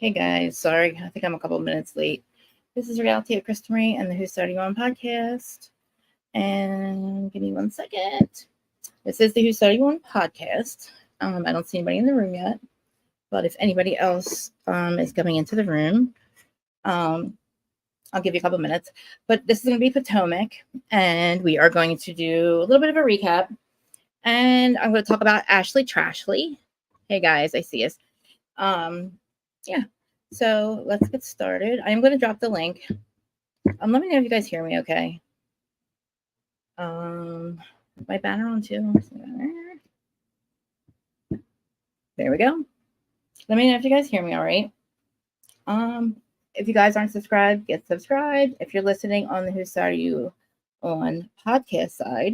Hey guys, sorry, I think I'm a couple minutes late. This is Reality of Krista Marie and the Who's Starting On podcast. And give me 1 second. This is the Who's Starting On podcast. I don't see anybody in the room yet, but if anybody else is coming into the room, I'll give you a couple minutes. But this is going to be Potomac, and we are going to do a little bit of a recap. And I'm going to talk about Ashley Trashley. Hey guys, I see us. Yeah, so let's get started. I'm going to drop the link. Let me know if you guys hear me okay. My banner on too. There we go. Let me know if you guys hear me all right. If you guys aren't subscribed, get subscribed. If you're listening on the Who Started You On podcast side,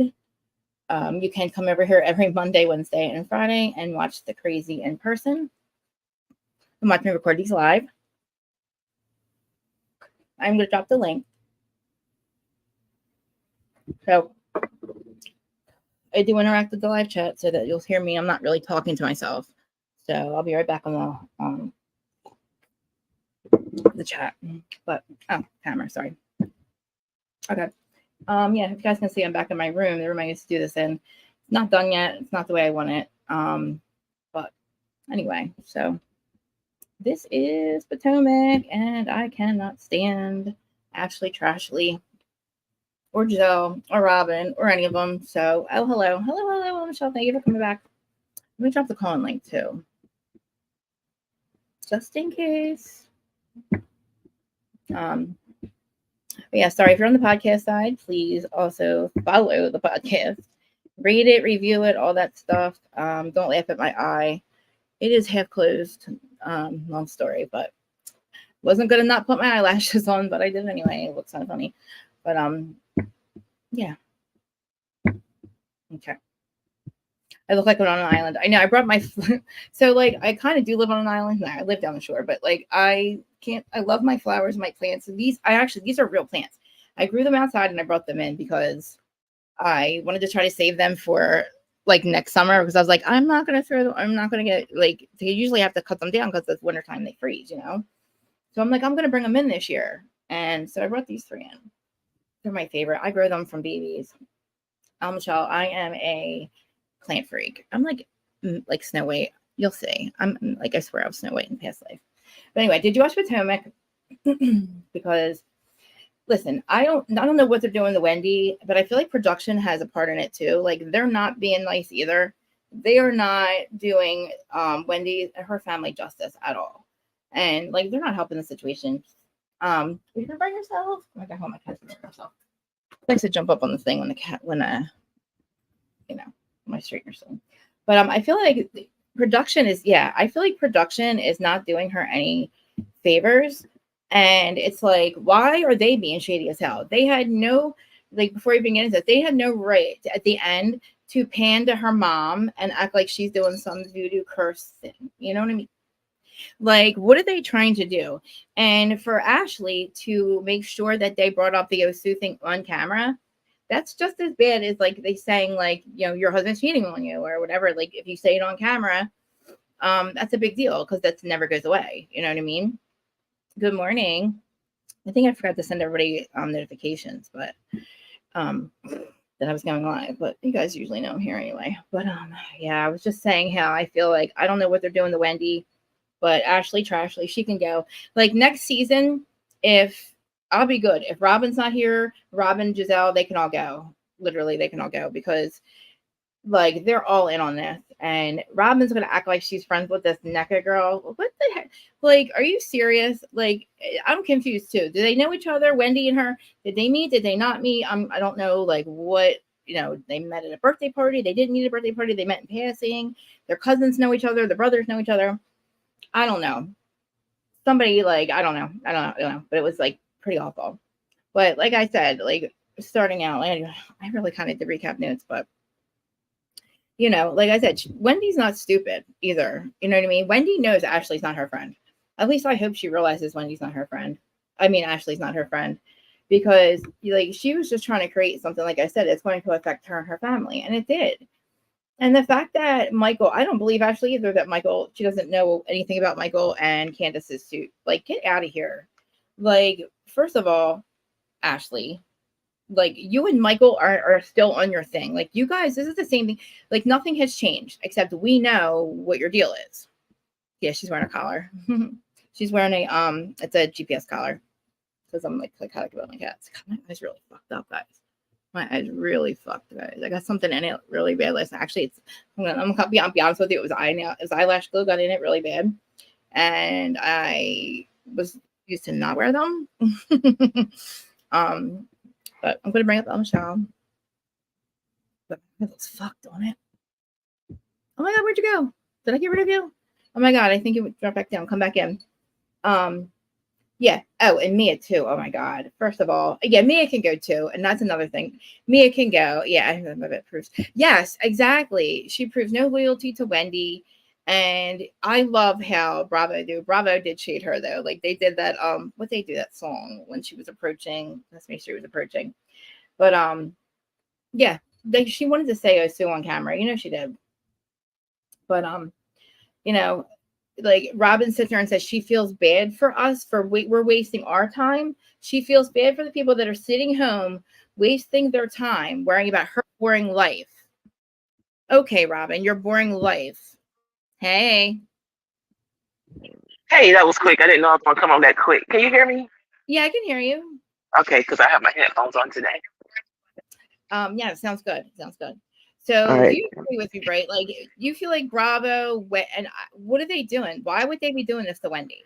you can come over here every Monday, Wednesday, and Friday and watch the crazy in person. And watch me record these live. I'm going to drop the link. So I do interact with the live chat so that you'll hear me. I'm not really talking to myself. So I'll be right back on the chat. But, camera, sorry. Okay. Yeah, if you guys can see, I'm back in my room. The room I used to do this in. It's not done yet. It's not the way I want it. But anyway, so this is Potomac, and I cannot stand Ashley Trashley or Gisele or Robyn or any of them. So, hello, Michelle. Thank you for coming back. Let me drop the call-in link too, just in case. But yeah, sorry if you're on the podcast side. Please also follow the podcast, read it, review it, all that stuff. Don't laugh at my eye. It is half closed. Long story, but wasn't gonna not put my eyelashes on, but I did anyway. It looks kind of funny, but yeah. Okay. I look like I'm on an island. I know I brought my so like I kind of do live on an island. I live down the shore, but like I love my flowers, my plants. And these are real plants. I grew them outside and I brought them in because I wanted to try to save them for like next summer, because I was like, I'm not going to get like, they usually have to cut them down because it's wintertime, they freeze, So I'm like, I'm going to bring them in this year. And so I brought these 3 in. They're my favorite. I grow them from babies. Michelle, I am a plant freak. I'm like Snow White. You'll see. I'm like, I swear I was Snow White in past life. But anyway, did you watch Potomac? Because listen, I don't know what they're doing to Wendy, but I feel like production has a part in it too. Like they're not being nice either. They are not doing Wendy and her family justice at all. And like they're not helping the situation. You can by yourself. Oh my God, my cat's by herself. Likes to jump up on the thing when my straightener thing. But I feel like production is not doing her any favors. And it's like, why are they being shady as hell? They had no, like, before you begin this, they had no right at the end to pan to her mom and act like she's doing some voodoo curse thing. You know what I mean? Like, what are they trying to do? And for Ashley to make sure that they brought up the Osu thing on camera, that's just as bad as like they saying like, your husband's cheating on you or whatever. Like if you say it on camera, that's a big deal because that never goes away. You know what I mean? Good morning. I think I forgot to send everybody notifications, but that I was going live. But you guys usually know I'm here anyway. But yeah, I was just saying how I feel like I don't know what they're doing to Wendy, but Ashley Trashley, she can go. Like next season, if I'll be good. If Robyn's not here, Robyn, Gisele, they can all go. Literally, they can all go because like they're all in on this. And Robyn's gonna act like she's friends with this NECA girl. What the heck? Like, are you serious? Like, I'm confused too. Do they know each other? Wendy and her? Did they meet? Did they not meet? I don't know. Like, what? They met at a birthday party. They didn't meet at a birthday party. They met in passing. Their cousins know each other. Their brothers know each other. I don't know. Somebody like I don't know. But it was like pretty awful. But like I said, like starting out, I really kind of did recap notes, but like I said, Wendy's not stupid either. You know what I mean? Wendy knows Ashley's not her friend. At least I hope she realizes Wendy's not her friend. I mean, Ashley's not her friend, because like she was just trying to create something. Like I said, it's going to affect her and her family, and it did. And the fact that Michael, I don't believe actually either that Michael, she doesn't know anything about Michael and Candace's suit. Like, get out of here. Like, first of all, Ashley, like you and Michael are still on your thing. Like, you guys, this is the same thing. Like, nothing has changed except we know what your deal is. Yeah, she's wearing a collar. She's wearing it's a GPS collar. Because I'm like how to about my cats. God, my eyes really fucked up, guys. My eyes really fucked, guys. I got something in it really bad last night. Actually, I'm gonna be honest with you. It was eyelash glue got in it really bad, and I was used to not wear them. But I'm gonna bring up the Michelle. But it looks fucked on it. Oh my god, where'd you go? Did I get rid of you? Oh my god, I think you would drop back down. Come back in. Yeah. Oh, and Mia too. Oh my god. First of all, yeah, Mia can go too, and that's another thing. Mia can go. Yeah, I love it. Proves. Yes, exactly. She proves no loyalty to Wendy, and I love how Bravo do. Bravo did shade her though. Like they did that. What they do that song when she was approaching. Let's make sure she was approaching. But yeah, she wanted to say Sue on camera. You know she did. But you know, like Robyn sits there and says she feels bad for us for we're wasting our time. She feels bad for the people that are sitting home wasting their time worrying about her boring life. Okay, Robyn, your boring life. Hey. Hey, that was quick. I didn't know I was gonna come on that quick. Can you hear me? Yeah, I can hear you. Okay, because I have my headphones on today. Yeah, it sounds good. Sounds good. All So right. you agree with me, right? Like you feel like Bravo, and what are they doing? Why would they be doing this to Wendy?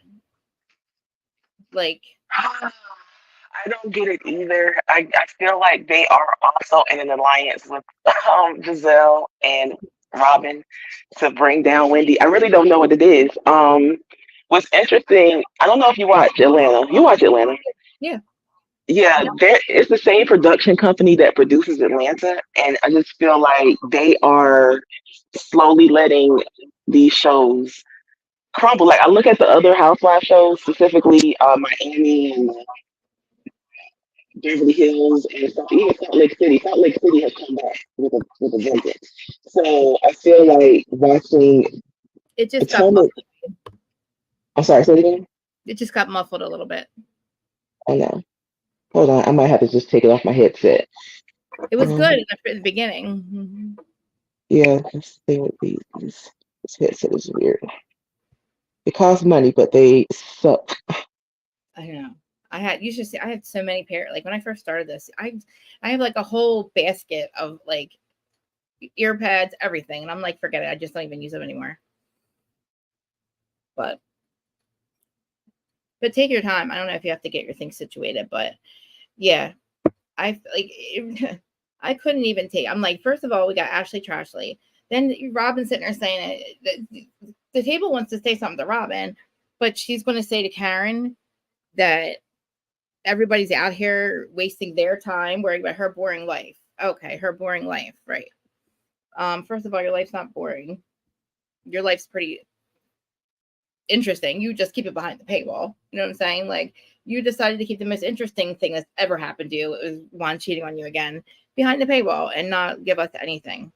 Like, I don't get it either. I feel like they are also in an alliance with Gisele and Robyn to bring down Wendy. I really don't know what it is. What's interesting, I don't know if you watch Atlanta. You watch Atlanta. yeah, Yeah, there it's the same production company that produces Atlanta, and I just feel like they are slowly letting these shows crumble. Like I look at the other Housewives shows, specifically Miami and Beverly Hills and stuff. Even Salt Lake City. Salt Lake City has come back with a vengeance. So I feel like watching it just got Potomac. muffled. I'm sorry, say it again. It just got muffled a little bit. I know. Hold on, I might have to just take it off my headset. It was good in the beginning. Mm-hmm. Yeah, this thing with this headset is weird. It costs money, but they suck. I know. You should see. I had so many pair. Like when I first started this, I have like a whole basket of like earpads, everything, and I'm like, forget it. I just don't even use them anymore. But take your time. I don't know if you have to get your things situated, but yeah, I like. I couldn't even take. I'm like, first of all, we got Ashley Trashley. Then Robyn sitting there saying it. The table wants to say something to Robyn, but she's going to say to Karen that everybody's out here wasting their time worrying about her boring life. Okay, her boring life, right? First of all, your life's not boring. Your life's pretty interesting. You just keep it behind the paywall. You know what I'm saying? Like you decided to keep the most interesting thing that's ever happened to you. It was Juan cheating on you again behind the paywall and not give us anything.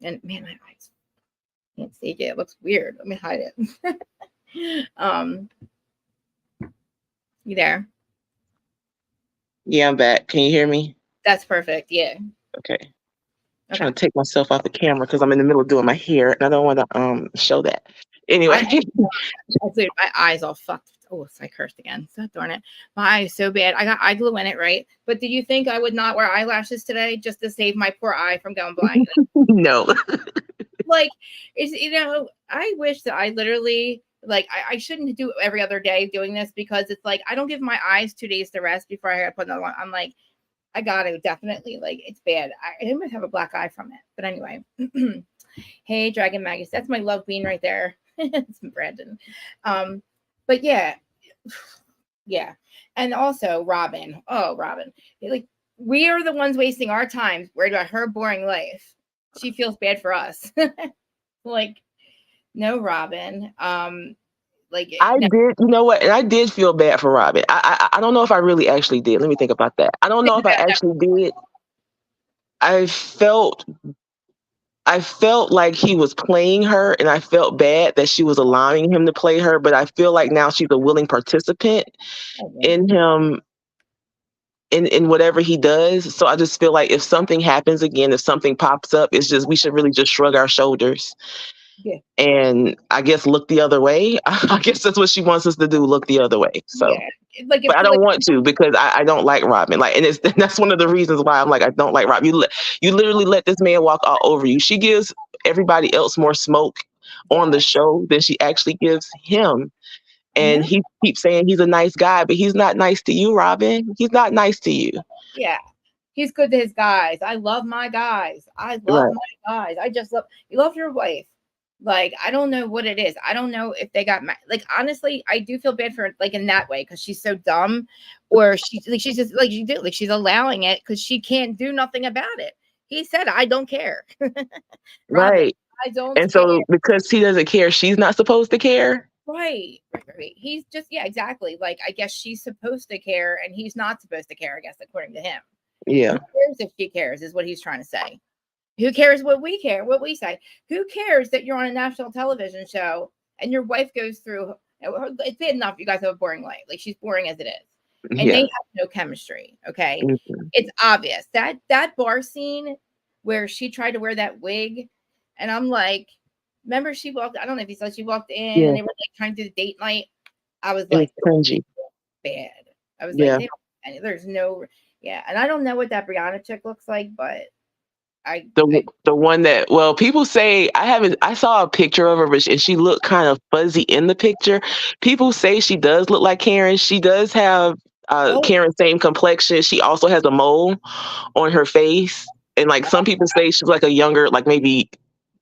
And man, my eyes can't see it. It looks weird. Let me hide it. You there? Yeah, I'm back. Can you hear me? That's perfect. Yeah. Okay. I'm trying to take myself off the camera because I'm in the middle of doing my hair and I don't want to show that. Anyway. My eyes all fucked. Oh, I cursed again. So darn it. My eye is so bad. I got eye glue in it, right? But did you think I would not wear eyelashes today just to save my poor eye from going blind? No. Like, I wish that I literally I shouldn't do every other day doing this because it's like I don't give my eyes 2 days to rest before I put another one. I'm like, I gotta definitely it's bad. I might have a black eye from it. But anyway. Hey, Dragon Magus. That's my love bean right there. It's Brandon. But yeah. Yeah. And also Robyn. Oh, Robyn. Like we are the ones wasting our time worried about her boring life. She feels bad for us. Like, no, Robyn. I did, you know what? And I did feel bad for Robyn. I don't know if I really actually did. Let me think about that. I don't know if I actually did. I felt I felt like he was playing her, and I felt bad that she was allowing him to play her. But I feel like now she's a willing participant Okay. in him, in whatever he does. So I just feel like if something happens again, if something pops up, it's just we should really just shrug our shoulders Yeah. and I guess look the other way. I guess that's what she wants us to do, look the other way. So, Yeah. Like if but I like don't want to because I don't like Robyn. Like, and it's that's one of the reasons why I'm like I don't like Robyn. You literally let this man walk all over you. She gives everybody else more smoke on the yeah. show than she actually gives him. Hmm. And he keeps saying he's a nice guy, but he's not nice to you, Robyn. He's not nice to you. Yeah. He's good to his guys. I love my guys. I love Right. my guys. I just love you love your wife. Like I don't know what it is. I don't know if they got like honestly, I do feel bad for her, like in that way because she's so dumb, or she's just like you do like she's allowing it because she can't do nothing about it. He said, "I don't care, Robyn. Right. I don't And care." so because he doesn't care, she's not supposed to care. Right. He's just yeah, exactly. Like I guess she's supposed to care and he's not supposed to care. I guess according to him. Who Yeah. cares if she cares? Is what he's trying to say. Who cares what we care? What we say? Who cares that you're on a national television show and your wife goes through? It's bad enough you guys have a boring life. Like she's boring as it is, and they Yeah. have no chemistry. Okay, Mhm. it's obvious that bar scene where she tried to wear that wig, and I'm like, remember she walked. I don't know if you saw she walked in Yeah. and they were like trying to do the date night. I was It was like, cringy. bad. I was like, Yeah. there's no, yeah, and I don't know what that Brianna chick looks like, but The I the one that well, people say I saw a picture of her, but and she looked kind of fuzzy in the picture. People say she does look like Karen. She does have oh Karen's same complexion. She also has a mole on her face. And like some people say she's like a younger, like maybe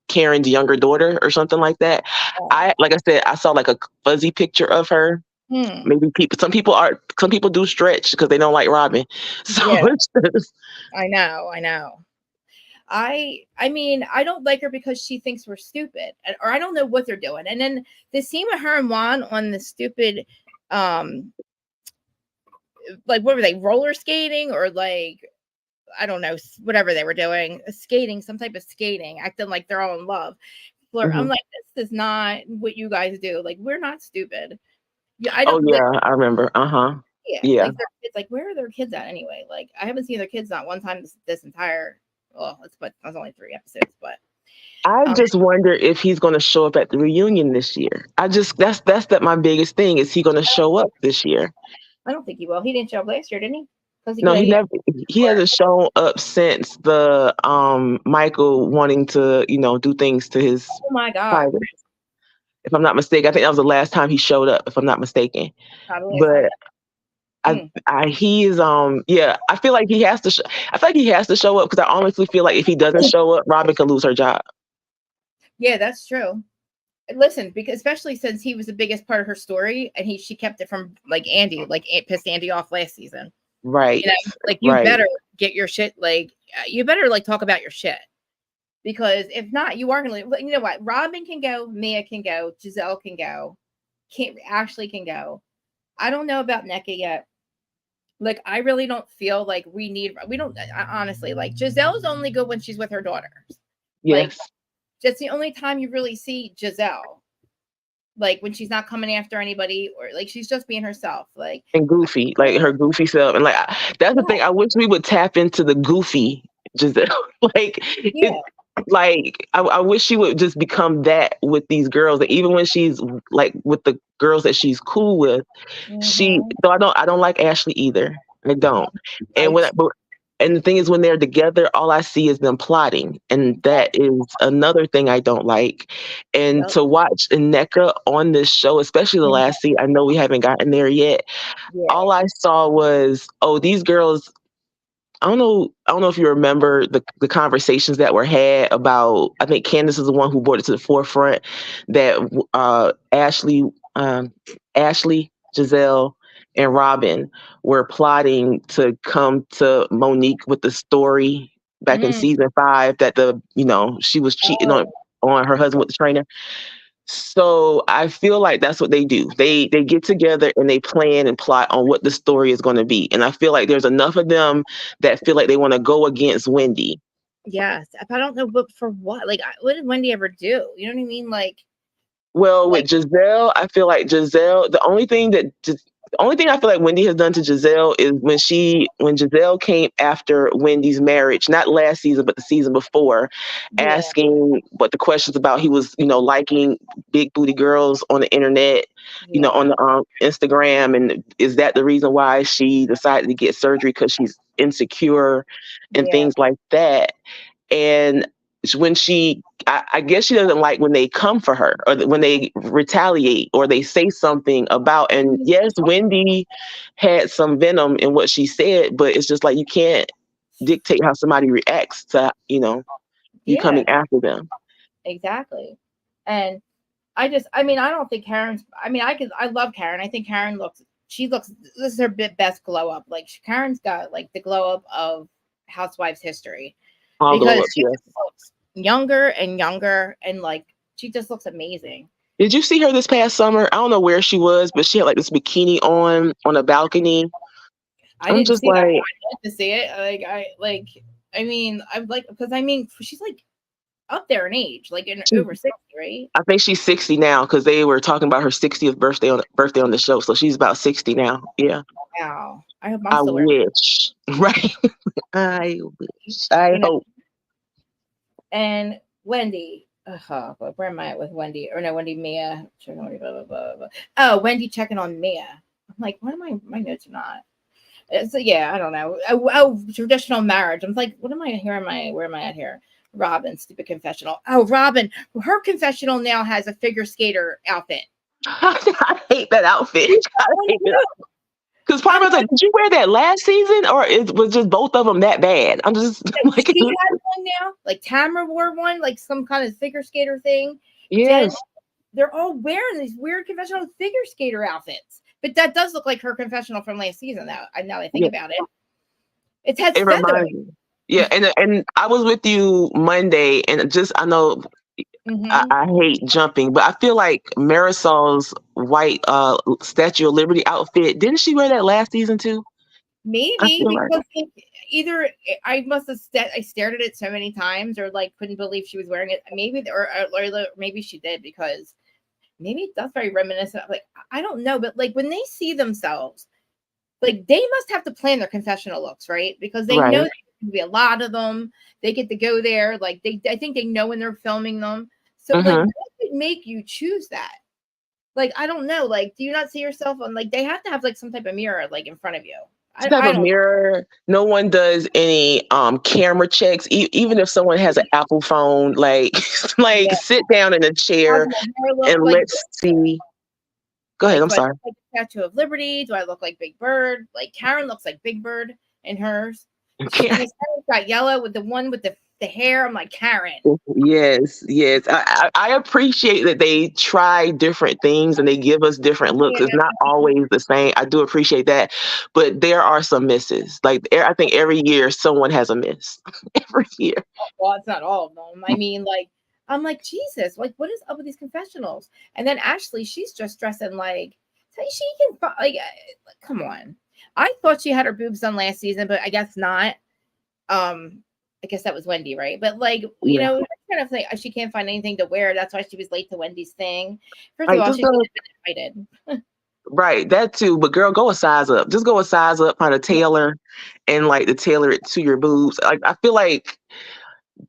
Karen's younger daughter or something like that. oh, Like I said, I saw like a fuzzy picture of her. hmm. Maybe some people do stretch because they don't like Robyn. So Yeah, it's just, I know. I mean, I don't like her because she thinks we're stupid, or I don't know what they're doing. And then the scene with her and Juan on the stupid, um, like what were they roller skating or like I don't know whatever they were doing, skating, some type of skating, acting like they're all in love. I'm mhm. like, this is not what you guys do. Like we're not stupid. Yeah, I Oh don't like. yeah, I remember. Uh-huh. Yeah, Yeah. like their kids. Like where are their kids at anyway? Like I haven't seen their kids not one time this entire. Well, but that's only 3 episodes, but I um, just wonder if he's going to show up at the reunion this year. I just that's that my biggest thing is he going to show up this year? I don't think he will. He didn't show up last year, didn't he? Because No, he he never he or hasn't shown up since the Michael wanting to, do things to his oh my god, private. If I'm not mistaken, I think that was the last time he showed up if I'm not mistaken. probably last time. But Hmm. he is yeah, I feel like he has to I feel like he has to show up because I honestly feel like if he doesn't show up, Robyn could lose her job. Yeah, that's true. Listen, because especially since he was the biggest part of her story, and she kept it from like Andy, like it pissed Andy off last season. Right. Like you Right. better get your shit. Like you better like talk about your shit because if not, you are gonna. You know what? Robyn can go, Mia can go, Gisele can go, can't Ashley can go. I don't know about NECA yet. Like I really don't feel like we don't honestly like Giselle's only good when she's with her daughters. Like Yes. that's the only time you really see Gisele. Like when she's not coming after anybody or like she's just being herself. Like And goofy, like her goofy self. And like that's the thing. I wish we would tap into the goofy Giselle. like yeah. it I wish she would just become that with these girls. That even when she's like with the girls that she's cool with, she Mm-hmm. so I don't like Ashley either. I don't. And I and the thing is when they're together, all I see is them plotting. And that is another thing I don't like. And yep. to watch Nneka on this show, especially the last scene, I know we haven't gotten there yet. Yeah. All I saw was, oh, these girls, I don't know if you remember the conversations that were had about. I think Candace is the one who brought it to the forefront that um, Ashley, Gisele, and Robyn were plotting to come to Monique with the story back in Mm. season 5 that she was cheating Oh, on her husband with the trainer. So I feel like that's what they do. They get together and they plan and plot on what the story is going to be. And I feel like there's enough of them that feel like they want to go against Wendy. Yes, I don't know, but for what? Like, what did Wendy ever do? You know what I mean? Well, Like with Gisele, I feel like Gisele, the only thing I feel like Wendy has done to Gisele is when Gisele came after Wendy's marriage, not last season, but the season before, yeah, asking what the questions about he was, liking big booty girls on the internet, on yeah, the Instagram, and is that the reason why she decided to get surgery because she's insecure and yeah, things like that. And when I guess she doesn't like when they come for her or when they retaliate or they say something about, and yes, Wendy had some venom in what she said, but it's just like you can't dictate how somebody reacts to, you yeah, coming after them. exactly. And I mean, I don't think Karen's. I mean, I love Karen. I think Karen looks. She looks. This is her best glow up. Like Karen's got like the glow up of Housewives history All glow because ups, she yes. just looks younger and younger, and like she just looks amazing. Did you see her this past summer? I don't know where she was, but she had like this bikini on a balcony. I I'm didn't just see it. I like, wanted to see it. I mean, I'm like because I mean she's like up there in age, like in over 60, right? I think she's 60 now because they were talking about her 60th birthday on the show. So she's about 60 now. Yeah. Wow. I hope I'm I still wearing, wish. Right. I wish. I you know. hope. And Wendy, but where am I at with Wendy? Or no, Wendy Mia. Checking on Wendy, blah, blah, blah, blah. Oh, Wendy checking on Mia. I'm like, what am I? My notes are not. So yeah, I don't know. Traditional marriage. I'm like, what am I here? Where am I at here? Robyn, stupid confessional. Oh, Robyn, her confessional now has a figure skater outfit. I hate that outfit. I hate it. Because part of I'm me was like, did you wear that last season or it was just both of them that bad? I'm just like, she has one now. Like Tamara wore one, like some kind of figure skater thing. Jen, yes. they're all wearing these weird confessional figure skater outfits. But that does look like her confessional from last season. Now that I think Yeah. about it, it has It reminds feathering. me. Yeah. And I was with you Monday and I know Mm-hmm. I hate jumping, but I feel like Marisol's white Statue of Liberty outfit, didn't she wear that last season too? I Maybe feel like because either I must have I stared at it so many times, or like couldn't believe she was wearing it. Maybe or maybe she did because maybe that's very reminiscent. Of, like I don't know, but like when they see themselves, like they must have to plan their confessional looks, right? Because they know right. there's going to be a lot of them. They get to go there. Like I think they know when they're filming them. So like, Mm-hmm. what would make you choose that? Like, I don't know. Like, do you not see yourself on like they have to have like some type of mirror like in front of you? Some type I of don't. mirror. No one does any camera checks. Even if someone has an Apple phone, like like Yeah. sit down in a How does chair my hair look and like? let's see. Go ahead. Like, I'm do I look sorry. like the Statue of Liberty? Do I look like Big Bird? Like Karen looks like Big Bird in hers. Miss Karen's got yellow with the one with the hair. I'm like Karen. Yes, yes. I appreciate that they try different things and they give us different looks. It's Yeah. not always the same. I do appreciate that, but there are some misses. Like I think every year someone has a miss. Every year. Well, it's not all of them. I mean, like, I'm like, Jesus, like, what is up with these confessionals? And then Ashley, she's just dressing like, so she can, like, come on. I thought she had her boobs done last season, but I guess not. I guess that was Wendy, right? But like, Yeah. kind of like she can't find anything to wear. That's why she was late to Wendy's thing. First of Like all, just she go should have been invited. right, that too. But girl, go a size up. Just go a size up, kind of tailor and like to tailor it to your boobs. Like I feel like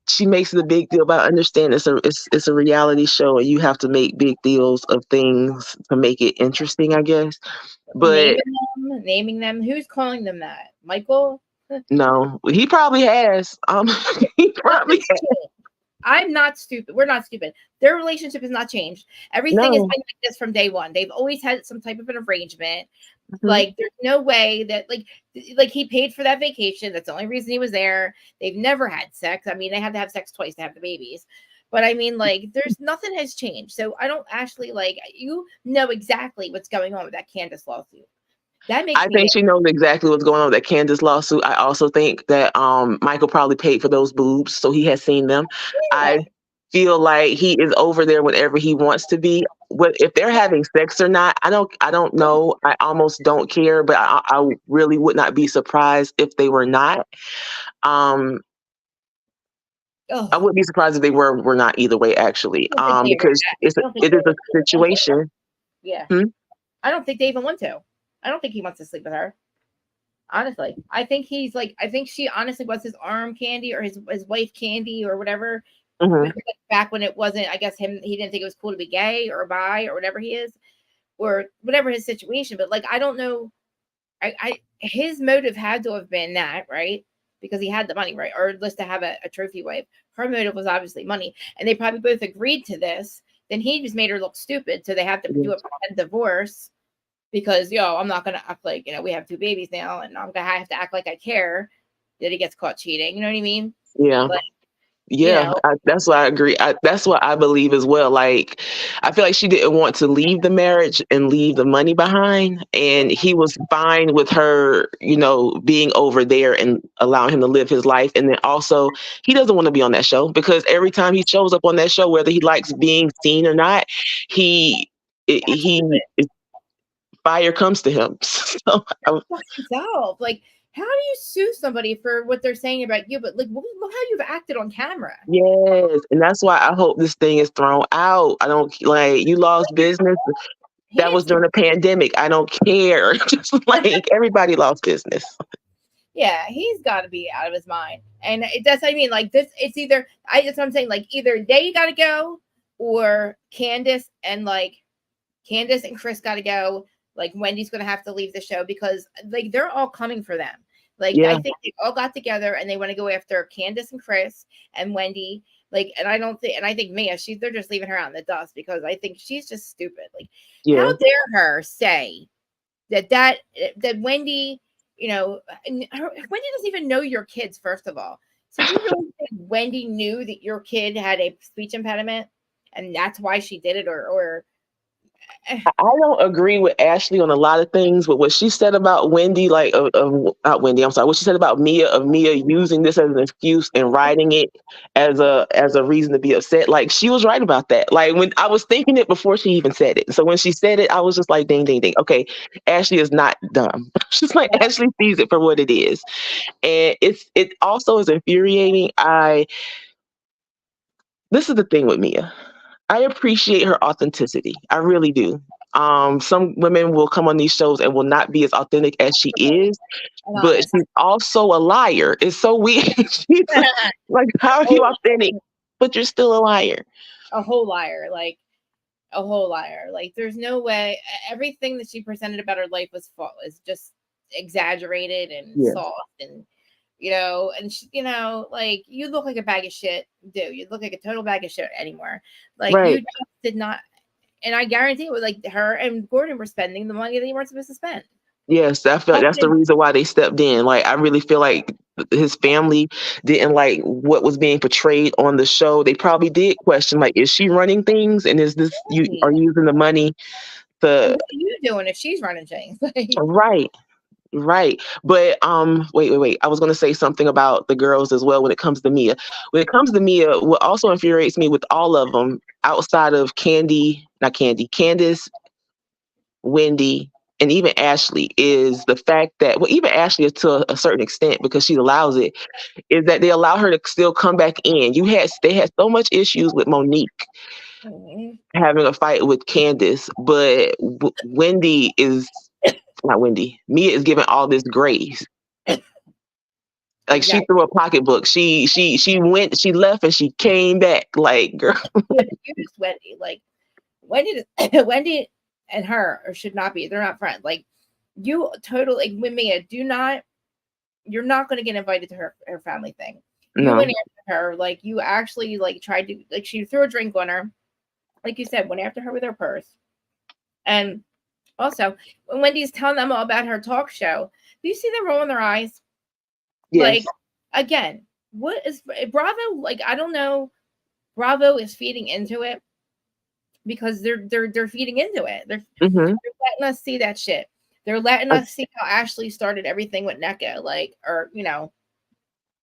she makes it a big deal about understanding it's a reality show and you have to make big deals of things to make it interesting, I guess. But Naming them. Who's calling them that? Michael? no, he probably has. He probably Nothing's has. changed. I'm not stupid. We're not stupid. Their relationship has not changed. Everything has No. been like this from day one. They've always had some type of an arrangement. Mhm. Like there's no way that like he paid for that vacation. That's the only reason he was there. They've never had sex. I mean, they had to have sex twice to have the babies. But I mean, like, there's nothing has changed. So I don't actually like you know exactly what's going on with that Candace lawsuit. That makes I me think mad. she knows exactly what's going on with that Candace lawsuit. I also think that Michael probably paid for those boobs, so he has seen them. I Yeah. feel like he is over there whenever he wants to be. What if they're having sex or not? I don't know. I almost don't care, but I really would not be surprised if they were not. Um, I Oh, wouldn't be surprised if they were not either way, actually. I don't think they ever. Because I don't think it they is a ever want to. situation. Yeah, Hmm? I don't think they even want to. I don't think he wants to sleep with her. Honestly, I think he's like. I think she honestly was his arm candy or his wife candy or whatever. Hmm. Back when it wasn't, I guess him. He didn't think it was cool to be gay or bi or whatever he is or whatever his situation. But like, I don't know. I his motive had to have been that, right? Because he had the money, right? Or just to have a trophy wife. Her motive was obviously money, and they probably both agreed to this. Then he just made her look stupid, so they have to Yeah. do a divorce because I'm not gonna act like we have two babies now, and I'm gonna have to act like I care that he gets caught cheating. You know what I mean? Yeah. Like you Yeah, know, that's what I agree. That's what I believe as well. Like, I feel like she didn't want to leave the marriage and leave the money behind. And he was fine with her, being over there and allowing him to live his life. And then also, he doesn't want to be on that show because every time he shows up on that show, whether he likes being seen or not, he, that's he, fire comes to him. So, himself. Like, how do you sue somebody for what they're saying about you? But like, look how you've acted on camera. yes. And that's why I hope this thing is thrown out. I don't like you lost business. That was Hands during the pandemic. I don't care. Just like everybody lost business. Yeah, he's got to be out of his mind. And that's what I mean. Like this, it's either that's what I'm saying. Like either they got to go, or Candace and Chris got to go. Like Wendy's going to have to leave the show because like they're all coming for them. Like Yeah, I think they all got together and they want to go after Candace and Chris and Wendy. Like, and I think Mia, they're just leaving her out in the dust because I think she's just stupid. Like, how yeah. dare her say that Wendy, Wendy doesn't even know your kids, first of all. So do you really think Wendy knew that your kid had a speech impediment and that's why she did it or I don't agree with Ashley on a lot of things, but what she said about Wendy, like not Wendy, I'm sorry, what she said about Mia, of Mia using this as an excuse and writing it as a reason to be upset, like she was right about that. Like when I was thinking it before she even said it, so when she said it, I was just like, ding, ding, ding. Okay, Ashley is not dumb. She's like Ashley sees it for what it is, and it also is infuriating. This is the thing with Mia. I appreciate her authenticity. I really do. Some women will come on these shows and will not be as authentic as she is, I'm but honest. she's also a liar. It's so weird. She's like, how are you Oh, authentic, but you're still a liar? a whole liar, like a whole liar. Like there's no way everything that she presented about her life was just exaggerated and Yeah, soft and and like you look like a bag of shit, dude. You look like a total bag of shit anymore. Like you right. just did not, and I guarantee it was like her and Gordon were spending the money they weren't supposed to spend. Yes, I feel like that's the Husband, reason why they stepped in. Like, I really feel like his family didn't like what was being portrayed on the show. They probably did question, like, is she running things, and is this you right. are you using the money And to what are you doing if she's running things? Like, right. Right. But wait. I was gonna say something about the girls as well when it comes to Mia. When it comes to Mia, what also infuriates me with all of them, outside of Candace, Wendy, and even Ashley, is the fact that, well, even Ashley is to a certain extent because she allows it, is that they allow her to still come back in. They had so much issues with Monique mhm. having a fight with Candace, but Wendy is not Wendy. Mia is giving all this grace. Like, she Exactly. threw a pocketbook. She left and she came back. Like, girl. You just Wendy. Like Wendy, Wendy and her should not be. They're not friends. Like you totally like with Mia. Do not. You're not going to get invited to her family thing. You No. went after her. Like you actually like tried to like she threw a drink on her. Like you said, went after her with her purse. And also, when Wendy's telling them all about her talk show, do you see them rolling their eyes? Like, Yes. again, what is Bravo? Like, I don't know. Bravo is feeding into it because they're feeding into it. Hmm. They're letting us see that shit. They're letting us see how Ashley started everything with NECA, like, or And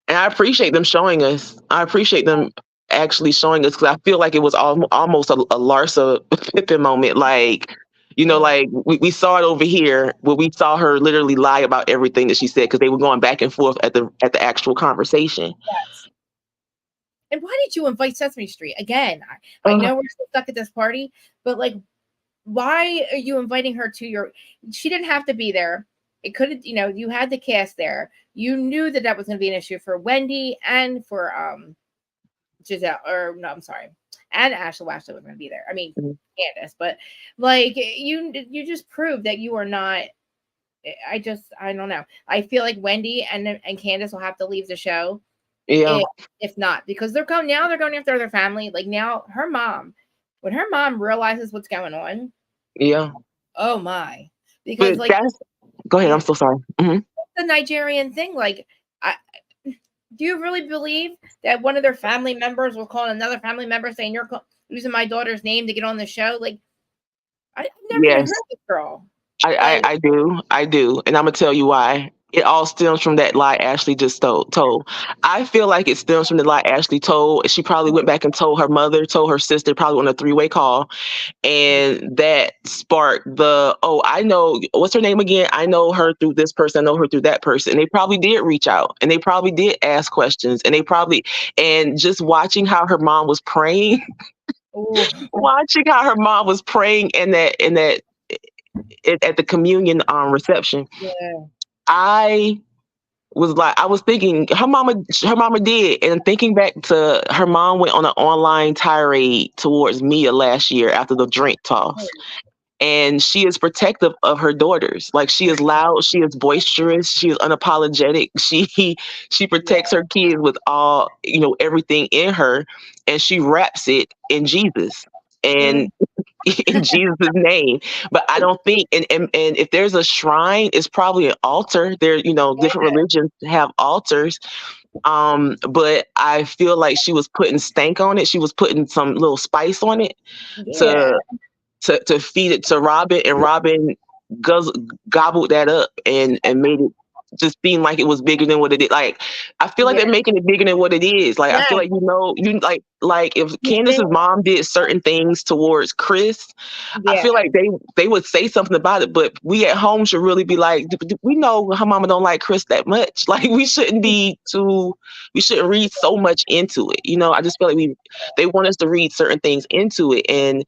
I appreciate them showing us. I appreciate them actually showing us, because I feel like it was almost a Larsa Pippen moment. Like, mm, like we saw it over here where we saw her literally lie about everything that she said because they were going back and forth at the actual conversation. yes. And why did you invite Sesame Street again? I know we're still stuck at this party, but like, why are you inviting her to your? She didn't have to be there. It could have, you had the cast there. You knew that was going to be an issue for Wendy and for Gisele, or no, I'm sorry, and Ashley. Ashley was going to be there. I mean, Candace, but like you just proved that you are not. I don't know. I feel like Wendy and Candace will have to leave the show. Yeah. If not, because they're going after their family. Like now, when her mom realizes what's going on. Yeah. Oh my. Because but go ahead. I'm so sorry. The Nigerian thing, like, do you really believe that one of their family members will call another family member saying you're using my daughter's name to get on the show? Like, I've never even heard this girl. I do. And I'm going to tell you why. It all stems from that lie Ashley just told. I feel like it stems from the lie Ashley told. She probably went back and told her mother, told her sister, probably on a 3-way call. And that sparked I know, what's her name again? I know her through this person. I know her through that person. And they probably did reach out and they probably did ask questions. And just watching how her mom was praying, watching how her mom was praying at the communion reception. Yeah. I was thinking her mama did, and thinking back to her mom went on an online tirade towards Mia last year after the drink toss. And she is protective of her daughters. Like, she is loud, she is boisterous, she is unapologetic. She protects her kids with all, everything in her, and she wraps it in Jesus. And in Jesus' name. But I don't think, and if there's a shrine, it's probably an altar. There, different religions have altars. But I feel like she was putting stank on it. She was putting some little spice on it to feed it to Robyn, and Robyn gobbled that up and made it just seem like it was bigger than what it is. Like, I feel like they're making it bigger than what it is. Like, I feel like, like if Candace's mom did certain things towards Chris, I feel like they would say something about it, but we at home should really be like, we know her mama don't like Chris that much. Like, we shouldn't read so much into it. I just feel like they want us to read certain things into it. And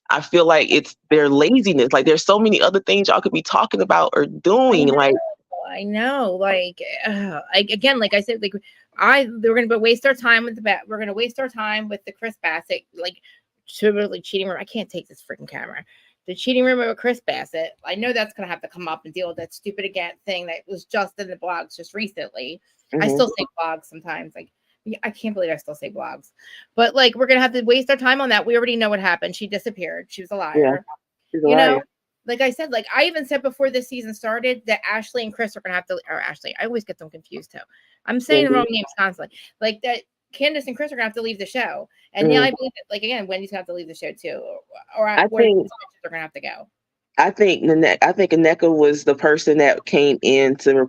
I feel like it's their laziness. Like, there's so many other things y'all could be talking about or doing. I know. Like, again, like I said, like we're gonna waste our time with we're gonna waste our time with the Chris Bassett, like, really cheating room. I can't take this freaking camera. The cheating room with Chris Bassett. I know that's gonna have to come up and deal with that stupid again thing that was just in the blogs just recently. I still say blogs sometimes. Like, I can't believe I still say blogs, but like, we're gonna have to waste our time on that. We already know what happened. She disappeared. She was a liar. Yeah, she's a liar. Like I said, like I even said before this season started that Ashley and Chris are gonna have to, or Ashley, I always get them confused too. I'm saying the wrong names constantly. Like that, Candace and Chris are gonna have to leave the show, and now I believe that, like, again, Wendy's gonna have to leave the show too, or I think they're gonna have to go. I think Nneka was the person that came in to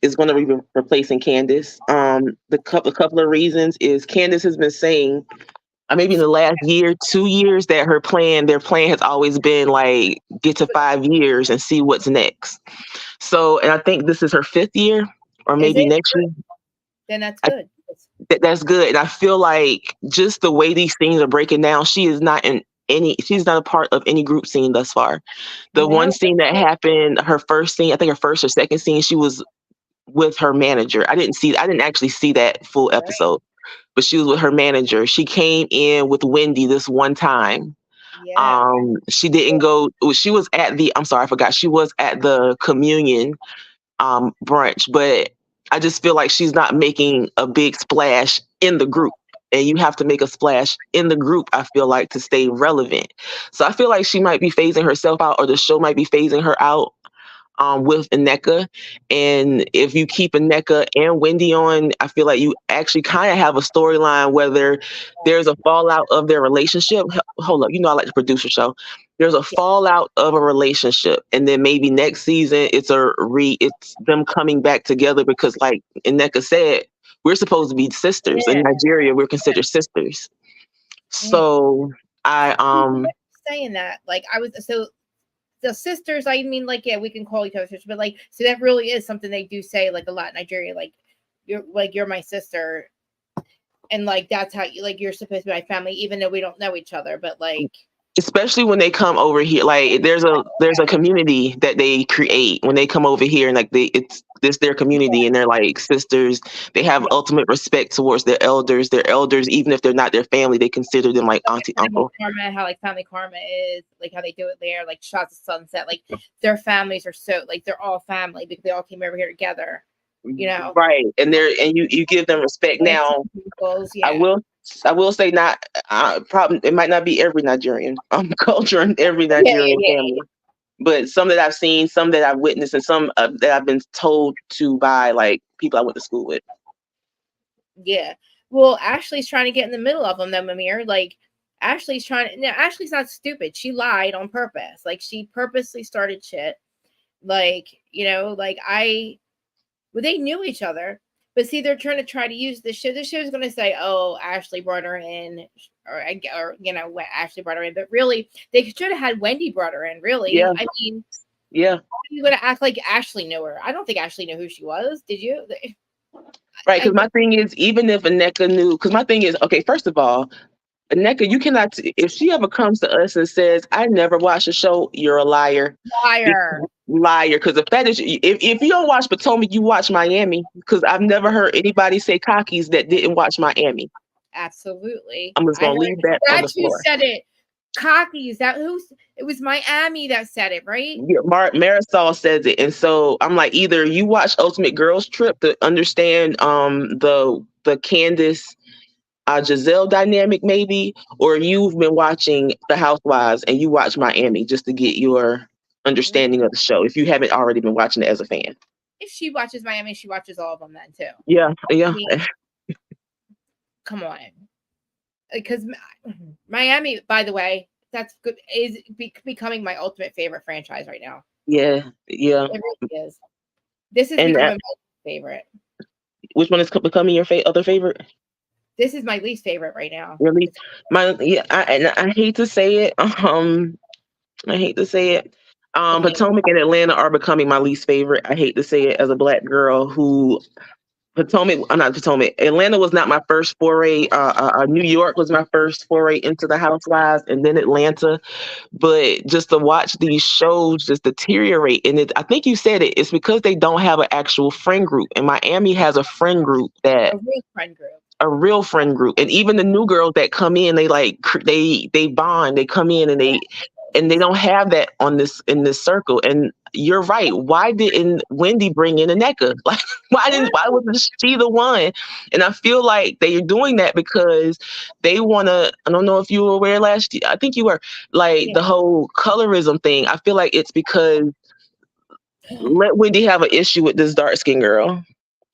is going to be replacing Candace. The couple of reasons is Candace has been saying, maybe in the last year, 2 years, that their plan has always been like, get to 5 years and see what's next. So, and I think this is her 5th year, or maybe next year. Then that's good. That's good. And I feel like just the way these things are breaking down, she's not a part of any group scene thus far. The one scene that happened, her first scene, I think her first or second scene, she was with her manager. I didn't actually see that full episode, but she was with her manager. She came in with Wendy this one time. She didn't go, she was at I forgot. She was at the communion brunch, but I just feel like she's not making a big splash in the group. And you have to make a splash in the group, I feel like, to stay relevant. So I feel like she might be phasing herself out, or the show might be phasing her out with Nneka. And if you keep Nneka and Wendy on, I feel like you actually kind of have a storyline, whether there's a fallout of their relationship. Hold up, I like the producer show. There's a fallout of a relationship, and then maybe next season it's them coming back together, because, like Nneka said, we're supposed to be sisters. In Nigeria, we're considered sisters. So saying that, like, the sisters, I mean, like, yeah, we can call each other sisters, but like, so that really is something they do say, like, a lot in Nigeria, like, you're my sister. and like that's how you like you're supposed to be my family, even though we don't know each other. But like, Especially when they come over here, like there's a community that they create when they come over here, and like it's this their community, and they're like sisters. They have yeah, ultimate respect towards their elders. Their elders, even if they're not their family, they consider them like auntie, family uncle. karma, how like family karma is, like how they do it there, like shots of sunset, like their families are so like they're all family because they all came over here together, you know. Right, and you give them respect. Aunts, Now, uncles, I yeah, will I will say not problem. It might not be every Nigerian culture and every yeah, yeah, Nigerian yeah, family, but some that I've seen, some that I've witnessed, and some that I've been told to by like people I went to school with. yeah. Well, Ashley's trying to get in the middle of them, though, Mimir. Like, Ashley's trying to. No, Ashley's not stupid. She lied on purpose. Like, she purposely started shit. Like, you know, like well, they knew each other, but see, they're try to use the show. The show's going to say, "Oh, Ashley brought her in," or you know, what Ashley brought her in. But really, they should have had Wendy brought her in. Really, Yeah, I mean, yeah, you going to act like Ashley knew her? I don't think Ashley knew who she was. Did you? right. I Because my thing is, even if Aneka knew, because my thing is, okay, first of all, Aneka, you cannot. If she ever comes to us and says, "I never watched a show," you're a liar. liar. Liar, because the fact is, if you don't watch Potomac, you watch Miami. Because I've never heard anybody say cockies that didn't watch Miami. Absolutely, I'm just I gonna heard. leave that on the That's who floor. said it. Cocky. Is that who's? It was Miami that said it, right? Yeah, Marisol says it, and so I'm like, either you watch Ultimate Girls Trip to understand the Candace Gisele dynamic, maybe, or you've been watching The Housewives and you watch Miami just to get your understanding of the show if you haven't already been watching it as a fan. If she watches Miami, she watches all of them then too. Yeah, I yeah, mean, come on, because Miami, by the way, that's good. Is becoming my ultimate favorite franchise right now. yeah, yeah. It really is. This is And becoming my favorite. which one is becoming your other favorite? This is my least favorite right now. Really, and I hate to say it. I hate to say it. Okay. Potomac and Atlanta are becoming my least favorite. I hate to say it as a Black girl who Potomac, not Potomac. Atlanta was not my first foray. New York was my first foray into the Housewives, and then Atlanta. But just to watch these shows just deteriorate, and I think you said it. It's because they don't have an actual friend group, and Miami has a friend group that A real friend group. a real friend group, and even the new girls that come in, they like they bond. They come in and they don't have that on this in this circle. And you're right. Why didn't Wendy bring in Aneka? Like, why wasn't she the one? And I feel like they're doing that because they want to. I don't know if you were aware last year. I think you were. Like Yeah. the whole colorism thing. I feel like it's because let Wendy have an issue with this dark skinned girl.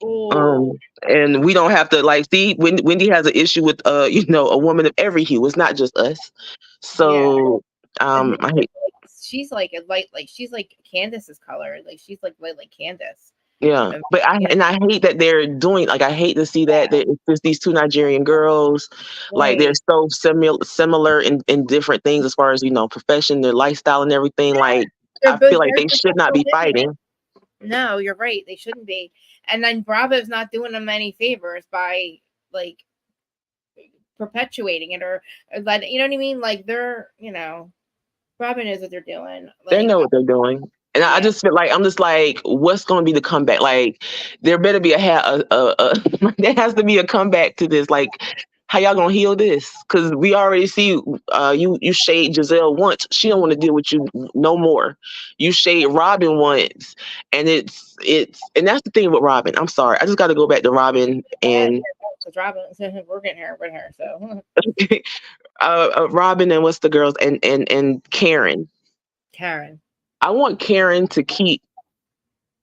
Oh, And we don't have to like see when Wendy has an issue with a woman of every hue. It's not just us. yeah. So And I hate she's like a light, like she's like Candace's color. Like she's like light, like Candace. yeah. But Yeah. I hate that they're doing like I hate to see that it's just these two Nigerian girls. Like they're Right. so similar in different things as far as, profession, their lifestyle and everything. Like They're I both feel like very they should not successful be businessmen. fighting. No, you're right. They shouldn't be. And then Bravo's not doing them any favors by like perpetuating it or letting, you know what I mean? Like they're, Bravo knows what they're doing. They Like, know what they're doing. And I yeah, just feel like I'm just like, what's going to be the comeback? Like, there better be there has to be a comeback to this. Like, how y'all gonna heal this? Because we already see you shade Gisele once. She don't want to deal with you no more. You shade Robyn once, and and that's the thing with Robyn. I'm sorry, I just got to go back to Robyn and because Robin, we're getting her with her. So Robyn and what's the girls and Karen. Karen. I want Karen to keep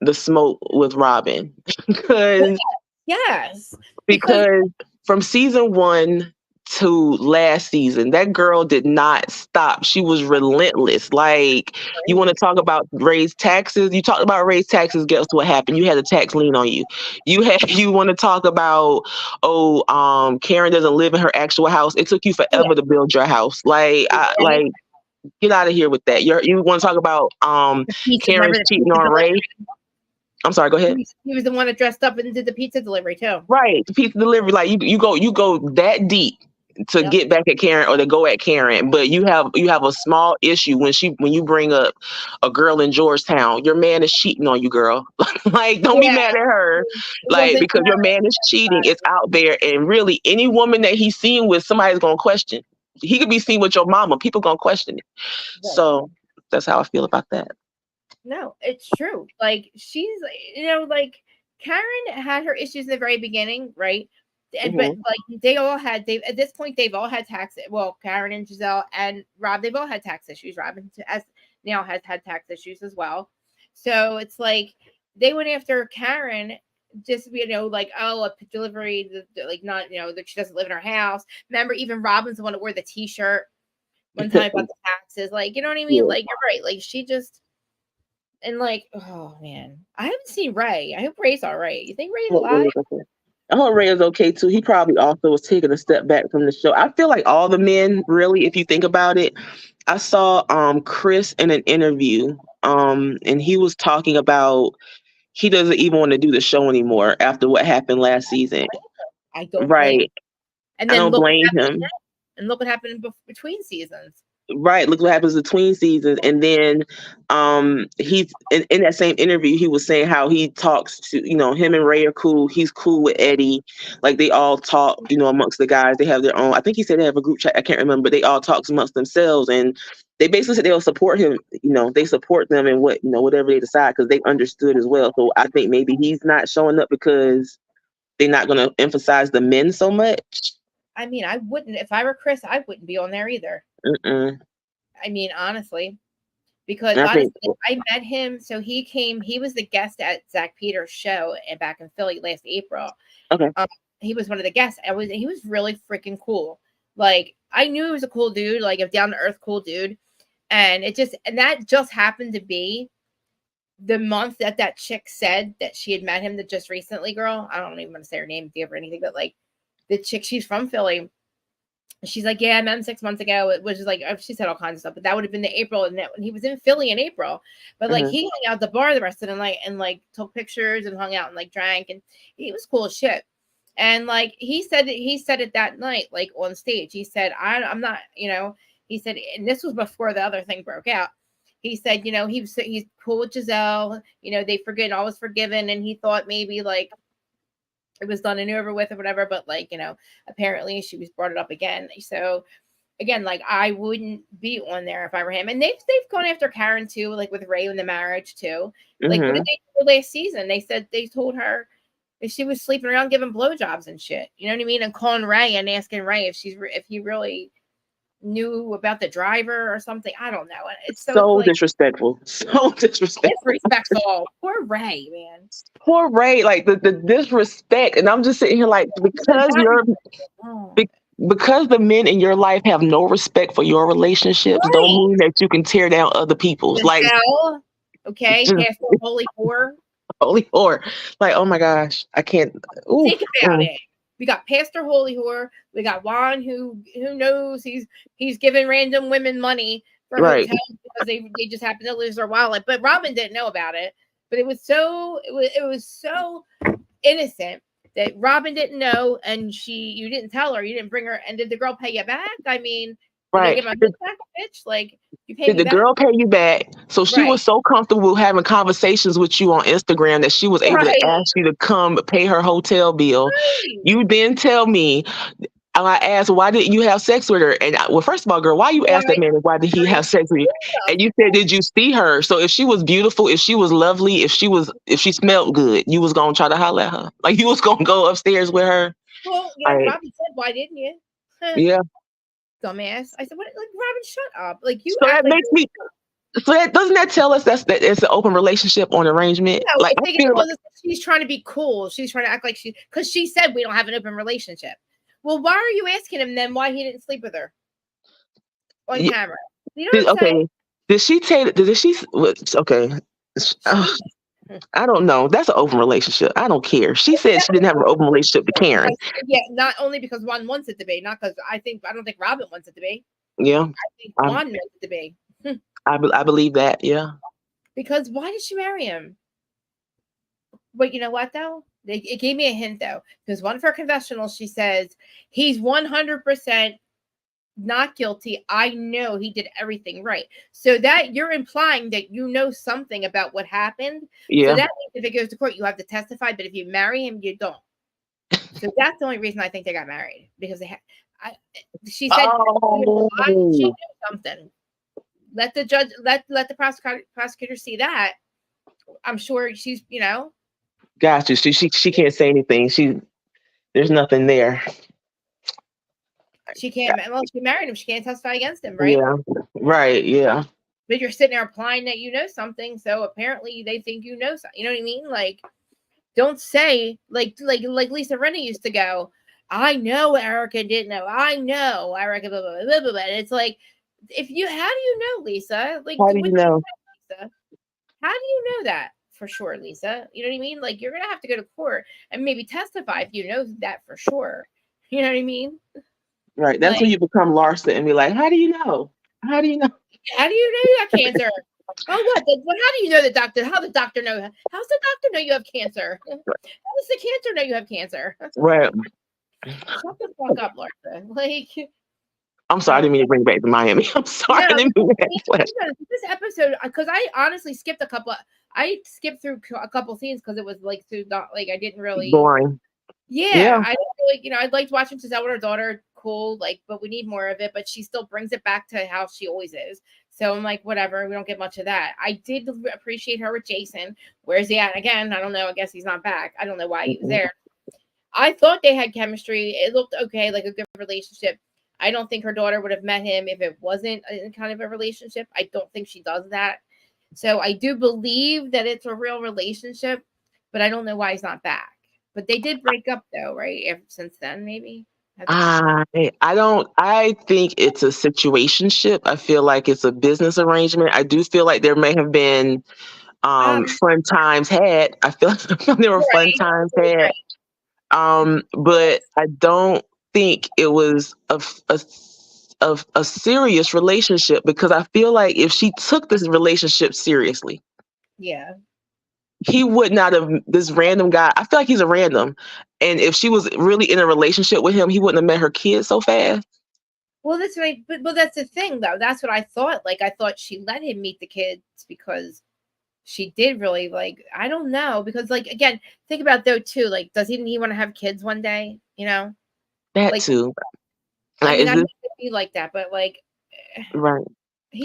the smoke with Robyn because Yes, because because from season 1 to last season, that girl did not stop. She was relentless. Like, you want to talk about raised taxes? You talked about raised taxes. Guess what happened? You had a tax lien on you. You want to talk about Karen doesn't live in her actual house. It took you yeah, forever to build your house. Like get out of here with that. You want to talk about the piece. Remember Karen's the cheating pizza on Ray? delivery? I'm sorry, go ahead. He was the one that dressed up and did the pizza delivery too. Right, the pizza delivery. Like you go that deep to Yep. get back at Karen or to go at Karen, but you have a small issue when you bring up a girl in Georgetown. Your man is cheating on you, girl. Like, don't be Yeah. mad at her, It like, wasn't because your man is cheating. It's out there, and really, any woman that he's seen with, somebody's gonna question. He could be seen with your mama. People gonna question it. right. So that's how I feel about that. No, it's true. Like she's, like Karen had her issues in the very beginning, right? And but Hmm. like they at this point they've all had tax. Well, Karen and Gisele and Rob, they've all had tax issues. Robyn as now has had tax issues as well. So it's like they went after Karen just like, oh, a delivery, like, not, that she doesn't live in her house. Remember, even Robyn's the one that wore the T-shirt one time about the taxes. Like, you know what I mean? Yeah. Like, you're right. Like, she just, and like, oh man, I haven't seen Ray. I hope Ray's all right. You think Ray's I hope Ray alive? is okay. I hope Ray is okay too. He probably also was taking a step back from the show. I feel like all the men, really, if you think about it. I saw Chris in an interview, and he was talking about he doesn't even want to do the show anymore after what happened last season. I don't blame. Right. And I then don't look what blame happened him. now. And look what happened between seasons. Right. Look what happens between seasons. And then he's in that same interview, he was saying how he talks to, him and Ray are cool. He's cool with Eddie. Like, they all talk, amongst the guys. They have their own, I think he said they have a group chat. I can't remember, but they all talk amongst themselves. And they basically said they'll support him. They support them in whatever they decide, because they understood as well. So I think maybe he's not showing up because they're not going to emphasize the men so much. I mean, I wouldn't, if I were Chris, I wouldn't be on there either. Mm-mm. I mean, honestly, because I think, honestly, I met him. So he was the guest at Zach Peters' show and back in Philly last April. okay. He was one of the guests. He was really freaking cool. Like, I knew he was a cool dude, like a down to earth cool dude. And that just happened to be the month that chick said that she had met him, that just recently, girl. I don't even want to say her name, give or anything, but like the chick, she's from Philly. She's like, yeah, I met him 6 months ago. It was just like, she said all kinds of stuff, but that would have been the April, and he was in Philly in April. But like, he hung out at the bar the rest of the night and like took pictures and hung out and like drank, and he was cool as shit. And like he said it that night, like on stage. He said, I'm not, he said, and this was before the other thing broke out. He said, he's cool with Gisele, they forget, all was forgiven, and he thought maybe like it was done and over with or whatever, but like, apparently she was brought it up again. So again, like, I wouldn't be on there if I were him. And they've gone after Karen too, like with Ray and the marriage too. Like, what did they do last season? They said they told her if she was sleeping around giving blowjobs and shit. You know what I mean? And calling Ray and asking Ray if he really knew about the driver or something. I don't know. It's so like, disrespectful. So disrespectful. disrespectful. Poor Ray, man. Poor Ray, like the disrespect. And I'm just sitting here like, because the men in your life have no respect for your relationships, don't mean that you can tear down other people's. Like, okay, just Pastor Holy Whore. Holy whore. Like, oh my gosh, I can't. Ooh. Think about it. We got Pastor Holy Whore. We got Juan, who knows he's giving random women money for hotels because they just happen to lose their wallet. But Robyn didn't know about it. But it was so innocent that Robyn didn't know, and you didn't tell her, you didn't bring her. And did the girl pay you back? I mean, did I get my money back, bitch? Like, you pay me back. Did the girl pay you back? So she was so comfortable having conversations with you on Instagram that she was able to ask you to come pay her hotel bill. You then tell me, and I asked, why didn't you have sex with her? And well, first of all, girl, why you asked that man, why did he have sex with you? And you said, did you see her? So if she was beautiful, if she was lovely, if she smelled good, you was gonna try to holler at her. Like, you was gonna go upstairs with her. Well, Robyn said, why didn't you? Yeah. Dumbass. I said, what? Like, Robyn, shut up. Like, you. So that makes me. So doesn't that tell us that it's an open relationship on arrangement? No, like, I think she's trying to be cool. She's trying to act like because she said we don't have an open relationship. Well, why are you asking him then why he didn't sleep with her on camera? You know what I'm saying? Did she take? Did she? Okay. I don't know. That's an open relationship. I don't care. She said she didn't have an open relationship to Karen. Yeah, not only because Juan wants it to be, not because I don't think Robyn wants it to be. Yeah, I think Juan wants it to be. I believe that. Yeah. Because why did she marry him? But you know what though? It gave me a hint though, because one of her confessionals, she says he's 100% not guilty. I know he did everything right. So that you're implying that you know something about what happened. Yeah. So that means if it goes to court, you have to testify. But if you marry him, you don't. So that's the only reason I think they got married, because she said she knew something. Let the judge, let the prosecutor see that. I'm sure she's, Gotcha. She can't say anything. There's nothing there. she can't. Well, she married him. She can't testify against him, right? Yeah. Right. Yeah. But you're sitting there implying that you know something. So apparently they think you know something. You know what I mean? Like, don't say like Lisa Rennie used to go, I know Erica didn't know. I know Erica, blah, blah, blah, blah, blah. And it's like, how do you know, Lisa? Like, how do you know? Lisa? How do you know that for sure, Lisa? You know what I mean? Like, you're going to have to go to court and maybe testify if you know that for sure. You know what I mean? Right. That's when you become Larsa and be like, how do you know? How do you know? How do you know you have cancer? Oh, what? How do you know the doctor? How the doctor know? How's the doctor know you have cancer? How does the cancer know you have cancer? Right. Shut the fuck up, Larsa. Like, I'm sorry, I didn't mean to bring it back to Miami. I'm sorry. No, this episode, because I honestly skipped a couple. I skipped through a couple scenes because it was like I didn't really boring. Yeah, I don't really, I liked watching Gisele with her daughter. Cool, but we need more of it. But she still brings it back to how she always is. So I'm like, whatever. We don't get much of that. I did appreciate her with Jason. Where's he at again? I don't know. I guess he's not back. I don't know why he was there. I thought they had chemistry. It looked okay, like a good relationship. I don't think her daughter would have met him if it wasn't kind of a relationship. I don't think she does that. So I do believe that it's a real relationship, but I don't know why he's not back. But they did break up though, right? Since then, maybe. I think it's a situationship. I feel like it's a business arrangement. I do feel like there may have been fun times had. I feel like there were fun times had. But I don't think it was a serious relationship, because I feel like if she took this relationship seriously, he would not have, this random guy. I feel like he's a random. And if she was really in a relationship with him, he wouldn't have met her kids so fast. Well, that's right. But that's the thing, though. That's what I thought. Like, I thought she let him meet the kids because she did really, I don't know. Because, again, think about, though, too. Doesn't he want to have kids one day? You know? That, too. I mean, I'm not going to be like that, but, right.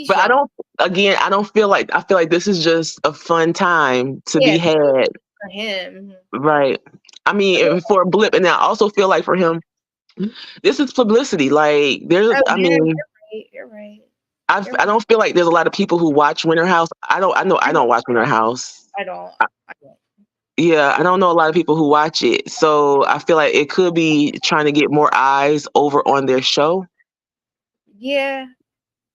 But I don't feel like, I feel like this is just a fun time to be had. For him. Right. I mean, for a blip. And I also feel like for him, this is publicity. Like, there's, You're right. I don't feel like there's a lot of people who watch Winter House. I don't watch Winter House. I don't. Yeah, I don't know a lot of people who watch it. So I feel like it could be trying to get more eyes over on their show. Yeah.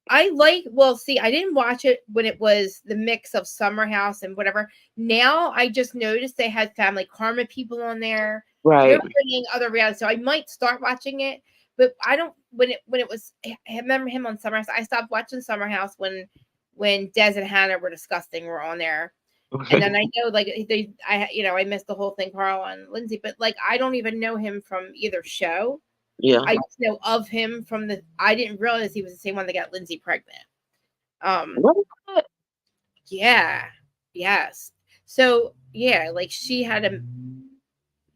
I didn't watch it when it was the mix of Summer House and whatever. Now I just noticed they had Family Karma people on there. Right. They're bringing other reality, so I might start watching it. But I don't. When it was, I remember him on Summer House. I stopped watching Summer House when Des and Hannah were on there. And then I know, I missed the whole thing, Carl and Lindsay. But I don't even know him from either show. Yeah, I just know of him from I didn't realize he was the same one that got Lindsay pregnant. What? Yeah. Yes. So yeah, she had a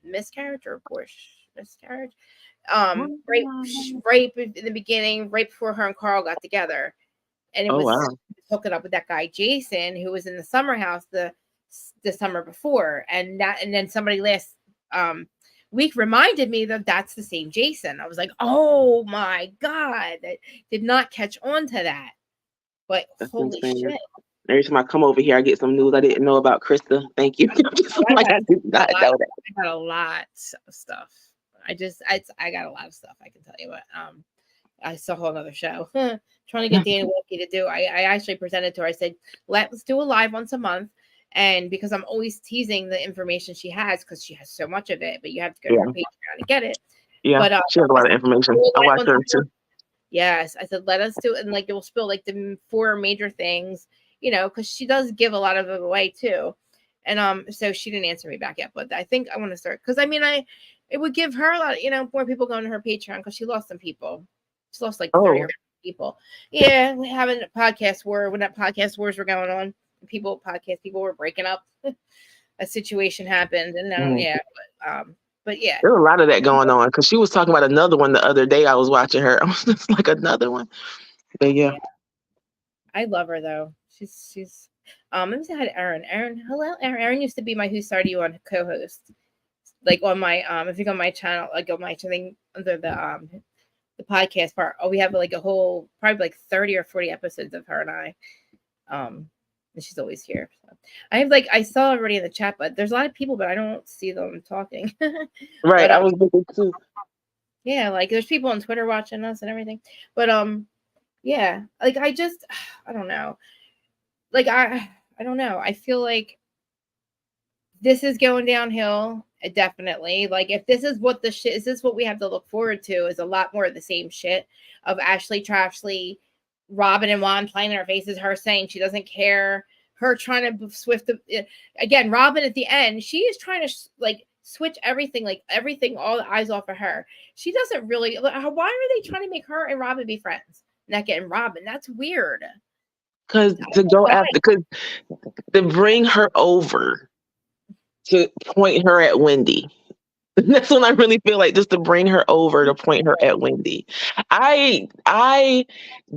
miscarriage or abortion. Miscarriage. Rape in the beginning, right before her and Carl got together, and it was hooking up with that guy Jason, who was in the Summer House the summer before, and then somebody last week reminded me that that's the same Jason. I was like, oh my God, I did not catch on to that. But that's holy shit. Every time I come over here, I get some news I didn't know about Krista. Thank you. I did not know that. I got a lot of stuff. I got a lot of stuff I can tell you, but I saw a whole other show. Trying to get Dana Wilkie to do. I actually presented to her. I said, let's do a live once a month. And because I'm always teasing the information she has, because she has so much of it, but you have to go to her Patreon to get it. Yeah, but she has a lot of information. I watch her too. Yes, I said, let us do it. And it will spill the 4 major things, because she does give a lot of it away too. And so she didn't answer me back yet, but I think I want to start because I mean it would give her a lot, more people going to her Patreon because she lost some people. She lost like 30 or 40 people. Yeah, having a podcast war when that podcast wars were going on, people were breaking up. A situation happened, and then but yeah, There's a lot of that going on because she was talking about another one the other day. I was watching her. I was just like, another one. But yeah. I love her though. She's let me say hi to Erin. Erin, hello, Erin. Erin used to be my Who Started You on co-host. Like on my if you go on my channel, like on my thing under the podcast part. Oh, we have like a whole probably like 30 or 40 episodes of her and I. And she's always here. So I saw already in the chat, but there's a lot of people, but I don't see them talking. Right. But, I was looking too. Yeah, like there's people on Twitter watching us and everything. But yeah, like I don't know. Like I don't know. I feel like this is going downhill. Definitely. Like if this is what is this what we have to look forward to is a lot more of the same shit of Ashley, Trashley, Robyn and Juan playing in her faces, her saying she doesn't care, her trying to again, Robyn at the end, she is trying to like switch everything, all the eyes off of her. She doesn't really, why are they trying to make her and Robyn be friends? Not getting Robyn. That's weird. Because to bring her over to point her at Wendy. That's what I really feel like, just to bring her over to point her at Wendy. I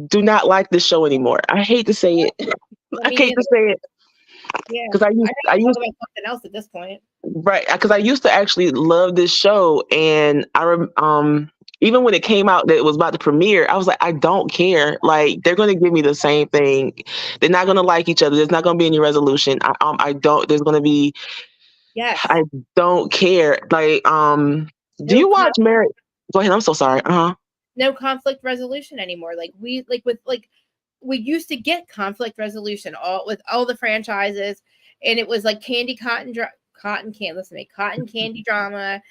do not like this show anymore. I hate to say it. I hate to say it. Yeah, because I used about something else at this point. Right, because I used to actually love this show, and even when it came out that it was about to premiere, I was like, I don't care. Like, they're going to give me the same thing. They're not going to like each other. There's not going to be any resolution. I don't. There's going to be. Yes. I don't care. Like, do you watch Married? Go ahead. I'm so sorry. No conflict resolution anymore. Like we used to get conflict resolution with all the franchises, and it was like cotton candy drama,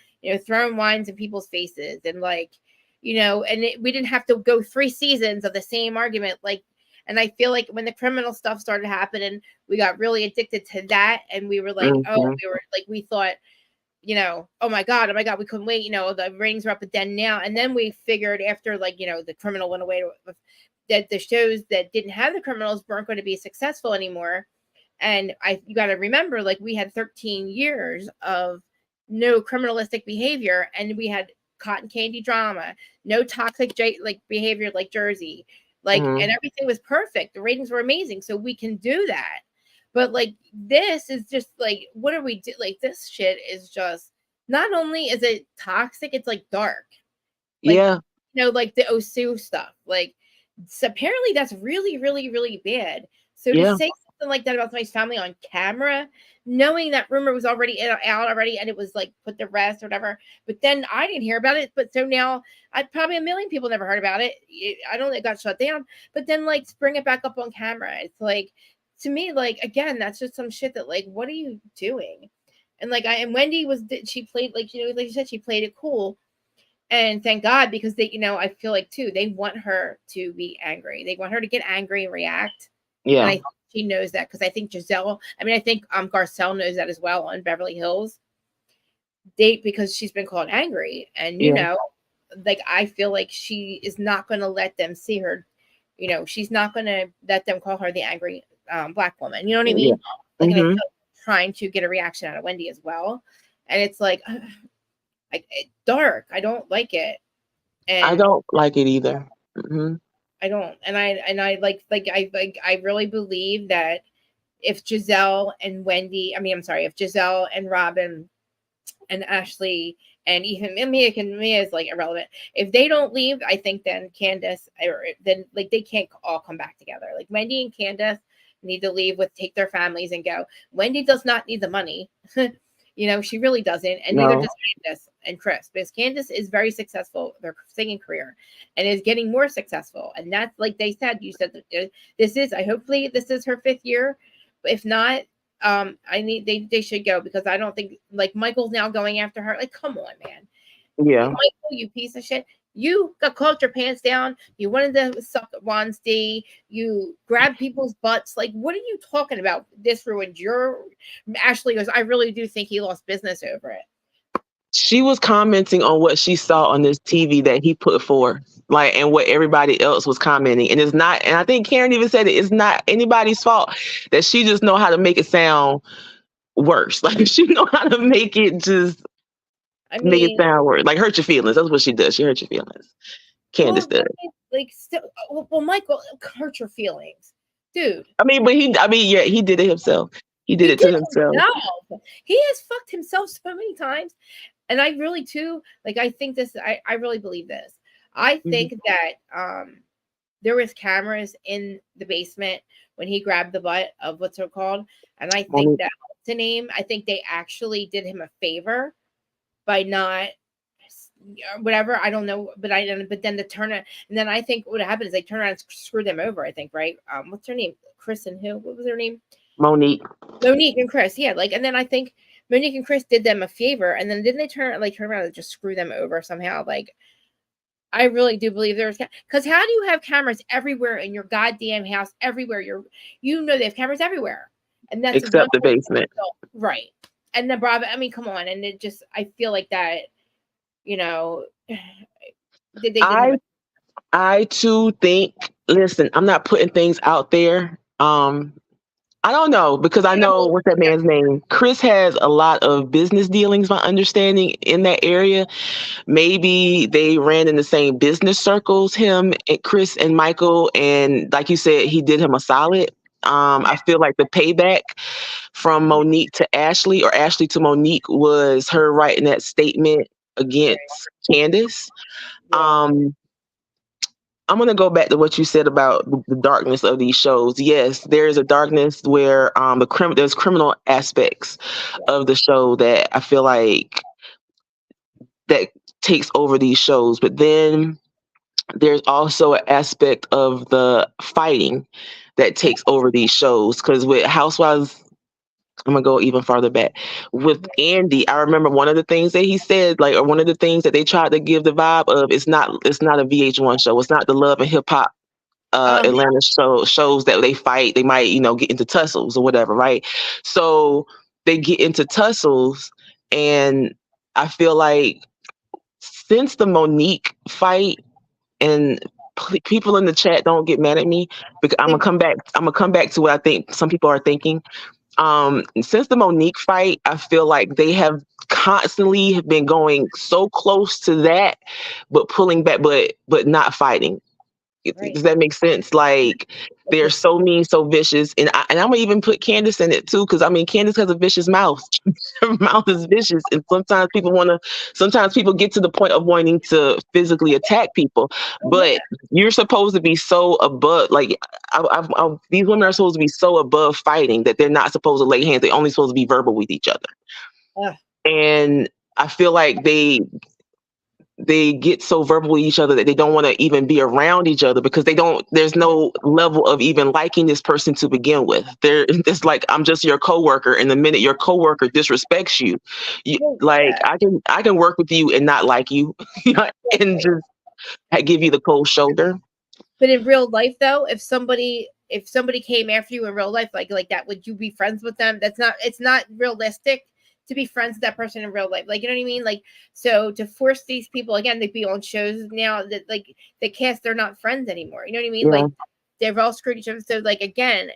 throwing wines in people's faces, and we didn't have to go 3 seasons of the same argument. And I feel like when the criminal stuff started happening, we got really addicted to that, and we were like, we thought, oh my god, we couldn't wait. The ratings were up, but now, and then we figured after the criminal went away, that the shows that didn't have the criminals weren't going to be successful anymore. And you got to remember, we had 13 years of no criminalistic behavior, and we had cotton candy drama, no toxic behavior like Jersey, and everything was perfect. The ratings were amazing, so we can do that. But this is just what are we do? This shit is just, not only is it toxic, it's dark. The Osu stuff. So apparently that's really, really, really bad. So to say something like that about somebody's family on camera, knowing that rumor was already out already, and it was put to rest or whatever, but then I didn't hear about it. But so now probably 1 million people never heard about it. I don't think it got shut down, but then bring it back up on camera. It's to me, again, that's just some shit that what are you doing? And and Wendy she played like you said, she played it cool. And thank God, because they, I feel too, they want her to be angry. They want her to get angry and react. Yeah. And I think she knows that, because I think I think Garcelle knows that as well on Beverly Hills. Because she's been called angry. And, I feel like she is not going to let them see her. She's not going to let them call her the angry Black woman. You know what I mean? And I feel trying to get a reaction out of Wendy as well. And it's dark. I don't like it. And I don't like it either. Mm-hmm. I don't. And I really believe that if Gisele and if Gisele and Robyn and Ashley and even Mia is irrelevant. If they don't leave, I think then Candace, then they can't all come back together. Wendy and Candace need to leave, take their families and go. Wendy does not need the money. She really doesn't. And neither does Candace and Chris, because Candace is very successful, their singing career, and is getting more successful. And that's you said hopefully this is her 5th year. But if not, they should go, because I don't think Michael's now going after her. Come on, man. Yeah. Michael, you piece of shit. You got caught your pants down. You wanted to suck Juan's D. You grabbed people's butts. Like, what are you talking about? This ruined your. Ashley goes, I really do think he lost business over it. She was commenting on what she saw on this TV that he put forth, like, and what everybody else was commenting. And it's not, and I think Karen even said it's not anybody's fault, that she just know how to make it sound worse. Like, she know how to make it just make it sound worse. Like, hurt your feelings. That's what she does. She hurt your feelings. Candace does. Like, still, well, Michael hurt your feelings, dude. Yeah, he did it himself. He did it to himself. He has fucked himself so many times. And I really too, like, I think this, I really believe this. I think that there was cameras in the basement when he grabbed the butt of what's it called. And I think that what's the name? I think they actually did him a favor by not whatever. I don't know, but then the turn it, and then I think what happened is they turn around and screw them over, I think, right? What's her name? Chris and who? What was her name? Monique and Chris. Yeah, like, and then I think Monique and Chris did them a favor, and then didn't they turn around and just screw them over somehow? Like, I really do believe there's, because how do you have cameras everywhere in your goddamn house? Everywhere they have cameras everywhere, and that's except the basement, right? And the Bravo. I mean, come on, and it just, I feel like that, you know. I too think. Listen, I'm not putting things out there. I don't know, because I know what's that man's name. Chris has a lot of business dealings, my understanding, in that area. Maybe they ran in the same business circles, him and Chris and Michael, and like you said, he did him a solid. I feel like the payback from Monique to Ashley, or Ashley to Monique, was her writing that statement against Candace. I'm going to go back to what you said about the darkness of these shows. Yes, there is a darkness where there's criminal aspects of the show that I feel like that takes over these shows. But then there's also an aspect of the fighting that takes over these shows. Because with Housewives, I'm gonna go even farther back. With Andy, I remember one of the things that he said, like, or one of the things that they tried to give the vibe of, it's not a VH1 show. It's not the Love and Hip Hop Atlanta shows that they fight. They might, get into tussles or whatever, right? So they get into tussles, and I feel like since the Monique fight, and people in the chat don't get mad at me, because I'm gonna come back to what I think some people are thinking. Since the Monique fight, I feel like they have constantly been going so close to that, but pulling back, but not fighting. Right. Does that make sense? Like, they're so mean, so vicious, and I'm gonna even put Candace in it too, because Candace has a vicious mouth. Her mouth is vicious, and sometimes people get to the point of wanting to physically attack people. But you're supposed to be so above, like, these women are supposed to be so above fighting that they're not supposed to lay hands. They're only supposed to be verbal with each other. And I feel like they get so verbal with each other that they don't want to even be around each other, because there's no level of even liking this person to begin with. It's like, I'm just your coworker, and the minute your coworker disrespects you, like, I can work with you and not like you, and just give you the cold shoulder. But in real life, though, if somebody came after you in real life like that, would you be friends with them? It's not realistic to be friends with that person in real life. Like, you know what I mean? Like, so to force these people, again, they'd be on shows now that, like, the cast, they're not friends anymore. You know what I mean? Yeah. Like, they've all screwed each other. So, like, again,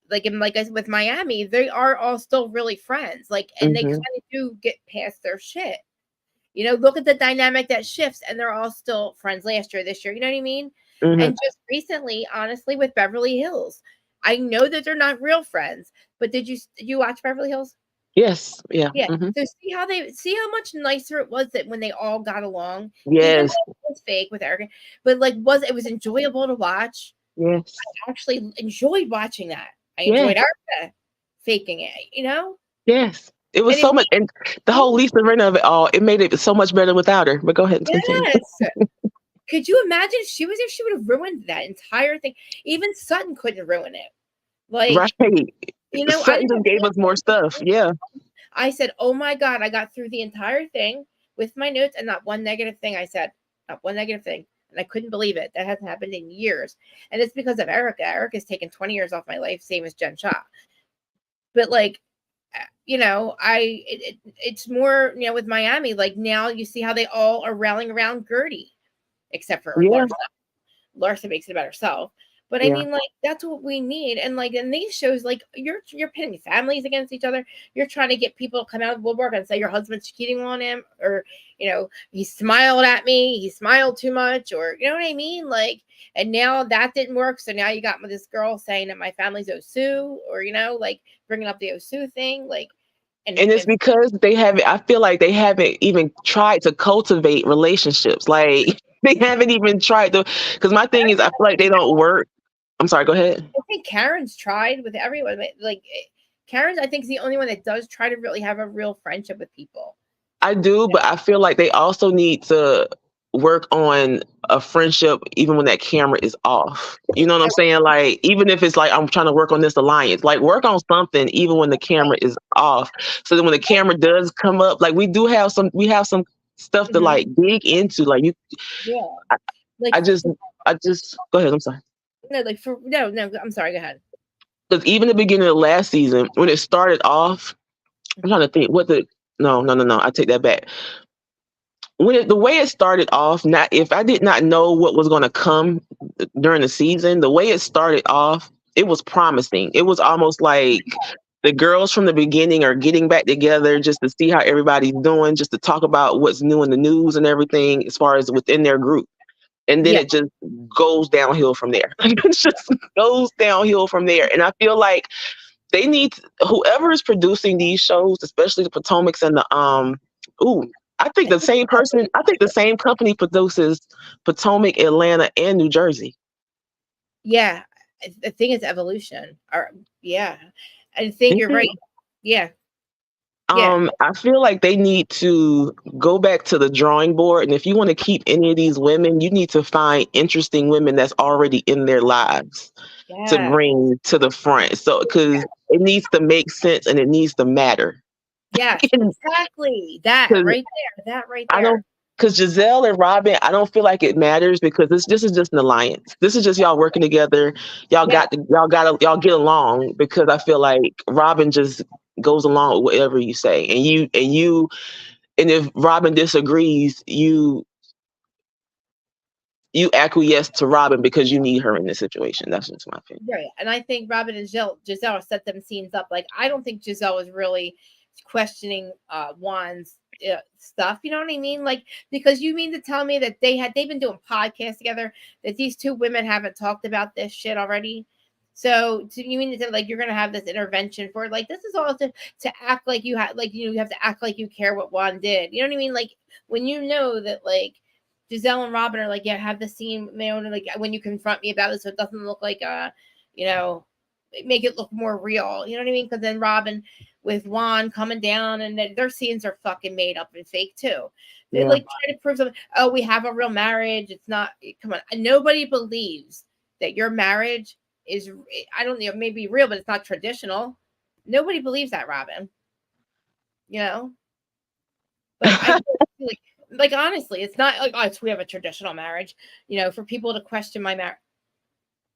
like I said with Miami, they are all still really friends. Like, and they kind of do get past their shit. Look at the dynamic that shifts, and they're all still friends last year, this year. You know what I mean? And just recently, honestly, with Beverly Hills, I know that they're not real friends, but did you watch Beverly Hills? Yes. Yeah. Yeah. So see how much nicer it was that when they all got along. Yes. Even though it was fake with Erica, but like it was enjoyable to watch. Yes. I actually enjoyed watching that. I enjoyed Erica faking it. Yes. It was so much, and the whole Lisa Rinna of it all, it made it so much better without her. But go ahead and continue. Could you imagine if she would have ruined that entire thing? Even Sutton couldn't ruin it. Like, right. Sutton just gave us more stuff. Yeah. I said, oh my God, I got through the entire thing with my notes and not one negative thing I said. not one negative thing. And I couldn't believe it. That hasn't happened in years. And it's because of Erica. Erica's taken 20 years off my life, same as Jen Shaw. But like, it's more, with Miami, like now you see how they all are rallying around Gertie, except for Yeah, Larsa. Larsa makes it about herself. But I yeah. mean, like, that's what we need. And like in these shows, like you're pitting families against each other. You're trying to get people to come out of the woodwork and say your husband's cheating on him, or he smiled at me, he smiled too much, or you know what I mean? Like, and now that didn't work. So now you got this girl saying that my family's Osu, or like bringing up the Osu thing, like, And it's and because I feel like they haven't even tried to cultivate relationships. Like they haven't even tried to, because my thing is, I feel like they don't work. I'm sorry, go ahead. I think Karen's tried with everyone. Like Karen's, I think, is the only one that does try to really have a real friendship with people. I do, but I feel like they also need to work on a friendship even when that camera is off. You know what I'm saying? Like, even if it's like I'm trying to work on this alliance, like work on something even when the camera is off. So that when the camera does come up, like we have some stuff to like dig into. Like Yeah. I, Like I just go ahead. I'm sorry. no, I'm sorry, go ahead. Because even the beginning of last season, when it started off, I'm trying to think no, I take that back. The way it started off, not if I did not know what was going to come during the season, the way it started off, it was promising. It was almost like the girls from the beginning are getting back together just to see how everybody's doing, just to talk about what's new in the news and everything as far as within their group. And then Yeah. it just goes downhill from there. It just goes downhill from there. And I feel like they need whoever is producing these shows, especially the Potomacs and the I think the same company produces Potomac, Atlanta, and New Jersey. Yeah. I think it's evolution. Or yeah. I think you're right. Yeah. Yeah. I feel like they need to go back to the drawing board. And if you want to keep any of these women, you need to find interesting women that's already in their lives to Yeah. bring to the front. So, because it needs to make sense and it needs to matter. Yeah. Exactly. That Because right there. That right I there. don't, because Gisele and Robyn, I don't feel like it matters because this is just an alliance. This is just y'all working together. Yeah. Y'all get along because I feel like Robyn just goes along with whatever you say, and if Robyn disagrees, you acquiesce to Robyn because you need her in this situation. That's just my opinion. Right. And I think Robyn and Gisele set them scenes up. Like, I don't think Gisele was really questioning Juan's stuff. You know what I mean? Like, because you mean to tell me that they've been doing podcasts together, that these two women haven't talked about this shit already? So you mean to say, like, you're gonna have this intervention for, like, this is all to act like you have, like, you have to act like you care what Juan did. You know what I mean? Like, when you know that, like, Gisele and Robyn are like, yeah, have the scene, like, when you confront me about it, so it doesn't look like make it look more real. You know what I mean? Because then Robyn with Juan coming down, and their scenes are fucking made up and fake too. They like try to prove something. Oh, we have a real marriage. It's not. Come on, nobody believes that your marriage is. I don't know, maybe real, but it's not traditional. Nobody believes that, Robyn. You know. But I feel like honestly, it's not like, oh, we have a traditional marriage. For people to question my marriage.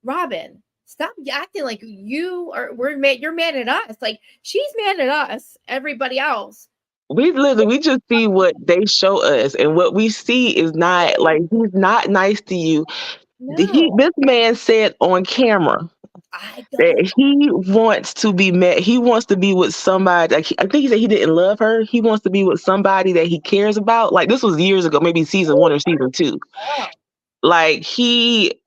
Robyn, stop acting like we're mad. You're mad at us. Like, she's mad at us. Everybody else. We just see what they show us, and what we see is not like he's not nice to you. No, This man said on camera I don't. that he wants to be met. He wants to be with somebody. Like, I think he said he didn't love her. He wants to be with somebody that he cares about. Like, this was years ago, maybe season 1 or season 2. Oh, Like, he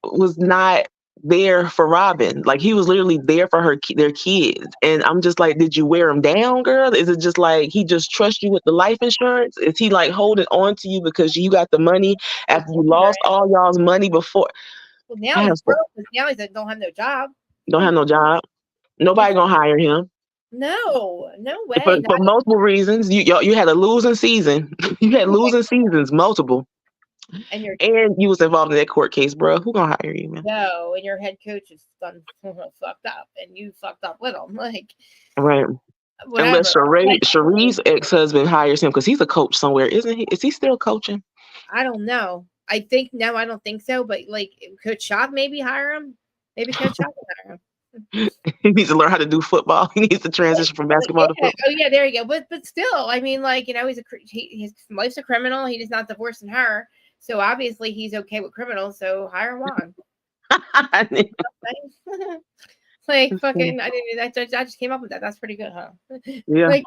was not there for Robyn. Like, he was literally there for their kids. And I'm just like, did you wear him down, girl? Is it just like he just trusts you with the life insurance? Is he like holding on to you because you got the money after you lost all y'all's money before? well, now I he's have broke. Now he don't have no job. don't have no job. He's Nobody gonna hire him no for, way. for multiple reasons. You had a losing season. You had losing seasons, multiple, And you're and you was involved in that court case, bro. Who gonna hire you, man? no, and your head coach is done fucked up, and you fucked up with him. Like, Right. whatever. Unless Cherie's ex-husband hires him because he's a coach somewhere, isn't he? Is he still coaching? I don't know. I think no, I don't think so. But like, could Shop maybe hire him? Maybe Coach Shop can hire him. He needs to learn how to do football. He needs to transition from basketball to Yeah. football. Oh yeah, there you go. But still, I mean, like he's his wife's a criminal. He is not divorcing her, so obviously he's okay with criminals. So hire Juan. Like fucking, I didn't. I just came up with that. That's pretty good, huh? Yeah. Like,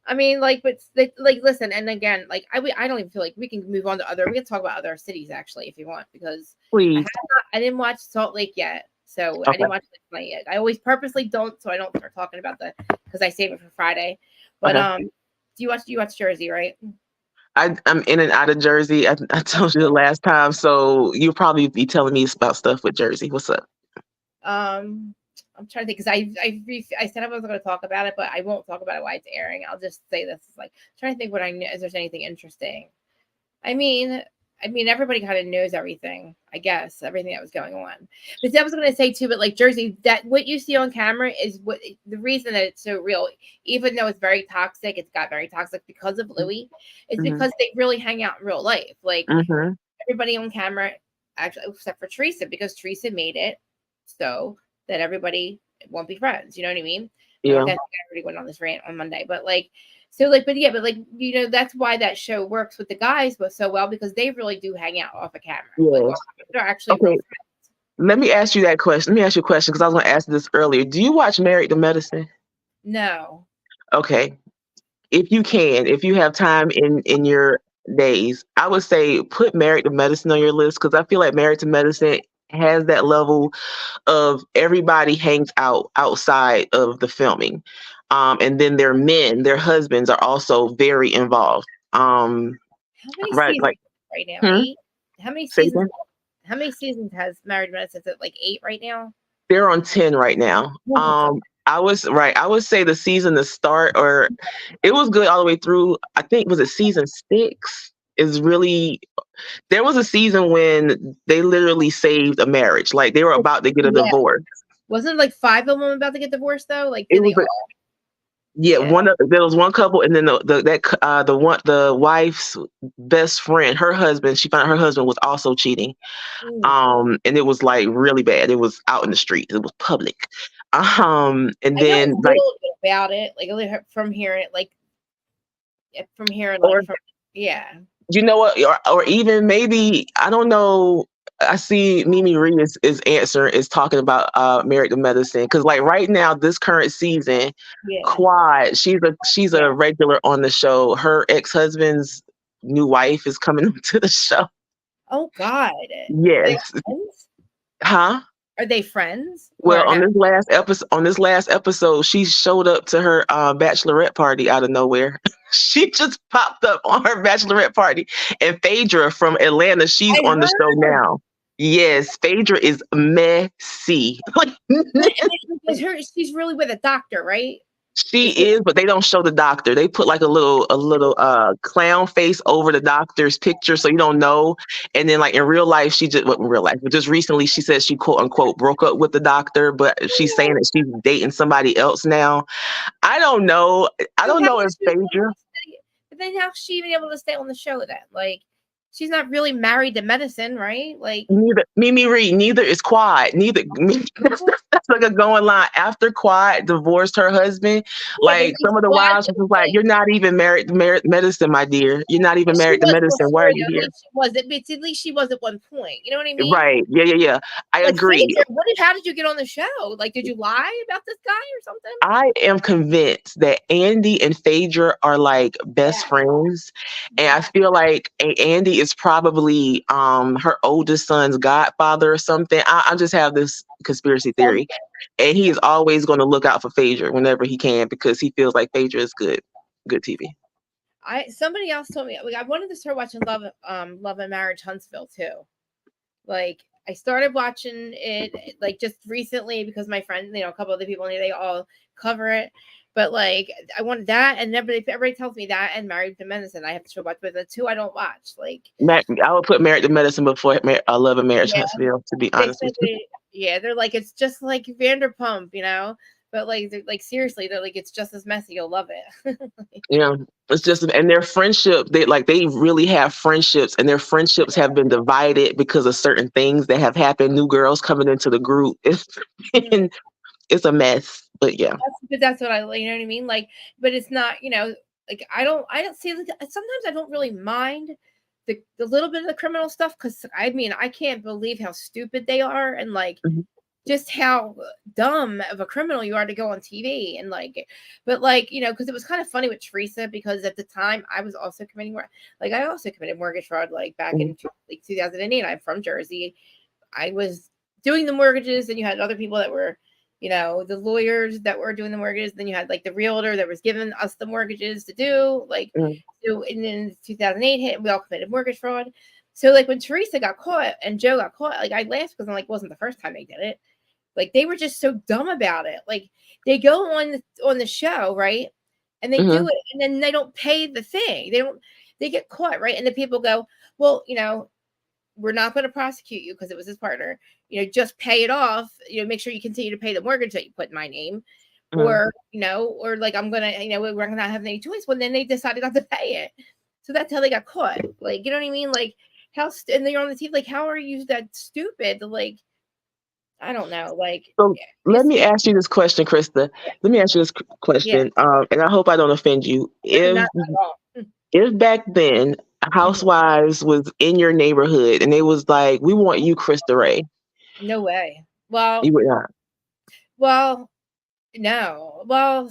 I mean, like, but like, listen, and again, like, I don't even feel like we can move on to other. We can talk about other cities actually if you want, because Please. I didn't watch Salt Lake yet, so I Okay. didn't watch Lake Night yet. I always purposely don't, so I don't start talking about that because I save it for Friday. But Okay. do you watch Jersey, right? I'm in and out of Jersey. I told you the last time, so you'll probably be telling me about stuff with Jersey. What's up? I'm trying to think because I said I wasn't going to talk about it, but I won't talk about it while it's airing. I'll just say this is like trying to think what I know. If there's anything interesting. I mean, everybody kind of knows everything. I guess everything that was going on. But I was going to say too, but like Jersey, that what you see on camera is what the reason that it's so real. Even though it's very toxic, it's got very toxic because of Louis. It's because they really hang out in real life. Like everybody on camera, actually, except for Teresa, because Teresa made it so that everybody won't be friends. You know what I mean? Yeah. I already went on this rant on Monday, but like, so like, but like, you know, that's why that show works with the guys so well because they really do hang out off a camera. Yes. Like, they're actually real friends. Let me ask you that question. Let me ask you a question because I was going to ask this earlier. Do you watch Married to Medicine? No. Okay. If you have time in your days, I would say put Married to Medicine on your list because I feel like Married to Medicine has that level of everybody hangs out outside of the filming. And then their husbands are also very involved. How many seasons right now? 8? How many seasons? How many seasons has Married Medicine? Is it like 8 right now? They're on 10 right now. I would say the season to start, or it was good all the way through. I think was it season 6 is really. There was a season when they literally saved a marriage. Like they were about to get a divorce. Wasn't like 5 of them about to get divorced though? Like It was there was one couple, and then the wife's best friend, her husband. She found out her husband was also cheating. And it was like really bad. It was out in the street. It was public. And then like about it, like from hearing it, like from hearing like you know what, or even maybe I don't know. I see Mimi Ree is talking about Married to Medicine because like right now this current season, Quad, she's a regular on the show. Her ex-husband's new wife is coming to the show. Oh God! Yes. Huh? Are they friends? Well, on this last episode, she showed up to her bachelorette party out of nowhere. She just popped up on her bachelorette party, and Phaedra from Atlanta, she's on the show now. Yes, Phaedra is messy. She's really with a doctor, right? She is, but they don't show the doctor. They put like a little clown face over the doctor's picture, so you don't know. And then, like in real life, but just recently, she said she quote unquote broke up with the doctor, but she's saying that she's dating somebody else now. I don't know. I don't know if Phaedra. But then how's she even able to stay on the show then? Like, she's not really married to medicine, right? Like neither Mimi Reed, neither is Quad. That's like a going line. After Quad divorced her husband, like some of the wives was like, "You're not even married to medicine, my dear. You're not even married to medicine. Why are you here?" At least she was at one point. You know what I mean? Right? Yeah. I agree. How did you get on the show? Like, did you lie about this guy or something? I am convinced that Andy and Phaedra are like best friends, and I feel like Andy is probably her oldest son's godfather or something. I just have this conspiracy theory, and he is always going to look out for Phaedra whenever he can because he feels like Phaedra is good TV. Somebody else told me I wanted to start watching Love and Marriage Huntsville too. Like I started watching it like just recently because my friends, a couple other people, they all cover it. But like I wanted that, and everybody tells me that and Married to Medicine I have to watch, but the two I don't watch. Like I would put Married to Medicine before Love and Marriage Huntsville, to be honest with you. Yeah, they're like it's just like Vanderpump, But like seriously, they're like, it's just as messy. You'll love it. Yeah, it's just, and their friendship, they really have friendships, and their friendships have been divided because of certain things that have happened. New girls coming into the group. And it's a mess. But yeah, That's what you know what I mean. Like, but it's not, like I don't see. Like, sometimes I don't really mind the little bit of the criminal stuff because I mean I can't believe how stupid they are and like Mhm. just how dumb of a criminal you are to go on TV and like, but like because it was kind of funny with Teresa because at the time I was also I also committed mortgage fraud like back in like 2008. I'm from Jersey. I was doing the mortgages, and you had other people that were, the lawyers that were doing the mortgages. Then you had like the realtor that was giving us the mortgages to do. Like, so, and then 2008 hit, and we all committed mortgage fraud. So, like when Teresa got caught and Joe got caught, like I laughed because I'm like, it wasn't the first time they did it. Like they were just so dumb about it. Like they go on the show, right? And they do it, and then they don't pay the thing. They get caught, right? And the people go, well, we're not going to prosecute you because it was his partner. Just pay it off. Make sure you continue to pay the mortgage that you put in my name, or or like I'm gonna, we're not having any choice. Well, then they decided not to pay it, so that's how they got caught. Like, you know what I mean? Like and they're on the TV. Like, how are you that stupid? Like, I don't know. Like, so let me ask you this question, Krista. Let me ask you this yeah, question, and I hope I don't offend you. not at all. If back then housewives was in your neighborhood and they was like, we want you, Krista Ray, No way. Well, you would not. no. Well,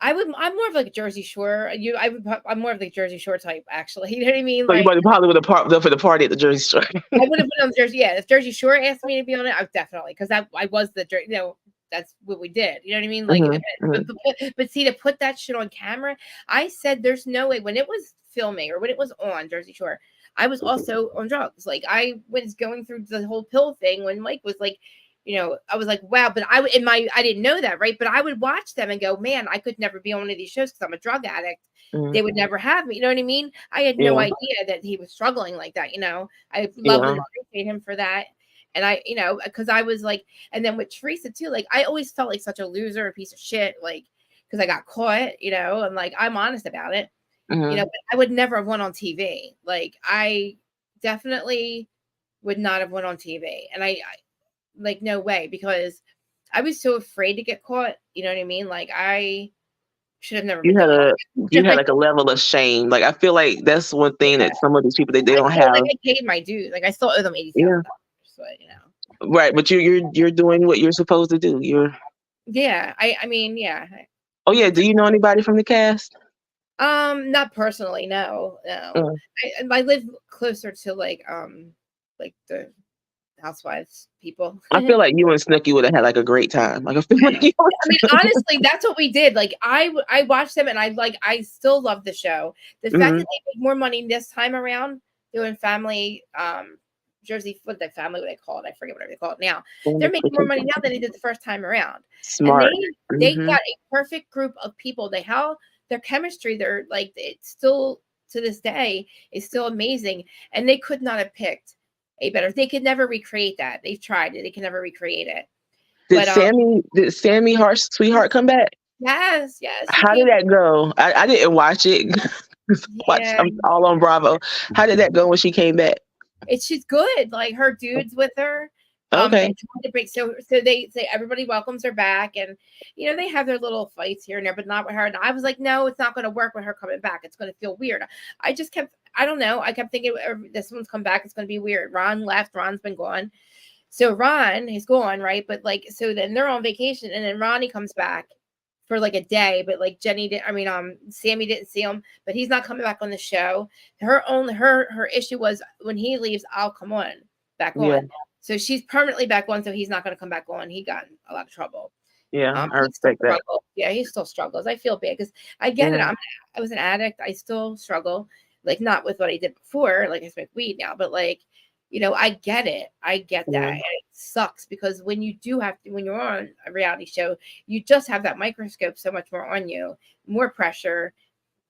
I'm more of like a Jersey Shore. I'm more of the Jersey Shore type, actually. You know what I mean? So you Like, probably would have for the party at the Jersey Shore. I would have been on the Jersey. Yeah, if Jersey Shore asked me to be on it, I would definitely, because I was the that's what we did. You know what I mean? Like, but see, to put that shit on camera, I said there's no way when it was filming or when it was on Jersey Shore, I was also on drugs. Like I was going through the whole pill thing when Mike was like, I was like, wow. But I didn't know that, right? But I would watch them and go, man, I could never be on one of these shows because I'm a drug addict. They would never have me. You know what I mean? I had no idea that he was struggling like that. I love and appreciate him for that. And I, because I was like, and then with Teresa too, like I always felt like such a loser, a piece of shit, like because I got caught, and like I'm honest about it, but I would never have went on TV. Like I definitely would not have went on TV, and I like no way because I was so afraid to get caught. You know what I mean? Like I should have never been doing you had like a level of shame. Like I feel like that's one thing that some of these people they don't have. Like I paid my dues. Like I still owe them $80,000. But Right, but you're doing what you're supposed to do. Yeah. I mean, yeah. Oh yeah. Do you know anybody from the cast? Not personally, no. I live closer to like the housewives people. I feel like you and Snooki would have had like a great time. Like I feel like I mean, honestly, that's what we did. Like I watched them and I still love the show. The fact that they made more money this time around doing family Jersey, what they call it? I forget whatever they call it now. They're making more money now than they did the first time around. Smart. And they got a perfect group of people. Their chemistry, they're like, it's still to this day is still amazing. And they could not have picked a better. They could never recreate that. They've tried it. They can never recreate it. Did Sammy Hart's sweetheart come back? Yes. How did that go? I didn't watch it. I'm all on Bravo. How did that go when she came back? She's good. Like her dude's with her. Okay. So they say everybody welcomes her back, and they have their little fights here and there, but not with her. And I was like, no, it's not going to work with her coming back. It's going to feel weird. I don't know. I kept thinking this one's come back. It's going to be weird. Ron left. Ron's been gone. So Ron is gone, right? But like, so then they're on vacation, and then Ronnie comes back for like a day, but like Sammy didn't see him, but he's not coming back on the show. Her issue was when he leaves, I'll come back on. So she's permanently back on, so he's not going to come back on. He got in a lot of trouble. Yeah, I respect that. Yeah, he still struggles. I feel bad because I get it. I was an addict. I still struggle, like not with what I did before. Like I smoke weed now, but like, I get it. I get that. And it sucks because when you're on a reality show, you just have that microscope so much more on you, more pressure.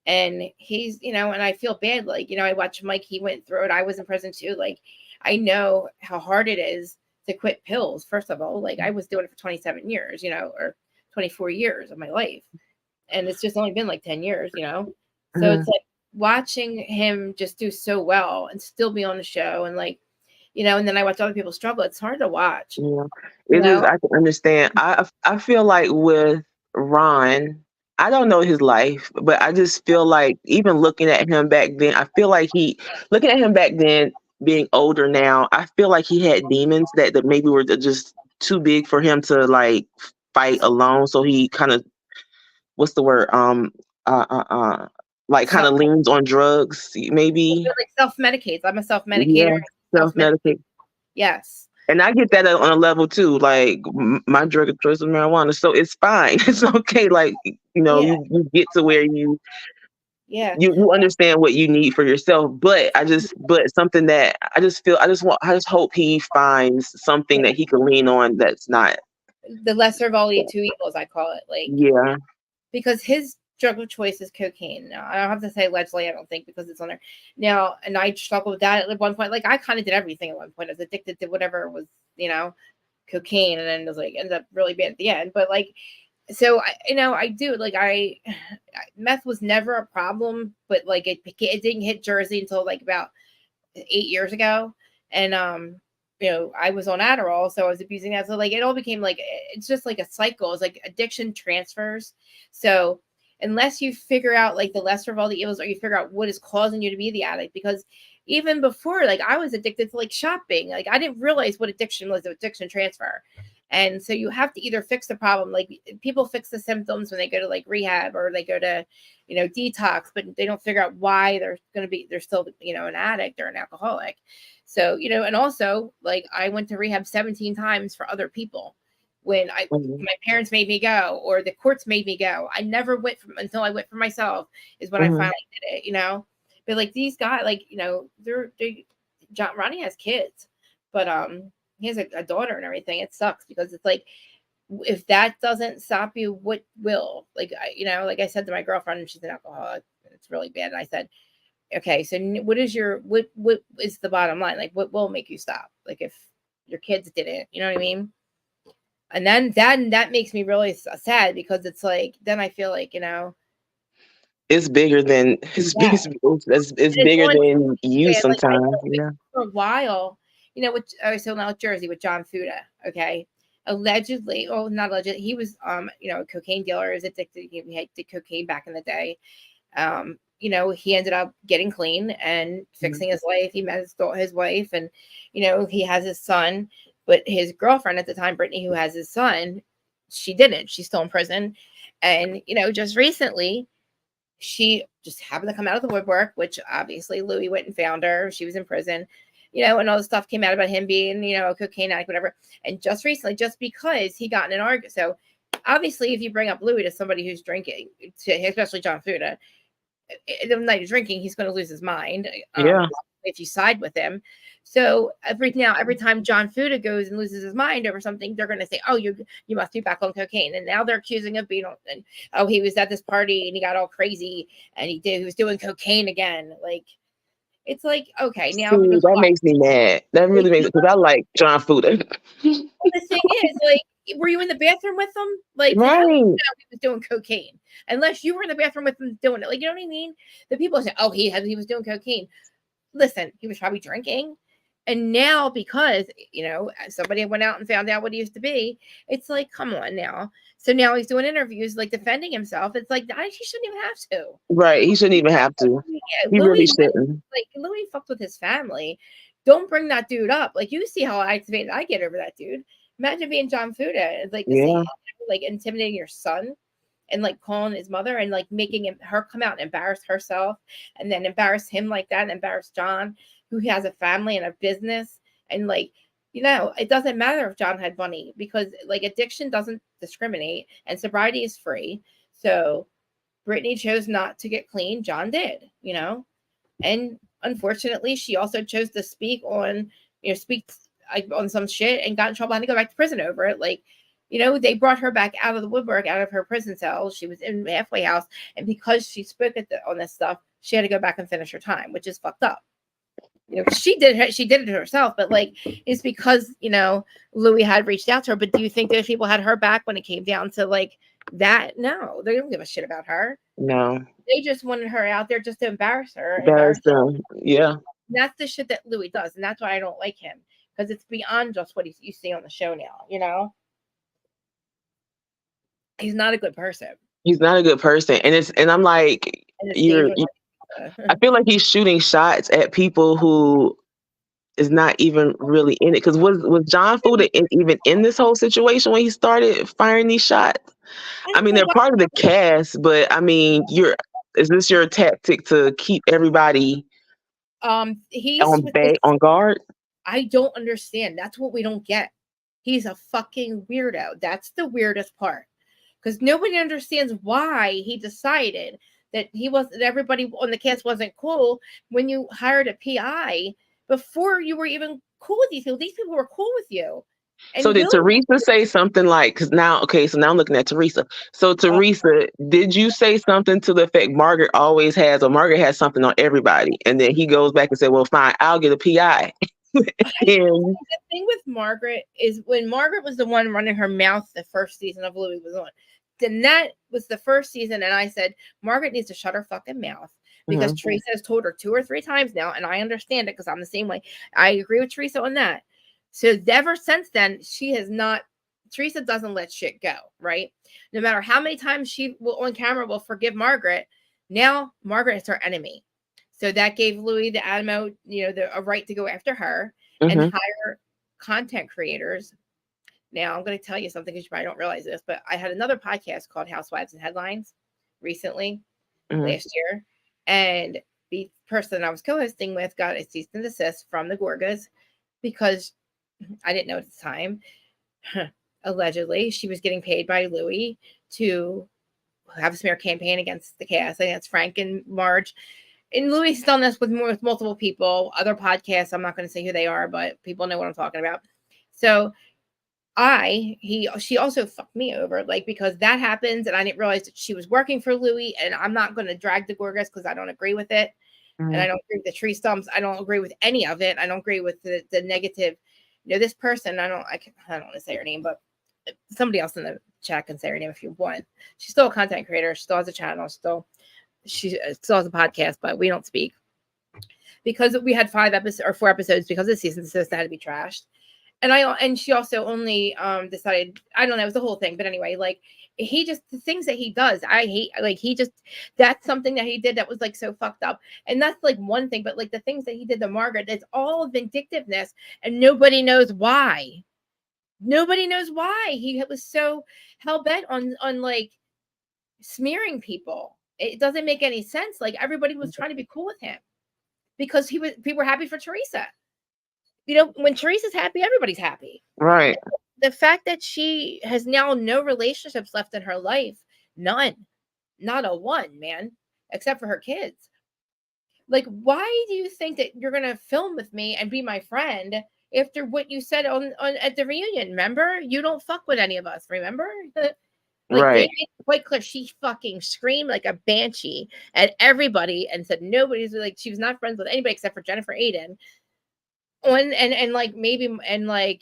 And he's, and I feel bad. Like, I watched Mike, he went through it. I was in prison too. Like, I know how hard it is to quit pills. First of all, like I was doing it for 27 years, or 24 years of my life. And it's just only been like 10 years, So it's like watching him just do so well and still be on the show and like, and then I watch other people struggle. It's hard to watch. Yeah, it is. I can understand. I feel like with Ron, I don't know his life, but I just feel like even looking at him back then, I feel like looking at him back then, being older now, I feel like he had demons that maybe were just too big for him to like fight alone. So he kind of, what's the word? Uh, uh, uh, like kind Self, of leans on drugs, maybe. like self-medicates. I'm a self-medicator. Yeah, self-medicate. Yes. And I get that on a level too. Like my drug of choice is marijuana, so it's fine. It's okay. Like Yeah. you get to where Yeah. you understand what you need for yourself. But but something that I just feel I just hope he finds something that he can lean on that's not. The lesser of all the two evils, I call it. Like, Yeah. because his drug of choice is cocaine. Now, I don't have to say allegedly, I don't think, because it's on there. Now, and I struggled with that at one point. Like, I kind of did everything at one point. I was addicted to whatever was, cocaine, and then it was like, ended up really bad at the end. But, like, so, I do, like, meth was never a problem, but, like, it didn't hit Jersey until, like, about 8 years ago. And, I was on Adderall, so I was abusing that. So like it all became like it's just like a cycle. It's like addiction transfers. So unless you figure out like the lesser of all the evils, or you figure out what is causing you to be the addict, because even before, like I was addicted to like shopping. Like I didn't realize what addiction was, addiction transfer. And so you have to either fix the problem, like people fix the symptoms when they go to like rehab or they go to, detox, but they don't figure out why they're still, an addict or an alcoholic. So, and also like I went to rehab 17 times for other people when my parents made me go or the courts made me go. I never went until I went for myself is when I finally did it, But like these guys, like, Ronnie has kids, but he has a daughter and everything. It sucks because it's like if that doesn't stop you, what will? Like like I said to my girlfriend, and she's an alcoholic, and it's really bad. And I said, okay, so what is the bottom line? Like, what will make you stop? Like, if your kids didn't, you know what I mean? And then that makes me really sad because it's like then I feel like It's bigger than it's bigger than you like sometimes. Yeah. for a while, with so now with Jersey with John Fuda, okay, allegedly, well, not allegedly, he was a cocaine dealer, is addicted. He did cocaine back in the day. He ended up getting clean and fixing his life. He met his wife, and he has his son. But his girlfriend at the time, Brittany, who has his son, she didn't. She's still in prison, and just recently, she just happened to come out of the woodwork, which obviously Louis went and found her. She was in prison, and all the stuff came out about him being, a cocaine addict, whatever. And just recently, just because he got in an argument, so obviously, if you bring up Louis to somebody who's drinking, especially John Fuda, the night of drinking, he's going to lose his mind. If you side with him. So every time John Fuda goes and loses his mind over something, they're going to say, "Oh, you must be back on cocaine." And now they're accusing him of being on. And, oh, he was at this party and he got all crazy and he was doing cocaine again. Like it's like okay now. See, that makes me mad. That really makes because I like John Fuda. The thing is, like, were you in the bathroom with him? Like, right. How do you know he was doing cocaine? Unless you were in the bathroom with him doing it. Like, you know what I mean? The people say, "Oh, he was doing cocaine." Listen, he was probably drinking. And now, because, somebody went out and found out what he used to be, it's like, come on now. So now he's doing interviews, like defending himself. It's like, he shouldn't even have to. Right. He shouldn't even have to. He really shouldn't. Like, Louis fucked with his family. Don't bring that dude up. Like, you see how activated I get over that dude. Imagine being John Fuda. It's like, like intimidating your son and like calling his mother and like making her come out and embarrass herself and then embarrass him like that and embarrass John, who has a family and a business. And like, it doesn't matter if John had money because like addiction doesn't discriminate and sobriety is free. So Brittany chose not to get clean. John did, and unfortunately she also chose to speak on, on some shit and got in trouble and had to go back to prison over it. Like, they brought her back out of the woodwork, out of her prison cell. She was in halfway house. And because she spoke on this stuff, she had to go back and finish her time, which is fucked up. You know, she did it herself, but like it's because, you know, Louis had reached out to her. But do you think those people had her back when it came down to like that? No, they don't give a shit about her. No. They just wanted her out there just to embarrass her. Embarrass them. Yeah. That's the shit that Louis does, and that's why I don't like him, because it's beyond just what you see on the show now. You know, he's not a good person. He's not a good person, and I'm like, And it stays you're. with I feel like he's shooting shots at people who is not even really in it. Because was John Fuda even in this whole situation when he started firing these shots? I mean, they're part of the cast, but I mean, is this your tactic to keep everybody he's on guard? I don't understand. That's what we don't get. He's a fucking weirdo. That's the weirdest part. Because nobody understands why he decided that everybody on the cast wasn't cool when you hired a PI before you were even cool with these people. These people were cool with you. And so did Teresa say something like, because now I'm looking at Teresa. So Teresa, did you say something to the effect Margaret has something on everybody? And then he goes back and said, well, fine, I'll get a PI. The thing with Margaret is when Margaret was the one running her mouth the first season of Louis was on. Then that was the first season, and I said, Margaret needs to shut her fucking mouth because Teresa has told her 2 or 3 times now, and I understand it because I'm the same way. I agree with Teresa on that. So ever since then, Teresa doesn't let shit go, right? No matter how many times she will on camera will forgive Margaret, now Margaret is her enemy. So that gave Louis the ammo, a right to go after her and hire content creators. Now, I'm going to tell you something because you probably don't realize this, but I had another podcast called Housewives and Headlines recently, last year. And the person I was co-hosting with got a cease and desist from the Gorgas because I didn't know at the time. Allegedly, she was getting paid by Louis to have a smear campaign against the cast, against Frank and Marge. And Louis has done this with multiple people, other podcasts. I'm not going to say who they are, but people know what I'm talking about. So she also fucked me over, like, because that happens, and I didn't realize that she was working for Louis, and I'm not going to drag the Gorgas because I don't agree with it, and I don't agree with the tree stumps. I don't agree with any of it. I don't agree with the negative. This person, I don't want to say her name, but somebody else in the chat can say her name if you want. She's still a content creator. She still has a channel. She still has a podcast, but we don't speak because we had 4 episodes because the season had to be trashed. And she also only decided, I don't know, it was the whole thing. But anyway, like the things that he does, I hate. Like that's something that he did that was like so fucked up. And that's like one thing, but like the things that he did to Margaret, it's all vindictiveness and nobody knows why. Nobody knows why he was so hell-bent on like smearing people. It doesn't make any sense. Like everybody was trying to be cool with him because people were happy for Teresa. When Teresa's happy, everybody's happy. Right. The fact that she has now no relationships left in her life, none, not a one, man, except for her kids. Like, why do you think that you're going to film with me and be my friend after what you said on at the reunion? Remember, you don't fuck with any of us. Remember? Like, right. They made it quite clear. She fucking screamed like a banshee at everybody and said nobody's like, she was not friends with anybody except for Jennifer Aiden. And like maybe and like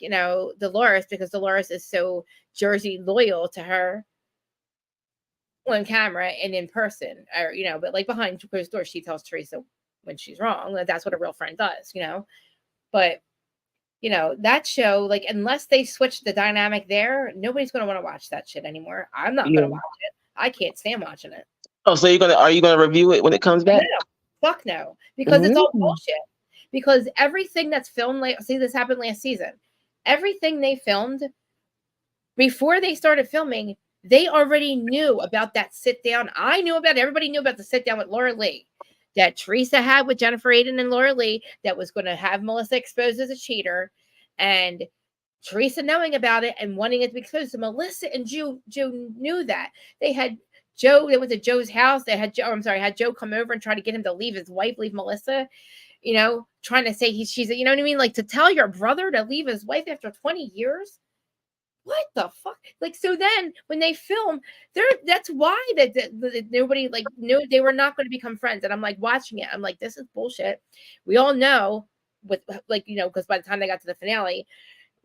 Dolores, because Dolores is so Jersey loyal to her on camera and in person, or but like behind closed doors she tells Teresa when she's wrong. That's what a real friend does, but that show, like, unless they switch the dynamic there, nobody's going to want to watch that shit anymore. I'm not going to watch it. I can't stand watching it. Oh, so are you gonna review it when it comes back? No, fuck no, because it's all bullshit. Because everything that's filmed, this happened last season. Everything they filmed before they started filming, they already knew about that sit down. I knew about it. Everybody knew about the sit down with Laura Lee that Teresa had with Jennifer Aiden and Laura Lee that was going to have Melissa exposed as a cheater, and Teresa knowing about it and wanting it to be exposed. So Melissa and Joe knew that. They had Joe. They went to Joe's house. They had Joe. Had Joe come over and try to get him to leave his wife, leave Melissa. Trying to say she's, you know what I mean? Like, to tell your brother to leave his wife after 20 years? What the fuck? Like, so then when they film, that's why that nobody knew they were not going to become friends. And I'm like watching it. I'm like, this is bullshit. We all know with, like, because by the time they got to the finale,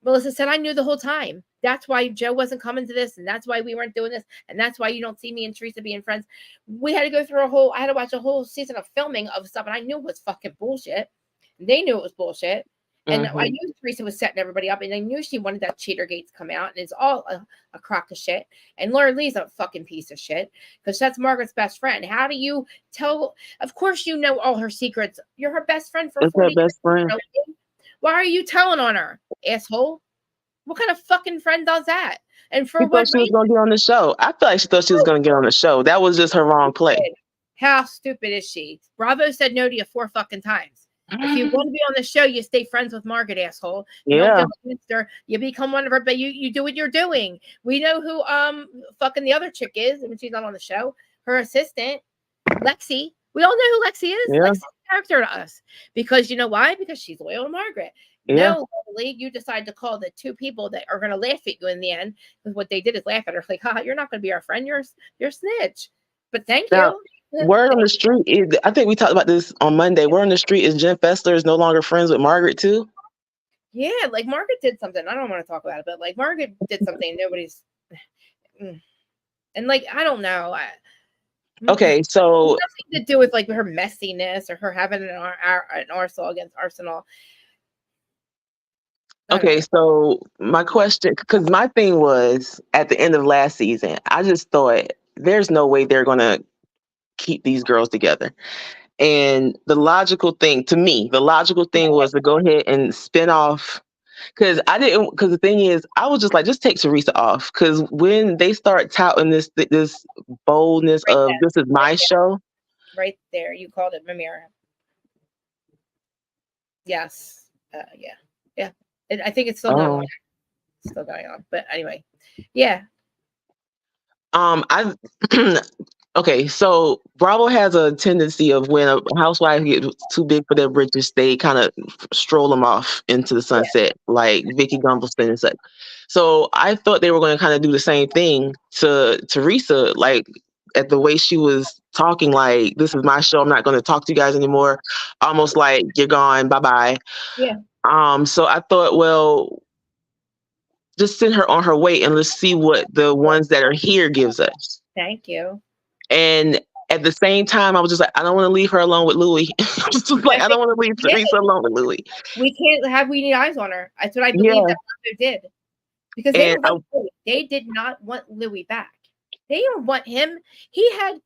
Melissa said, I knew the whole time. That's why Joe wasn't coming to this, and that's why we weren't doing this, and that's why you don't see me and Teresa being friends. We had to go through I had to watch a whole season of filming of stuff, and I knew it was fucking bullshit. They knew it was bullshit. And I knew Teresa was setting everybody up, and I knew she wanted that cheater gate to come out, and it's all a crock of shit. And Laura Lee's a fucking piece of shit because that's Margaret's best friend. How do you tell? Of course, you know all her secrets. You're her best friend for 40 her best years. friend. Why are you telling on her, asshole? What kind of fucking friend does that? And for She what thought she was going to get on the show. I feel like she thought she was going to get on the show. That was just her wrong play. How stupid is she? Bravo said no to you 4 fucking times. If you want to be on the show, you stay friends with Margaret, asshole. You don't go against her. You become one of her, but you do what you're doing. We know who fucking the other chick is when she's not on the show. Her assistant, Lexi. We all know who Lexi is. Yeah. Lexi's a character to us. Because you know why? Because she's loyal to Margaret. Yeah. No, Lee, you decide to call the 2 people that are going to laugh at you in the end. Because what they did is laugh at her. Like, you're not going to be our friend. You're a snitch. But thank you. Word on the street is, I think we talked about this on Monday. Word on the street is Jen Fessler is no longer friends with Margaret too. Yeah, like Margaret did something. I don't want to talk about it, but like Margaret did something nobody's, and like I don't know. Okay, so nothing to do with like her messiness or her having an Arsenal against Arsenal. Okay, so my question, because my thing was at the end of last season, I just thought there's no way they're gonna keep these girls together. And the logical thing was to go ahead and spin off, because the thing is, I was just like, just take Teresa off, because when they start touting this boldness Right of there. this is my show. Right there, you called it, Mimira. Yes, yeah. I think it's still going on. Still going on, but anyway, yeah. Okay, so Bravo has a tendency of when a housewife gets too big for their britches, they kind of stroll them off into the sunset, like Vicky Gunvalson and such. So I thought they were going to kind of do the same thing to Teresa, like at the way she was talking, like, this is my show, I'm not going to talk to you guys anymore. Almost like, you're gone, bye-bye. Yeah. So I thought, well, just send her on her way and let's see what the ones that are here gives us. Thank you. And at the same time, I was just like, I don't want to leave her alone with Louis. I don't want to leave Teresa alone with Louis. We need eyes on her. That's what I believe that Bravo did. Because they did not want Louis back. They didn't want him. He had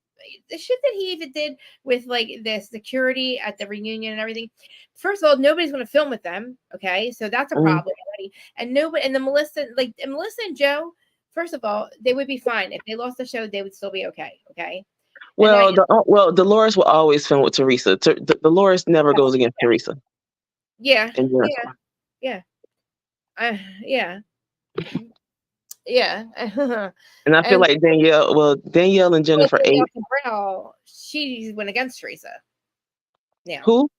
the shit that he even did with like the security at the reunion and everything. First of all, nobody's going to film with them. Okay, so that's a problem already. And Melissa and Joe. First of all, they would be fine if they lost the show. They would still be okay. Okay. Well, Dolores will always film with Teresa. Dolores never goes against Teresa. Yeah. And I feel like Danielle and Jennifer Danielle Cabral, she went against Teresa. Now, who?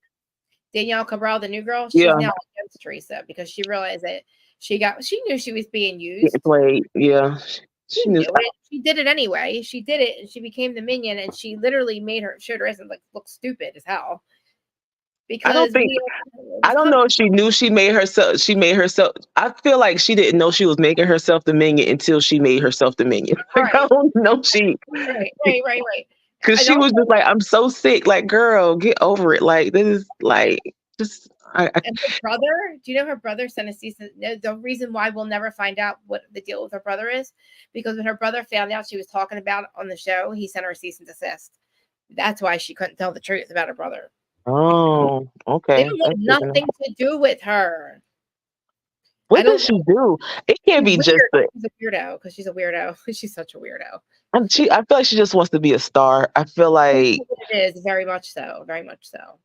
Danielle Cabral, the new girl, she's now against Teresa because she realized that she knew she was being used. She knew it. She did it anyway. She did it, and she became the minion, and she literally showed her ass and look stupid as hell. Because I don't know if she knew she made herself. I feel like she didn't know she was making herself the minion until she made herself the minion. Right. I don't know Right. Because she was just like, I'm so sick. Like, girl, get over it. Like, this is like just. And her brother, do you know her brother sent a cease? The reason why we'll never find out what the deal with her brother is, because when her brother found out she was talking about it on the show, he sent her a cease and desist. That's why she couldn't tell the truth about her brother. Oh, okay. They don't want nothing to do with her. What does she do? It can't be just she's a weirdo because she's a weirdo. She's such a weirdo. I feel like she just wants to be a star. I feel like it is very much so. Very much so.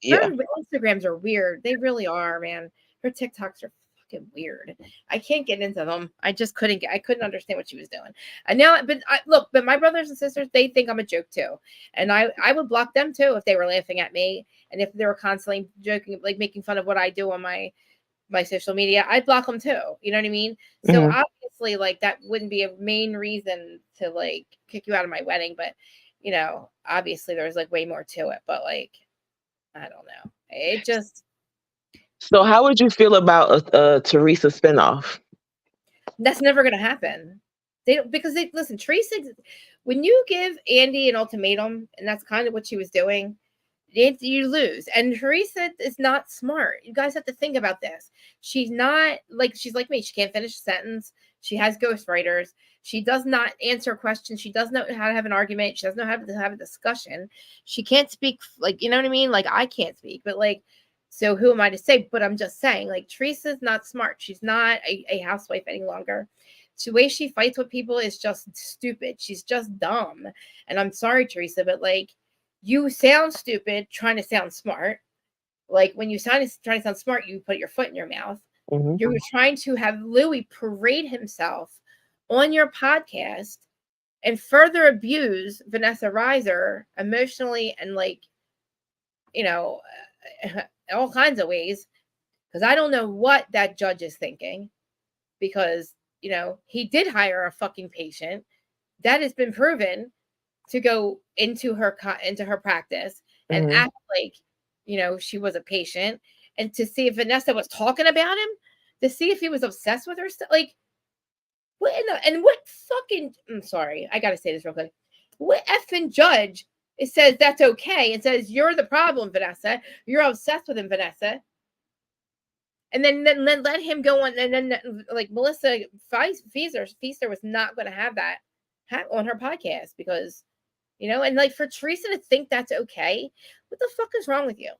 Yeah. Her Instagrams are weird. They really are, man. Her TikToks are fucking weird. I can't get into them. I just couldn't understand what she was doing. And now, but my brothers and sisters, they think I'm a joke too. And I would block them too if they were laughing at me and if they were constantly joking, like making fun of what I do on my social media. I'd block them too. You know what I mean? So obviously, like that wouldn't be a main reason to like kick you out of my wedding, but you know, obviously there's like way more to it. But like, I don't know. It just So how would you feel about a Teresa spinoff? That's never going to happen. They don't, because they listen. Teresa, when you give Andy an ultimatum, and that's kind of what she was doing, you lose. And Teresa is not smart. You guys have to think about this. She's not like she's like me. She can't finish a sentence. She has ghostwriters. She does not answer questions. She doesn't know how to have an argument. She doesn't know how to have a discussion. She can't speak, like, you know what I mean? Like, I can't speak, but like, so who am I to say? But I'm just saying, like, Teresa's not smart. She's not a housewife any longer. The way she fights with people is just stupid. She's just dumb. And I'm sorry, Teresa, but like, you sound stupid trying to sound smart. Like, when you trying to sound smart, you put your foot in your mouth. Mm-hmm. You're trying to have Louis parade himself on your podcast and further abuse Vanessa Reiser emotionally and, like, you know, all kinds of ways. Because I don't know what that judge is thinking. Because, you know, he did hire a fucking patient. That has been proven to go into her practice and Mm-hmm. act like, you know, she was a patient, and to see if Vanessa was talking about him, to see if he was obsessed with her, like, what in the, and what fucking, I'm sorry, I gotta say this real quick. What effing judge it says that's okay and says you're the problem, Vanessa, you're obsessed with him, Vanessa, and then let him go on, and then like Melissa Feaster was not going to have that on her podcast, because, you know, and like for Teresa to think that's okay, what the fuck is wrong with you?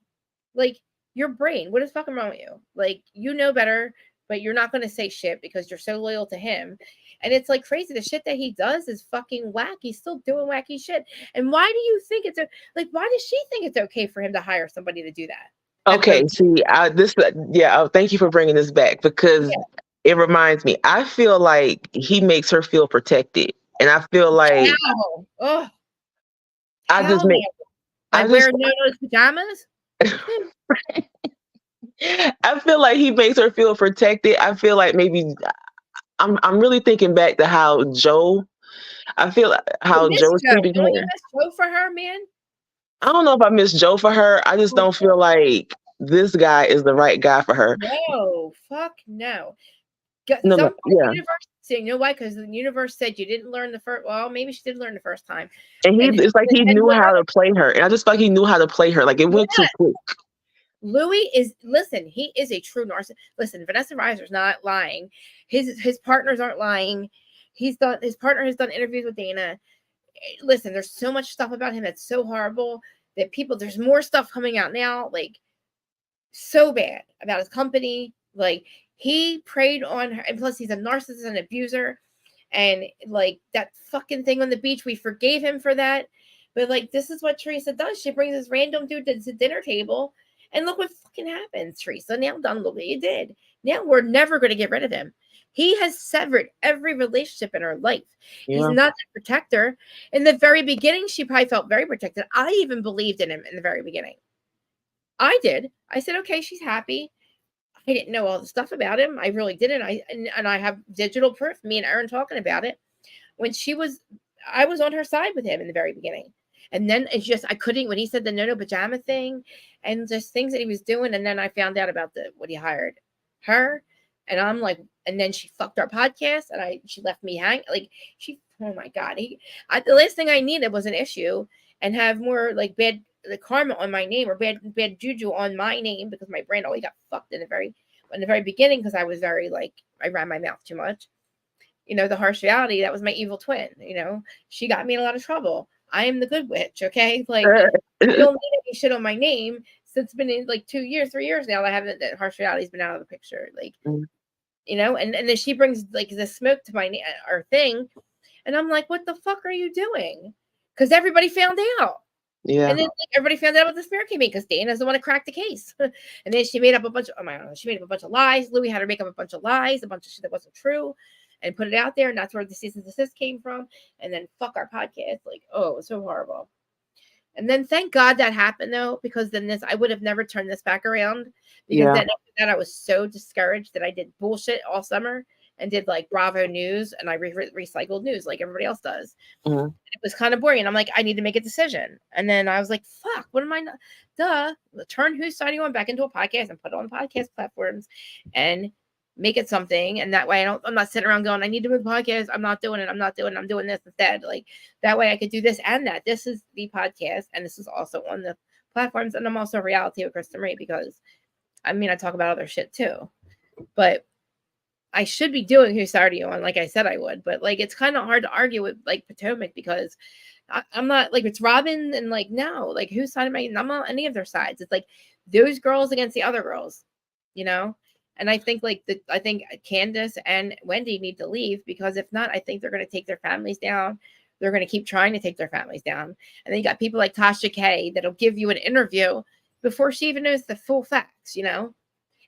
Like, your brain, what is fucking wrong with you? Like, you know better, but you're not going to say shit because you're so loyal to him. And it's like crazy. The shit that he does is fucking whack. He's still doing wacky shit. And why do you think it's like, why does she think it's okay for him to hire somebody to do that? Okay, see, thank you for bringing this back, because it reminds me. I feel like he makes her feel protected, and I feel like oh, I just make like wearing those pajamas. I feel like he makes her feel protected. I feel like maybe I'm really thinking back to how Joe. I feel how Joe treated her. Don't you miss Joe for her, man? I don't know if I miss Joe for her. I just don't feel like this guy is the right guy for her. No, fuck no. No, yeah. You know why? Because the universe said you didn't learn the first. Well, maybe she did learn the first time. And it's like he knew how to play her, and I just felt like he knew how to play her. Like, it went too quick. Louis he is a true narcissist. Listen, Vanessa Reiser's not lying. His partners aren't lying. His partner has done interviews with Dana. Listen, there's so much stuff about him that's so horrible that there's more stuff coming out now, like, so bad about his company. Like, he preyed on her, and plus he's a narcissist and abuser. And like that fucking thing on the beach, we forgave him for that. But like, this is what Teresa does. She brings this random dude to the dinner table, and look what fucking happens, Teresa. Now done, look what you did. Now we're never going to get rid of him. He has severed every relationship in her life. Yeah. He's not the protector. In the very beginning, she probably felt very protected. I even believed in him in the very beginning. I did. I said, okay, she's happy. I didn't know all the stuff about him. I really didn't. I have digital proof. Me and Aaron talking about it. I was on her side with him in the very beginning. And then it's just, I couldn't, when he said the no pajama thing and just things that he was doing. And then I found out about what he hired her. And I'm like, and then she fucked our podcast, and she left me hang. Like, oh my God. The last thing I needed was an issue and have more like bad karma on my name, or bad juju on my name, because my brand always got fucked in the very beginning, because I was very, like, I ran my mouth too much. You know, the harsh reality, that was my evil twin. You know, she got me in a lot of trouble. I am the good witch, okay? Like, I don't need any shit on my name. Since it's been in like 2 years, 3 years now, that harsh reality's been out of the picture. Like, you know, and then she brings like the smoke to my our thing, and I'm like, what the fuck are you doing? Because everybody found out. Yeah. And then like, everybody found out about the smear campaign because Dana's the one to crack the case. And then she made up a bunch of lies. Louis had her make up a bunch of lies, a bunch of shit that wasn't true, and put it out there. And that's where the cease and desist came from. And then fuck our podcast. Like, oh, it was so horrible. And then thank God that happened, though, because then I would have never turned this back around. Because then after that, I was so discouraged that I did bullshit all summer. and did like Bravo News, and I recycled news like everybody else does. Mhm. It was kind of boring. And I'm like, I need to make a decision. And then I was like, fuck, what am I not? Duh. Turn Whose Side Are You On back into a podcast and put it on podcast platforms and make it something. And that way I'm not sitting around going, I need to make a podcast. I'm not doing it. I'm not doing it. I'm doing this instead. Like that way I could do this and that. This is the podcast. And this is also on the platforms. And I'm also reality with Kristen Ray because I mean, I talk about other shit too. But I should be doing Whose Side Are You On, like I said I would, but like it's kind of hard to argue with like Potomac because I'm not like it's Robyn and like no, like whose side am I? I'm not on any of their sides. It's like those girls against the other girls, you know. And I think I think Candace and Wendy need to leave because if not, I think they're going to take their families down. They're going to keep trying to take their families down. And then you got people like Tasha K that'll give you an interview before she even knows the full facts, you know.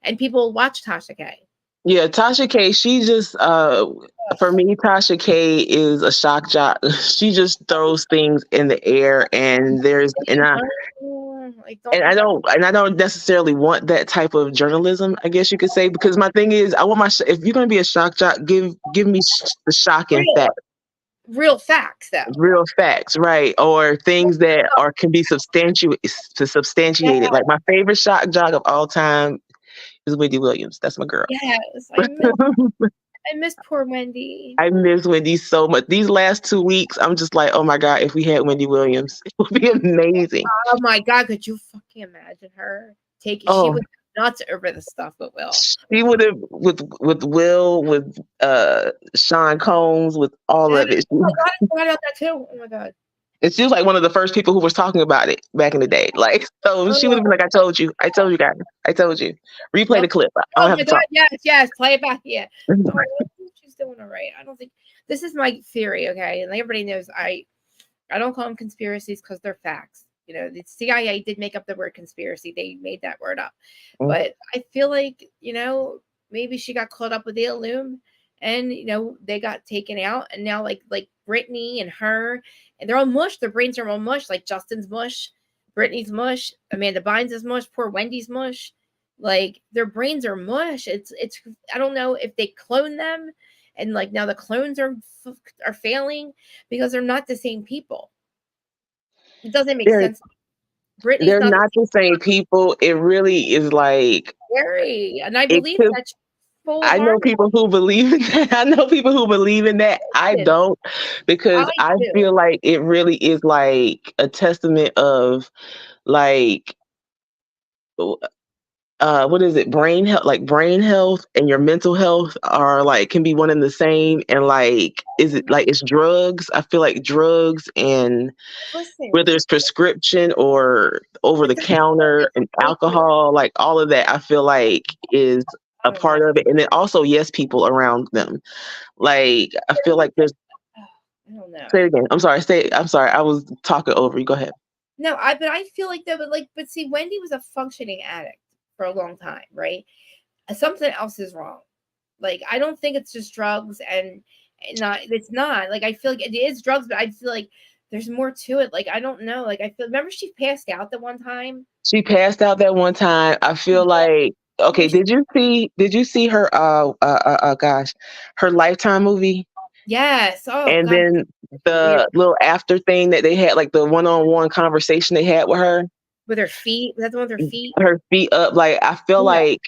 And people watch Tasha K. Yeah, Tasha K, she just for me, Tasha K is a shock jock. She just throws things in the air and I don't necessarily want that type of journalism, I guess you could say, because my thing is I want if you're going to be a shock jock, give me the shock and facts. Real facts though. Real facts, right? Or things that can be substantiated. Yeah. Like my favorite shock jock of all time is Wendy Williams. That's my girl. Yes, I miss poor Wendy. I miss Wendy so much. These last 2 weeks, I'm just like, oh my God, if we had Wendy Williams, it would be amazing. Oh my God, could you fucking imagine her taking? She would be nuts over the stuff with Will. She would have with Will, with Sean Combs, with all of it. Oh God, I forgot about that too. Oh my God. And she was like one of the first people who was talking about it back in the day. Like, so she would have been like, I told you guys, I told you. Replay the clip. Oh my God, yes, play it back. Yeah. Oh, she's doing all right. I don't think this is my theory, okay? And everybody knows I don't call them conspiracies because they're facts. You know, the CIA did make up the word conspiracy. They made that word up. But I feel like, you know, maybe she got caught up with the Illume and, you know, they got taken out. And now like Brittany and her, and they're all mush. Their brains are all mush. Like Justin's mush, Brittany's mush, Amanda Bynes is mush, poor Wendy's mush. Like their brains are mush. It's I don't know if they clone them and like now the clones are failing because they're not the same people. It doesn't make sense. Brittany's they're not the same people. It really is like scary, and I believe that. I know people who believe in that. I know people who believe in that. I don't, because I feel like it really is like a testament of like what is it, brain health, like brain health and your mental health are like can be one and the same. And like, is it like it's drugs? I feel like drugs, and whether it's prescription or over the counter and alcohol, like all of that I feel like is a part of it. And then also yes people around them, like I feel like there's I don't know. Say it again. I'm sorry, I was talking over you. Go ahead. No, but I feel like that, but see, Wendy was a functioning addict for a long time, right? Something else is wrong. Like, I don't think it's just drugs and it's not. Like, I feel like it is drugs, but I feel like there's more to it. Like, I don't know. Like, remember she passed out that one time? She passed out that one time. I feel like, okay, did you see her, gosh, her Lifetime movie? Yes. Oh, and God. Then the little after thing that they had, like the one-on-one conversation they had with her. With her feet? Was that the one with her feet? Her feet up. Like, I feel like,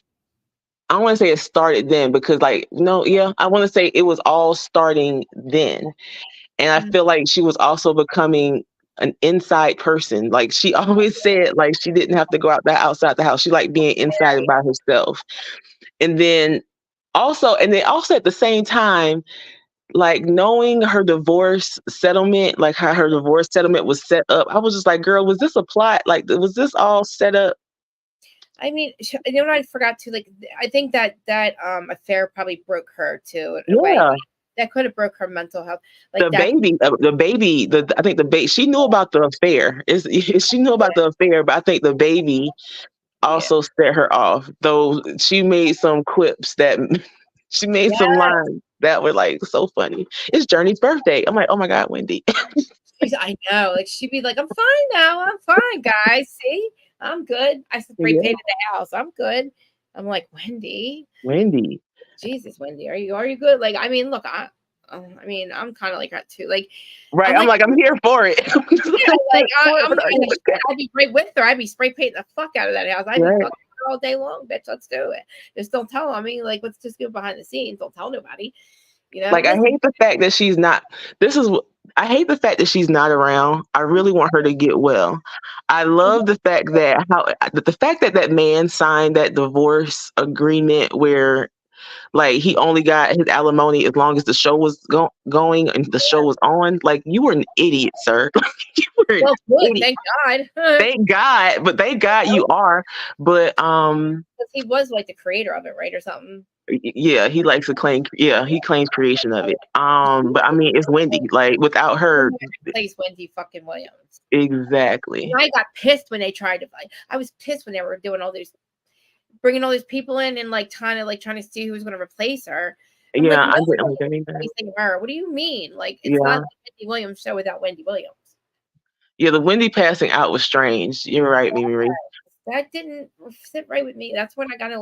I don't want to say it started then because I want to say it was all starting then. And I feel like she was also becoming an inside person. Like she always said, like she didn't have to go outside the house. She liked being inside by herself. And then also at the same time, like knowing her divorce settlement, like how her divorce settlement was set up, I was just like, girl, was this a plot? Like, was this all set up? I mean, you know what I forgot to, like, I think that affair probably broke her too. In a way. That could have broke her mental health. Like I think the baby, she knew about the affair. She knew about the affair, but I think the baby also set her off. Though she made some quips that she made some lines that were like so funny. It's Journey's birthday. I'm like, oh my God, Wendy. I know. Like she'd be like, I'm fine now. I'm fine, guys. See, I'm good. I spray painted the house. I'm good. I'm like, Wendy. Jesus, Wendy, are you good? Like, I mean, look, I'm kind of like that too. Like, Right. I'm I'm like, like, I'm here for it. yeah, like I'm here to shit. I'd be right with her. I'd be spray painting the fuck out of that house. I'd be Right. fucking her all day long, bitch. Let's do it. Just don't tell. I mean, like, let's just go behind the scenes. Don't tell nobody. You know, Like, I hate the fact that she's not. This is. I hate the fact that she's not around. I really want her to get well. I love the fact that the fact that that man signed that divorce agreement where like he only got his alimony as long as the show was going and the show was on. Like, you were an idiot, sir. You were an well, good. idiot. Thank God. Thank God, but thank God you are. But Because he was like the creator of it, right, or something. yeah, he likes to claim. Yeah, he claims creation of it. But I mean, it's Wendy. Like, without her, Replace Wendy fucking Williams. exactly. And I got pissed when they tried to fight. I was pissed when they were doing all these, bringing all these people in and like trying to see who was going to replace her. I'm Yeah, like, I no didn't one's like anything. replacing her. What do you mean? Like, it's Yeah, not the Wendy Williams show without Wendy Williams. yeah. The Wendy passing out was strange. You're right, Mimi. That didn't sit right with me. That's when I got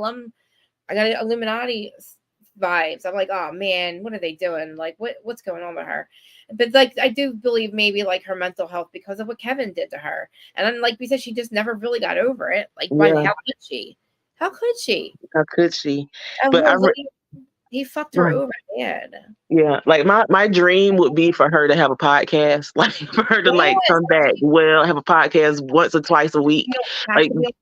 Illuminati vibes. I'm like, oh man, what are they doing? Like, what's going on with her? But like, I do believe maybe like her mental health because of what Kevin did to her, and then like we said, she just never really got over it. Like, Yeah, how could she? How could she? how could she? And But he fucked her over bad. yeah, like my dream would be for her to have a podcast, like for her to like Yes, come back, well, have a podcast once or twice a week. you don't have Like, to be on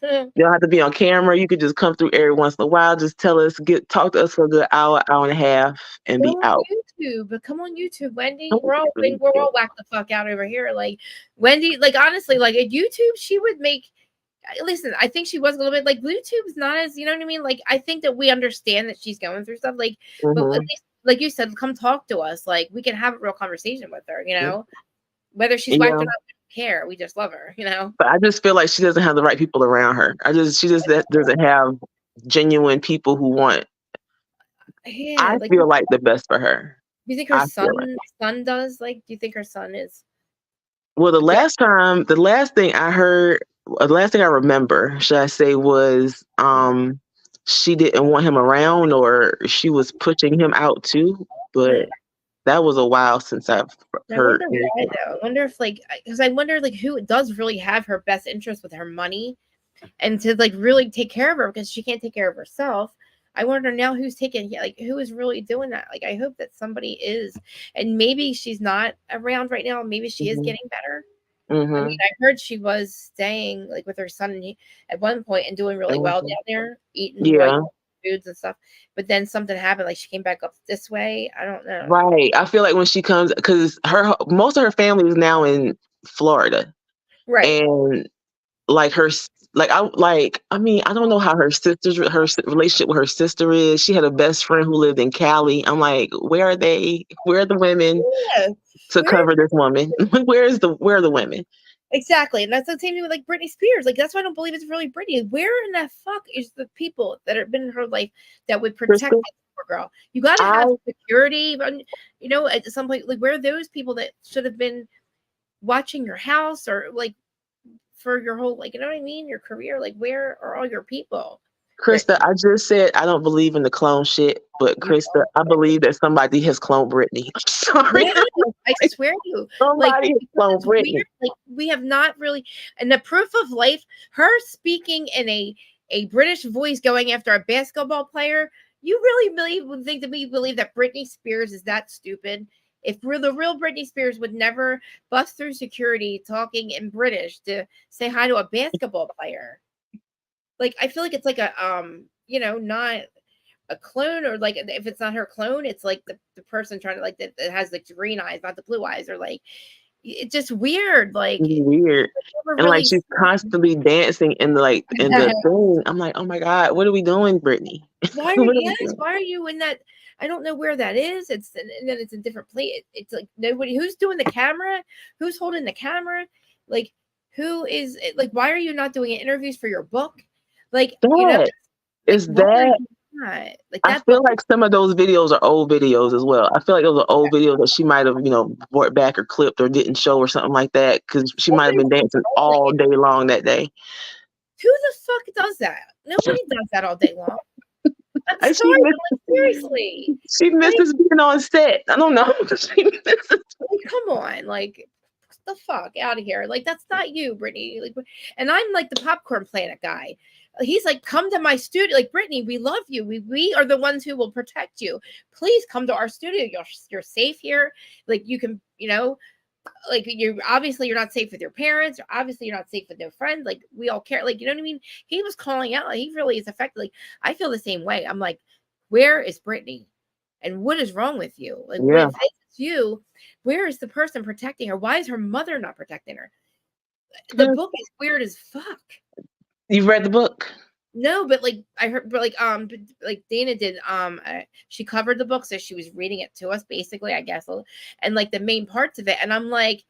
camera. you don't have to be on camera. You could just come through every once in a while. Just talk to us for a good hour, hour and a half, and Go be on out. YouTube, but come on YouTube, Wendy. Oh, We're all whacked the fuck out over here. Like Wendy, like honestly, like at YouTube, she would make. Listen, I think she was a little bit like YouTube's not as you know what I mean. Like I think that we understand that she's going through stuff. Like, but at least, like you said, come talk to us. Like we can have a real conversation with her. You know, whether she's whacked or not, we don't care. We just love her. You know. But I just feel like she doesn't have the right people around her. She just doesn't have genuine people who want. Yeah, I like feel like the best for her. do you think her son does? Like, do you think her son is? Well, the last thing I remember, should I say, was she didn't want him around, or she was pushing him out too. But that was a while since I've heard. I wonder why, though. I wonder if because I wonder who does really have her best interest with her money, and to like really take care of her because she can't take care of herself. I wonder now who is really doing that. Like, I hope that somebody is, and maybe she's not around right now. Maybe she is getting better. Mm-hmm. I mean, I heard she was staying like with her son at one point and doing really well down there, eating like foods and stuff. But then something happened, like she came back up this way. I don't know. Right. I feel like when she comes, because most of her family is now in Florida, right? And like I mean, I don't know how her relationship with her sister is. She had a best friend who lived in Cali. I'm like, where are they? Where are the women to cover this woman? Where are the women? Exactly. And that's the same thing with like Britney Spears. Like, that's why I don't believe it's really Britney. Where in the fuck is the people that have been in her life that would protect this poor girl? You got to have security, you know, at some point. Like, where are those people that should have been watching your house or like for your whole, like, you know what I mean? Your career. Like, where are all your people? Krista, I just said I don't believe in the clone shit, but Krista, I believe that somebody has cloned Britney. I'm sorry. Yeah, I swear to you. Somebody has cloned Britney. Weird. Like, we have not really, and the proof of life, her speaking in a British voice going after a basketball player, you really would think that we believe that Britney Spears is that stupid? If we're the real Britney Spears would never bust through security talking in British to say hi to a basketball player. Like, I feel like it's like a you know, not a clone, or like if it's not her clone, it's like the person trying to like that has like the green eyes, not the blue eyes, or like it's just weird. Like weird. And like she's constantly dancing in the thing. I'm like, oh my God, what are we doing, Britney? Why are you in that? I don't know where that is. And then it's a different place. It's like nobody who's doing the camera, who's holding the camera, like who is like, why are you not doing interviews for your book? Like, you know, is that like I feel like some of those videos are old videos as well. I feel like those are old videos that she might have, you know, brought back or clipped or didn't show or something like that, because she might have been dancing all day long that day. Who the fuck does that? Nobody does that all day long. I'm sorry, but like seriously. She misses being on set. I don't know. She misses. Like, come on, like the fuck out of here. Like that's not you, Brittany. Like, and I'm like the popcorn planet guy. He's like, come to my studio. Like, Brittany, we love you. We are the ones who will protect you. Please come to our studio. You're safe here. Like you can, like you're not safe with your parents. Obviously you're not safe with your friends. Like we all care. Like, you know what I mean? He was calling out. He really is affected. Like I feel the same way. I'm like, where is Brittany? And what is wrong with you? Like, Yeah. if it's you, where is the person protecting her? Why is her mother not protecting her? The book is weird as fuck. You've read the book? No, but like I heard, but like Dana did. She covered the book, so she was reading it to us, basically, I guess, and like the main parts of it. And I'm like,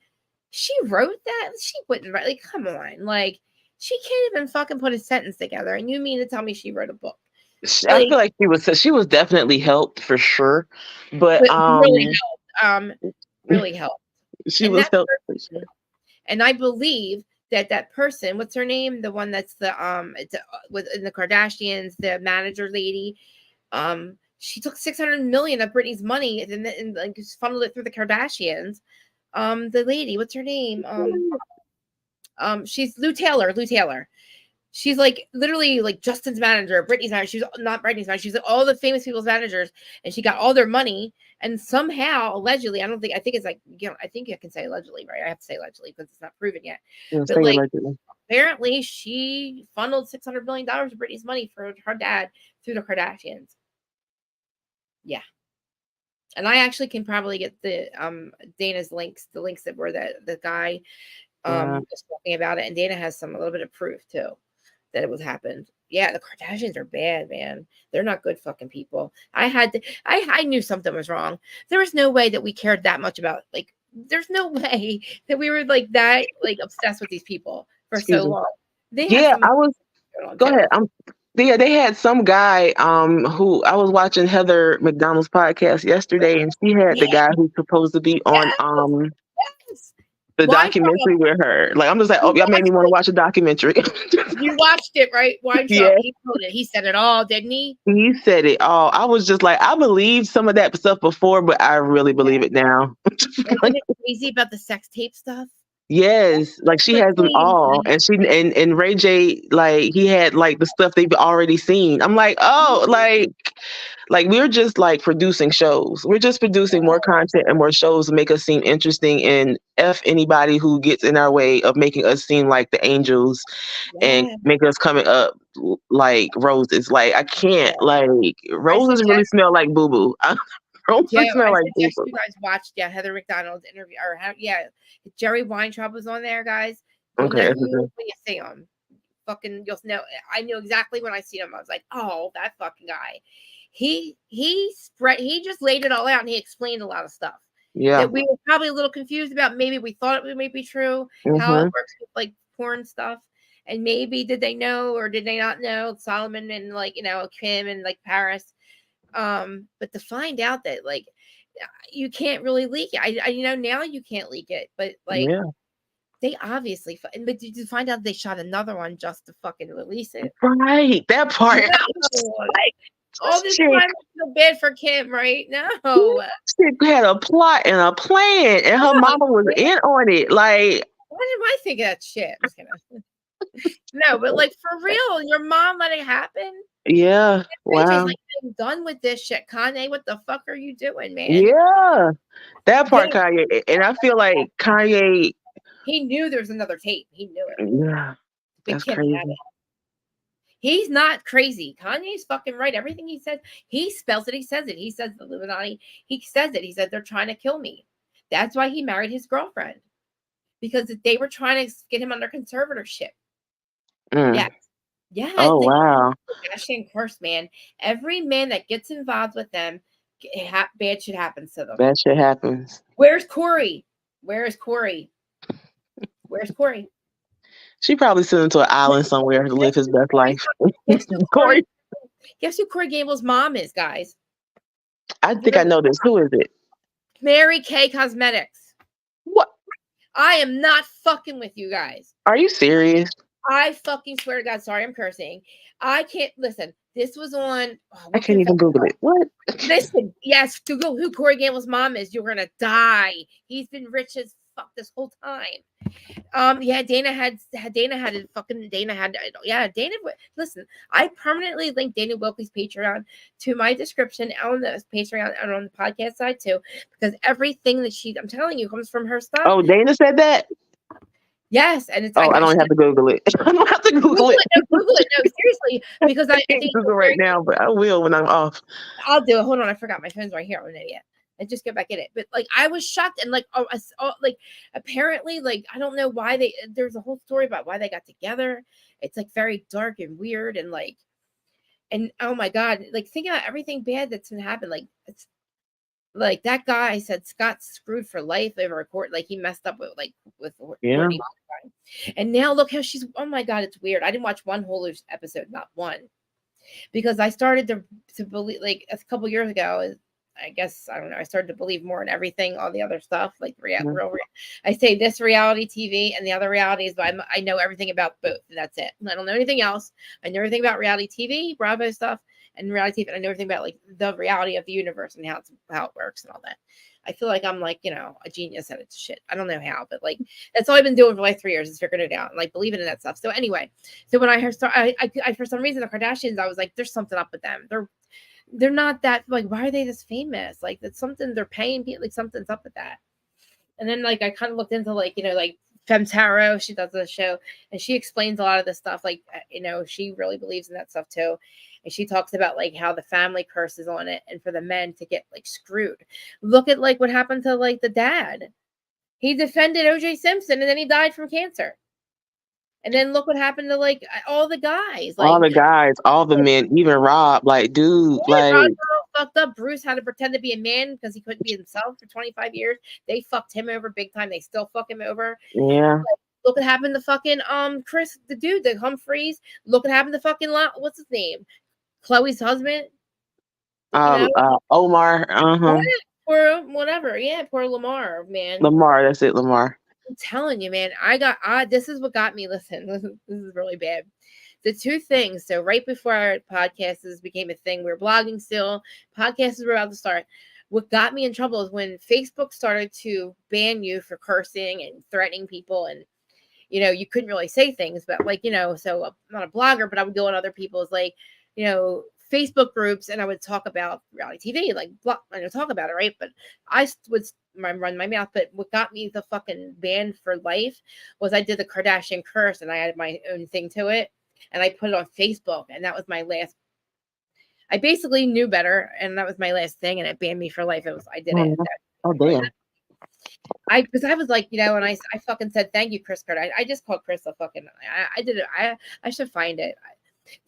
she wrote that? She wouldn't write. Like, come on, like she can't even fucking put a sentence together. And you mean to tell me she wrote a book? I feel like she was definitely helped for sure, but really helped. She was helped. And I believe that person, what's her name? The one that's within the Kardashians, the manager lady. She took $600 million of Britney's money and like just funneled it through the Kardashians. The lady, what's her name? She's Lou Taylor. She's like literally like Justin's manager, Britney's manager. She's not Britney's manager. She's like all the famous people's managers, and she got all their money. And somehow, allegedly, I think it's like, I think you can say allegedly, right? I have to say allegedly because it's not proven yet. But like, allegedly. Apparently, she funneled $600 million of Britney's money for her dad through the Kardashians. Yeah. And I actually can probably get the Dana's links, the links that were the guy just talking about it, and Dana has a little bit of proof too that it was happened. Yeah, the Kardashians are bad, man. They're not good fucking people. I knew something was wrong. There was no way that we cared that much about, like, there's no way that we were like that, like obsessed with these people for so long. Go ahead. They had some guy who I was watching Heather McDonald's podcast yesterday, and she had the guy who's supposed to be on the documentary with her. Like, I'm just like, oh, y'all made me want to watch a documentary. You watched it, right? Yeah. He said it all, didn't he? He said it all. I was just like, I believed some of that stuff before, but I really believe it now. Isn't it crazy about the sex tape stuff? Yes, like she has them all, and she and Ray J, like he had like the stuff they've already seen. I'm like, oh, like we're just like producing shows. We're just producing more content and more shows to make us seem interesting. And F anybody who gets in our way of making us seem like the angels and make us coming up like roses. Like I can't. Like roses really smell like boo boo. Roses smell like boo boo. You guys watched Heather McDonald's interview, or Jerry Weintraub was on there, guys. Okay. When you see him, fucking, you'll know. I knew exactly when I see him. I was like, oh, that fucking guy. He just laid it all out, and he explained a lot of stuff. Yeah. That we were probably a little confused about. Maybe we thought it might be true. How it works with like porn stuff, and maybe did they know or did they not know? Solomon and Kim and like Paris. But to find out that like you can't really leak it. I now you can't leak it, but like they obviously. But did you find out they shot another one just to fucking release it? Right, that part. Like all this time, I feel bad for Kim, right? No, she had a plot and a plan, and her mama was in on it. Like, why did I think of that shit? No, but like for real, your mom let it happen. Yeah, wow. Like, I'm done with this shit, Kanye. What the fuck are you doing, man? Yeah, that part, Kanye. And I feel like Kanye. He knew there was another tape. He knew it. Yeah, that's crazy. He's not crazy. Kanye's fucking right. Everything he says, he spells it. He says it. He says the Illuminati. He says it. He said they're trying to kill me. That's why he married his girlfriend, because they were trying to get him under conservatorship. Yeah. Yeah. Oh, wow. Kardashian curse, man. Every man that gets involved with them, bad shit happens to them. Bad shit happens. Where's Corey? Where is Corey? Where's Corey? She probably sent him to an island somewhere to live his best life. Corey. Guess who Corey Gamble's mom is, guys? I think I know this. Who is it? Mary Kay Cosmetics. What? I am not fucking with you guys. Are you serious? I fucking swear to God, sorry, I'm cursing. I can't listen. This was on. Oh, I what can't even Google it. What? Listen, yes, Google who Corey Gamble's mom is. You're gonna die. He's been rich as fuck this whole time. Yeah, Dana had yeah, Dana. Listen, I permanently linked Dana Wilkie's Patreon to my description on the Patreon and on the podcast side too, because everything that I'm telling you, comes from her stuff. Oh, Dana said that? Yes, and it's Oh, I don't have to Google it. I don't have to Google it. No, Google it. No, seriously, because I can't think Google right now, but I will when I'm off. I'll do it. Hold on, I forgot my phone's right here. I'm an idiot. And just get back in it. But like, I was shocked, and like, like apparently, like I don't know why there's a whole story about why they got together. It's like very dark and weird, and like, and oh my god, like think about everything bad that's been happened. Like it's like that guy said Scott's screwed for life over a court. Like he messed up with Yeah. Courtney. And now look how she's. Oh my god, it's weird. I didn't watch one Hulu episode, not one. Because I started to believe, like a couple years ago, I guess, I don't know, I started to believe more in everything, all the other stuff, like I say this reality TV and the other reality is, but I know everything about both, and that's it. I don't know anything else. I know everything about reality TV, Bravo stuff, and reality TV, and I know everything about like the reality of the universe and how it works and all that. I feel like I'm like, a genius at it shit. I don't know how, but like that's all I've been doing for like 3 years is figuring it out, like believing in that stuff. So anyway, so when I heard I for some reason the Kardashians, I was like, there's something up with them. They're not that, like, why are they this famous? Like that's something they're paying people, like something's up with that. And then like I kind of looked into like, like Fem Tarot, she does the show and she explains a lot of this stuff. Like, she really believes in that stuff too. And she talks about like how the family curses on it and for the men to get like screwed. Look at like what happened to like the dad. He defended OJ Simpson and then he died from cancer. And then look what happened to like all the guys. Like all the guys, all the men, even Rob, like, dude, like Rob fucked up. Bruce had to pretend to be a man because he couldn't be himself for 25 years. They fucked him over big time. They still fuck him over. yeah. Like, look what happened to fucking Chris, the dude, the Humphreys. Look what happened to fucking what's his name? Chloe's husband. Omar, Poor whatever. Yeah, poor Lamar, man. Lamar, that's it, Lamar. I'm telling you, man. This is what got me. Listen, this is really bad. The two things. So right before our podcasts became a thing, we were blogging still. Podcasts were about to start. What got me in trouble is when Facebook started to ban you for cursing and threatening people, and you couldn't really say things, but like so I'm not a blogger, but I would go on other people's like Facebook groups and I would talk about reality TV, like I would talk about it, right? But I would run my mouth. But what got me the fucking ban for life was I did the Kardashian curse and I added my own thing to it. And I put it on Facebook, and that was my last. I basically knew better, and that was my last thing, and it banned me for life. I did it. Oh damn! Because I was like, and I fucking said thank you, Chris Carter. I just called Chris a fucking. I did it. I should find it.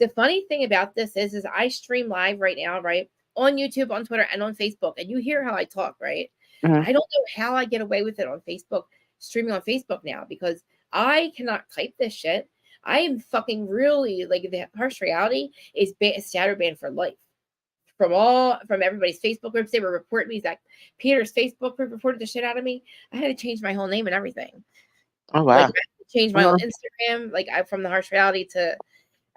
The funny thing about this is I stream live right now, right, on YouTube, on Twitter, and on Facebook, and you hear how I talk, right? Mm-hmm. I don't know how I get away with it on Facebook, streaming on Facebook now, because I cannot type this shit. I am fucking really like the harsh reality is shadow banned for life from everybody's Facebook groups. They were reporting me. Zach Peter's Facebook group reported the shit out of me. I had to change my whole name and everything. Oh wow! Like, I had to change my whole Instagram. Like from the harsh reality to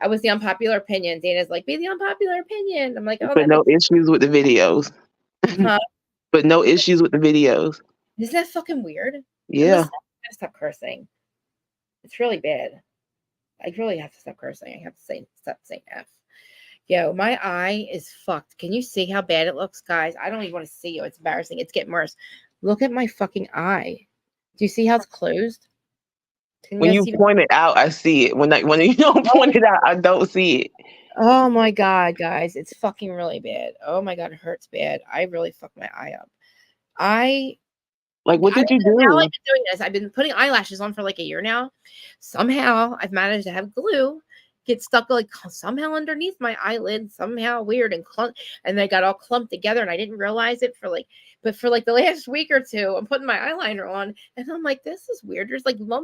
I was the unpopular opinion. Dana's like, be the unpopular opinion. I'm like, oh, but no issues with the videos. Huh? But no issues with the videos. Isn't that fucking weird? Yeah. I gotta stop cursing. It's really bad. I really have to stop cursing. I have to stop saying F. Yo, my eye is fucked. Can you see how bad it looks, guys? I don't even want to see you. It's embarrassing. It's getting worse. Look at my fucking eye. Do you see how it's closed? When you point it out, I see it. When you don't point it out, I don't see it. Oh my God, guys. It's fucking really bad. Oh my God, it hurts bad. I really fucked my eye up. What did you do? How I've been doing this. I've been putting eyelashes on for like a year now. Somehow I've managed to have glue get stuck like somehow underneath my eyelid, somehow weird and they got all clumped together and I didn't realize it for like the last week or two. I'm putting my eyeliner on and I'm like, this is weird. There's like my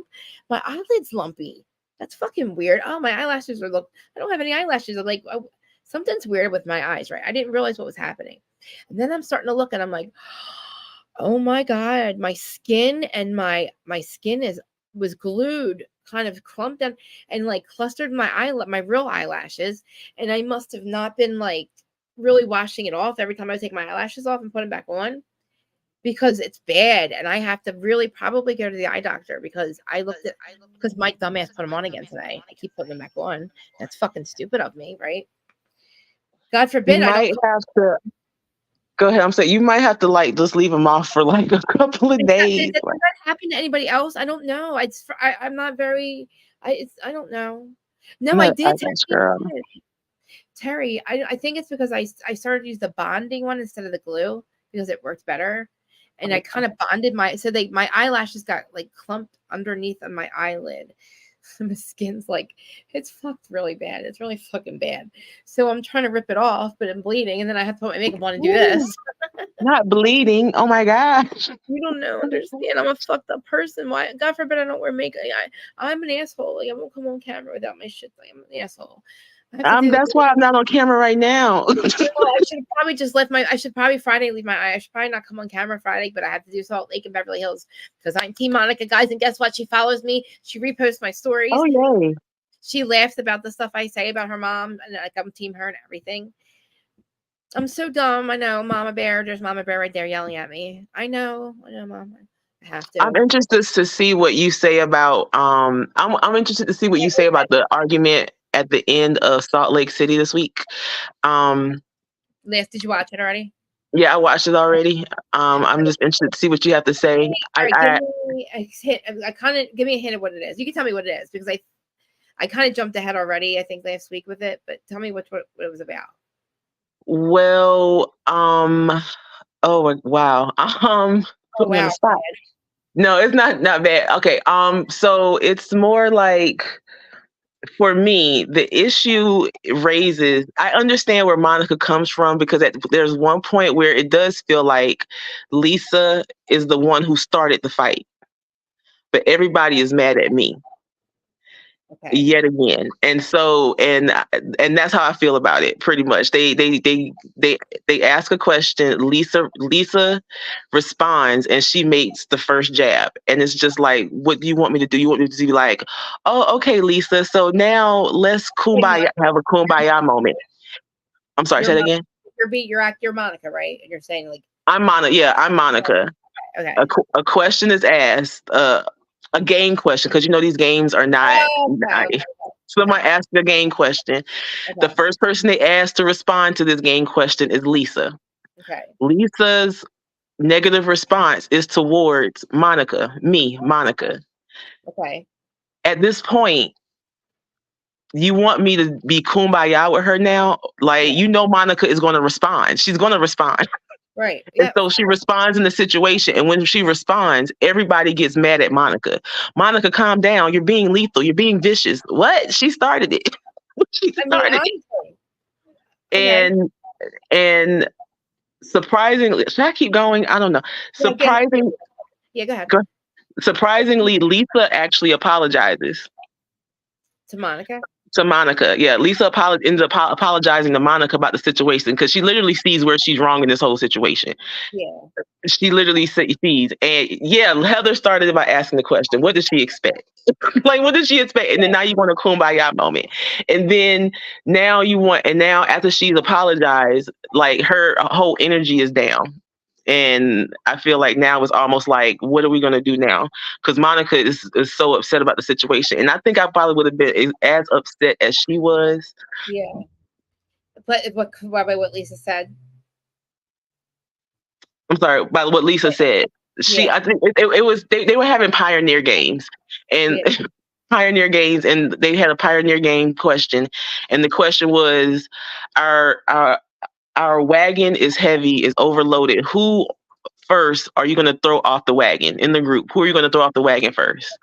eyelid's lumpy. That's fucking weird. Oh, my eyelashes I don't have any eyelashes. I'm like, oh, something's weird with my eyes, right? I didn't realize what was happening. And then I'm starting to look and I'm like, oh my God, my skin and my skin is was glued, kind of clumped down and like clustered my real eyelashes, and I must have not been like really washing it off every time I take my eyelashes off and put them back on, because it's bad, and I have to really probably go to the eye doctor because because my dumbass put them on again today. I keep putting them back on. That's fucking stupid of me, right? God forbid You I don't. might have to go ahead. I'm saying you might have to like just leave them off for like a couple of days. Does that happen to anybody else? I don't know. I'm not very. I don't know. No, I did. Terry, I think it's because I started to use the bonding one instead of the glue because it worked better, and I kind of bonded my eyelashes got like clumped underneath of my eyelid. My skin's like, it's fucked really bad. It's really fucking bad. So I'm trying to rip it off, but I'm bleeding, and then I have to put my makeup on and do this. Not bleeding. Oh my gosh. You don't understand. I'm a fucked up person. Why? God forbid I don't wear makeup. I'm an asshole. Like I won't come on camera without my shit. Like, I'm an asshole. That's why I'm not on camera right now. I should probably just I should probably Friday leave my eye. I should probably not come on camera Friday, but I have to do Salt Lake and Beverly Hills because I'm Team Monica, guys. And guess what? She follows me. She reposts my stories. Oh, yay. She laughs about the stuff I say about her mom, and like I'm Team her and everything. I'm so dumb. I know, Mama Bear. There's Mama Bear right there yelling at me. I know, Mom. I have to. I'm interested to see what you say about. I'm interested to see what you say about the argument at the end of Salt Lake City this week. Did you watch it already? Yeah, I watched it already. I'm just interested to see what you have to say. Give me a hint of what it is. You can tell me what it is because I kind of jumped ahead already. I think last week with it, but tell me what it was about. Well, oh wow. Put me on the spot. No, it's not bad. Okay. So it's more like, for me, the issue raises, I understand where Monica comes from because there's one point where it does feel like Lisa is the one who started the fight, but everybody is mad at me. Okay. Yet again. And so and that's how I feel about it pretty much. They ask a question, Lisa responds, and she makes the first jab, and it's just like, what do you want me to do? You want me to be like, oh, okay, Lisa, so now let's have a kumbaya moment. I'm sorry, say that again. You're Monica, right? And you're saying like I'm Monica. Okay. A question is asked, a game question, because these games are not. Someone asked a game question. Okay. The first person they asked to respond to this game question is Lisa. Okay. Lisa's negative response is towards Monica. Okay. At this point, you want me to be kumbaya with her now? Like, Monica is going to respond. She's going to respond. Right. Yep. And so she responds in the situation. And when she responds, everybody gets mad at Monica. Monica, calm down. You're being lethal. You're being vicious. What? She started it. And surprisingly, should I keep going? I don't know. Go ahead. Surprisingly, Lisa actually apologizes. To Monica? To Monica, yeah. Lisa ends up apologizing to Monica about the situation because she literally sees where she's wrong in this whole situation. Yeah. She literally sees. And yeah, Heather started by asking the question, what did she expect? Like, what did she expect? And then now you want a kumbaya moment. And then now after she's apologized, like her whole energy is down. And I feel like now it's almost like, what are we going to do now? Because Monica is so upset about the situation. And I think I probably would have been as upset as she was. Yeah. But by what Lisa said? I'm sorry, by what Lisa said. I think it was, they were having Pioneer games. And Pioneer games, and they had a Pioneer game question. And the question was, our wagon is heavy, is overloaded. Who first are you going to throw off the wagon in the group? Who are you going to throw off the wagon first?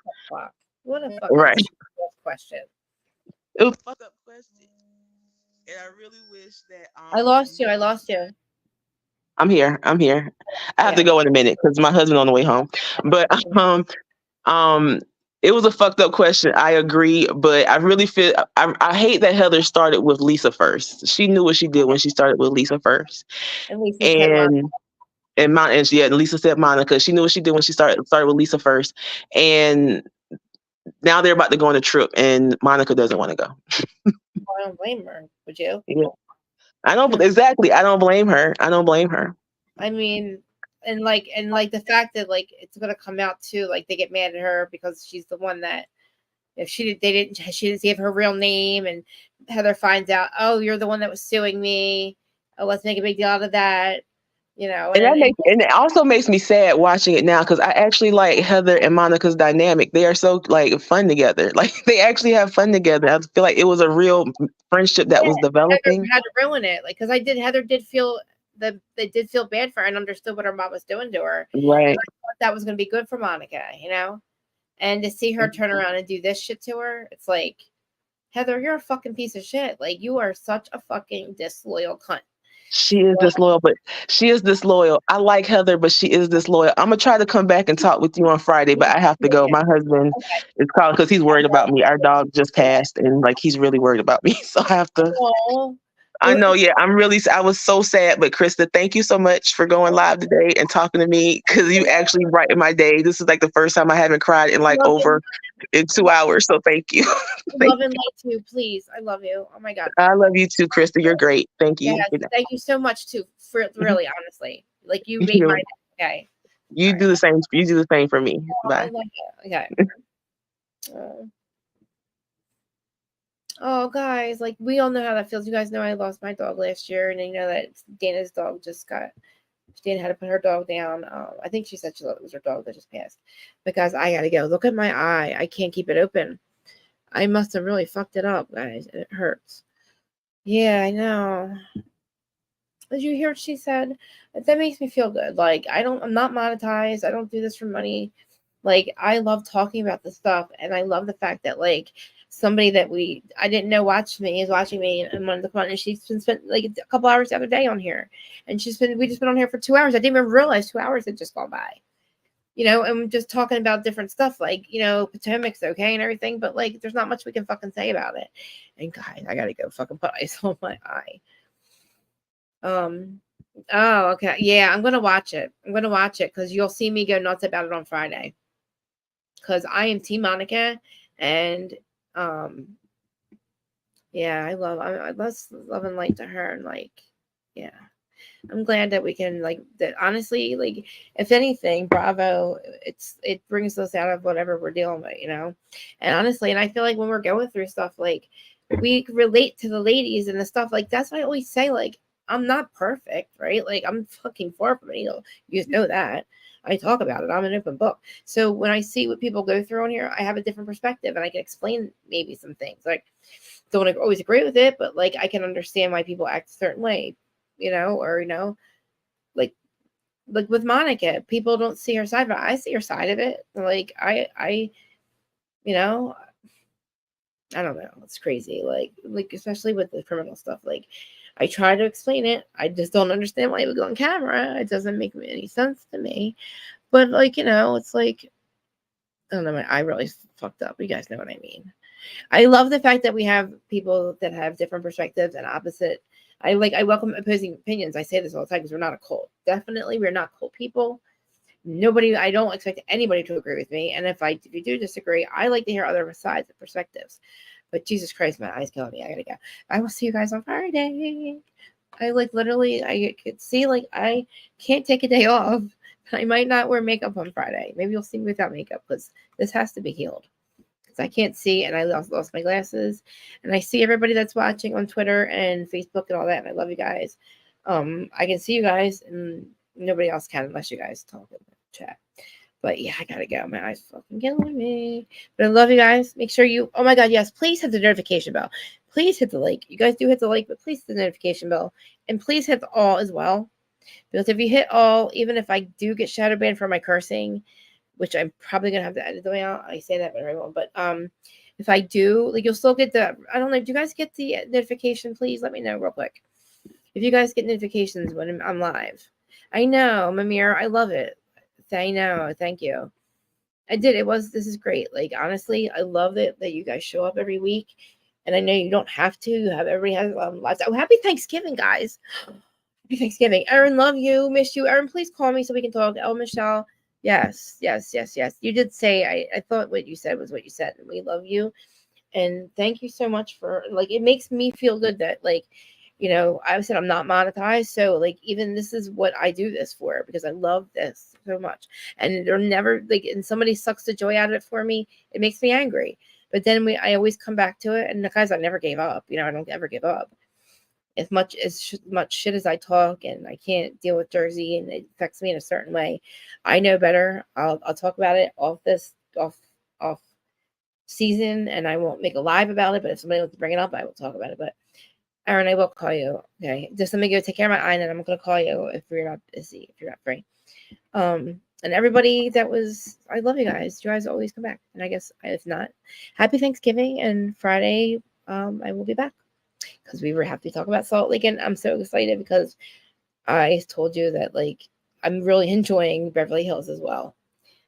What a fucking question. It was a fucked up question. And I really wish that... I lost you. I'm here. I have to go in a minute because my husband's on the way home. But it was a fucked up question. I agree, but I really feel I hate that Heather started with Lisa first. She knew what she did when she started with Lisa first. And Lisa Lisa said Monica. She knew what she did when she started with Lisa first. And now they're about to go on a trip, and Monica doesn't want to go. I don't blame her. Would you? Yeah, I don't exactly. I don't blame her. I don't blame her. I mean, and like the fact that like it's gonna come out too, like they get mad at her because she's the one that if she didn't give her real name, and Heather finds out, oh, you're the one that was suing me. Oh, let's make a big deal out of that. You know, And and and it also makes me sad watching it now because I actually like Heather and Monica's dynamic. They are so like fun together. Like they actually have fun together. I feel like it was a real friendship that was Heather developing. had to ruin it, like because Heather did feel they did feel bad for her and understood what her mom was doing to her. Right. And I thought that was going to be good for Monica, you know. And to see her turn around and do this shit to her, it's like, Heather, you're a fucking piece of shit. Like you are such a fucking disloyal cunt. She is disloyal, but she is disloyal. I like Heather, but she is disloyal. I'm gonna try to come back and talk with you on Friday, but I have to go. My husband is calling because he's worried about me. Our dog just passed, and like he's really worried about me. So I have to. Oh, I know, yeah. I was so sad, but Krista, thank you so much for going live today and talking to me because you actually brightened my day. This is like the first time I haven't cried in like over in 2 hours. So thank you. Love and light too, please. I love you. Oh my God. I love you too, Krista. You're great. Thank you. Yes, thank you so much too. For really, honestly, like you made my day. Okay. You do the same. You do the same for me. Oh, Bye. I love it. Okay. Oh, guys, like we all know how that feels. You guys know I lost my dog last year, and you know that Dana's dog just got. Dana had to put her dog down. I think she said it was her dog that just passed. Because I gotta go. Look at my eye. I can't keep it open. I must have really fucked it up, guys, and it hurts. Yeah, I know. Did you hear what she said? That makes me feel good. Like I'm not monetized. I don't do this for money. Like I love talking about this stuff, and I love the fact that like somebody that I didn't know watched me is watching me and wanted to come on, and she's been spent like a couple hours the other day on here, and we just been on here for 2 hours. I didn't even realize 2 hours had just gone by. You know, and we're just talking about different stuff, like, you know, Potomac's okay and everything, but like there's not much we can fucking say about it. And guys, I gotta go fucking put ice on my eye. Oh, okay. Yeah, I'm gonna watch it. Because you'll see me go nuts about it on Friday. Because I am Team Monica, and yeah, I love and light to her, and like, yeah, I'm glad that we can like that. Honestly, like, if anything, bravo, it brings us out of whatever we're dealing with, you know. And honestly, and I feel like when we're going through stuff, like we relate to the ladies and the stuff, like that's why I always say, like, I'm not perfect, right? Like I'm fucking far from it. You just know that. I talk about it. I'm an open book. So when I see what people go through on here, I have a different perspective, and I can explain maybe some things. Like, don't always agree with it, but like I can understand why people act a certain way, you know, or you know, like with Monica, people don't see her side, but I see her side of it. Like you know, I don't know. It's crazy. Like especially with the criminal stuff. Like I try to explain it. I just don't understand why it would go on camera. It doesn't make any sense to me. But like, you know, it's like, I don't know, my eye really fucked up. You guys know what I mean. I love the fact that we have people that have different perspectives and opposite. I welcome opposing opinions. I say this all the time because we're not a cult. Definitely, we're not cult people. I don't expect anybody to agree with me. And if you do disagree, I like to hear other sides and perspectives. But Jesus Christ, my eyes killing me. I gotta go. I will see you guys on Friday. I literally, I could see I can't take a day off. I might not wear makeup on Friday. Maybe you'll see me without makeup because this has to be healed. Because I can't see, and I lost my glasses. And I see everybody that's watching on Twitter and Facebook and all that. And I love you guys. I can see you guys, and nobody else can unless you guys talk in the chat. But yeah, I gotta go. My eyes fucking killing me. But I love you guys. Make sure you, oh my God, yes, please hit the notification bell. Please hit the like. You guys do hit the like, but please hit the notification bell. And please hit the all as well. Because if you hit all, even if I do get shadow banned for my cursing, which I'm probably gonna have to edit the way out. I say that, but I won't. But if I do, you'll still get I don't know. Do you guys get the notification? Please let me know real quick. If you guys get notifications when I'm live. I know, Mamir, I love it. I know. Thank you. I did. This is great. Like, honestly, I love it that you guys show up every week. And I know you don't have to. Everybody has lives. Oh, happy Thanksgiving, guys. Happy Thanksgiving. Erin, love you. Miss you. Erin, please call me so we can talk. Oh, Michelle, Yes, yes, yes, yes. You did say, I thought what you said was what you said. And we love you. And thank you so much for, like, it makes me feel good that, like, I said I'm not monetized. So, like, even this is what I do this for, because I love this so much. And they're never, like, and somebody sucks the joy out of it for me, it makes me angry. But then I always come back to it. And guys, I never gave up. I don't ever give up. As much shit as I talk, and I can't deal with Jersey, and it affects me in a certain way, I know better. I'll talk about it off season, and I won't make a live about it. But if somebody wants to bring it up, I will talk about it. But Aaron, I will call you. Okay, just let me go take care of my eye, and then I'm gonna call you if you're not busy, if you're not free. And everybody I love you guys. You guys always come back, and I guess if not, happy Thanksgiving. And Friday, I will be back, because we were happy to talk about Salt Lake, and I'm so excited because I told you that, like, I'm really enjoying Beverly Hills as well.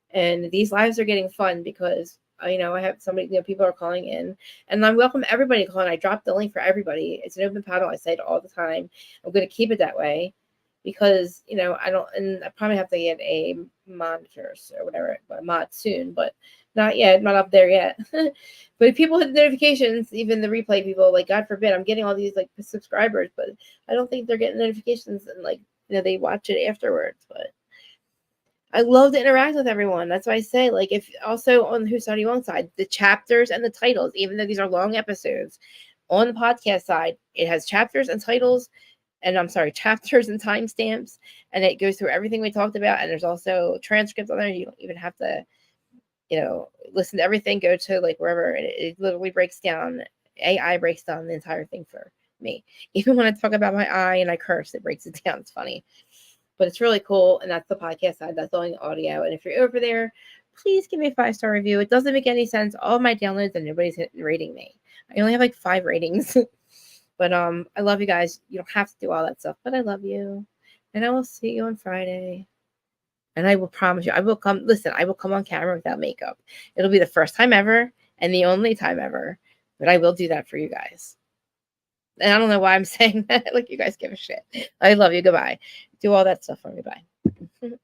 And these lives are getting fun because I have somebody, people are calling in, and I welcome everybody to call in. I dropped the link for everybody. It's an open panel. I say it all the time. I'm going to keep it that way because, I don't, and I probably have to get a monitors or whatever, a mod soon, but not yet, not up there yet. But if people hit the notifications, even the replay people, like, God forbid, I'm getting all these, like, subscribers, but I don't think they're getting notifications, and, like, they watch it afterwards. But I love to interact with everyone. That's why I say, like, if also on Whose Side Are You On side, the chapters and the titles, even though these are long episodes, on the podcast side, it has chapters and titles, and I'm sorry, chapters and timestamps, and it goes through everything we talked about. And there's also transcripts on there. You don't even have to, listen to everything. Go to, like, wherever it literally breaks down. AI breaks down the entire thing for me. Even when I talk about my eye and I curse, it breaks it down. It's funny. But it's really cool, and that's the podcast side. That's only audio. And if you're over there, please give me a 5-star review. It doesn't make any sense. All of my downloads, and nobody's rating me. I only have like 5 ratings. But I love you guys. You don't have to do all that stuff, but I love you. And I will see you on Friday. And I will promise you, I will come. Listen, I will come on camera without makeup. It'll be the first time ever and the only time ever. But I will do that for you guys. And I don't know why I'm saying that. Like, you guys give a shit. I love you. Goodbye. Do all that stuff for me. Bye.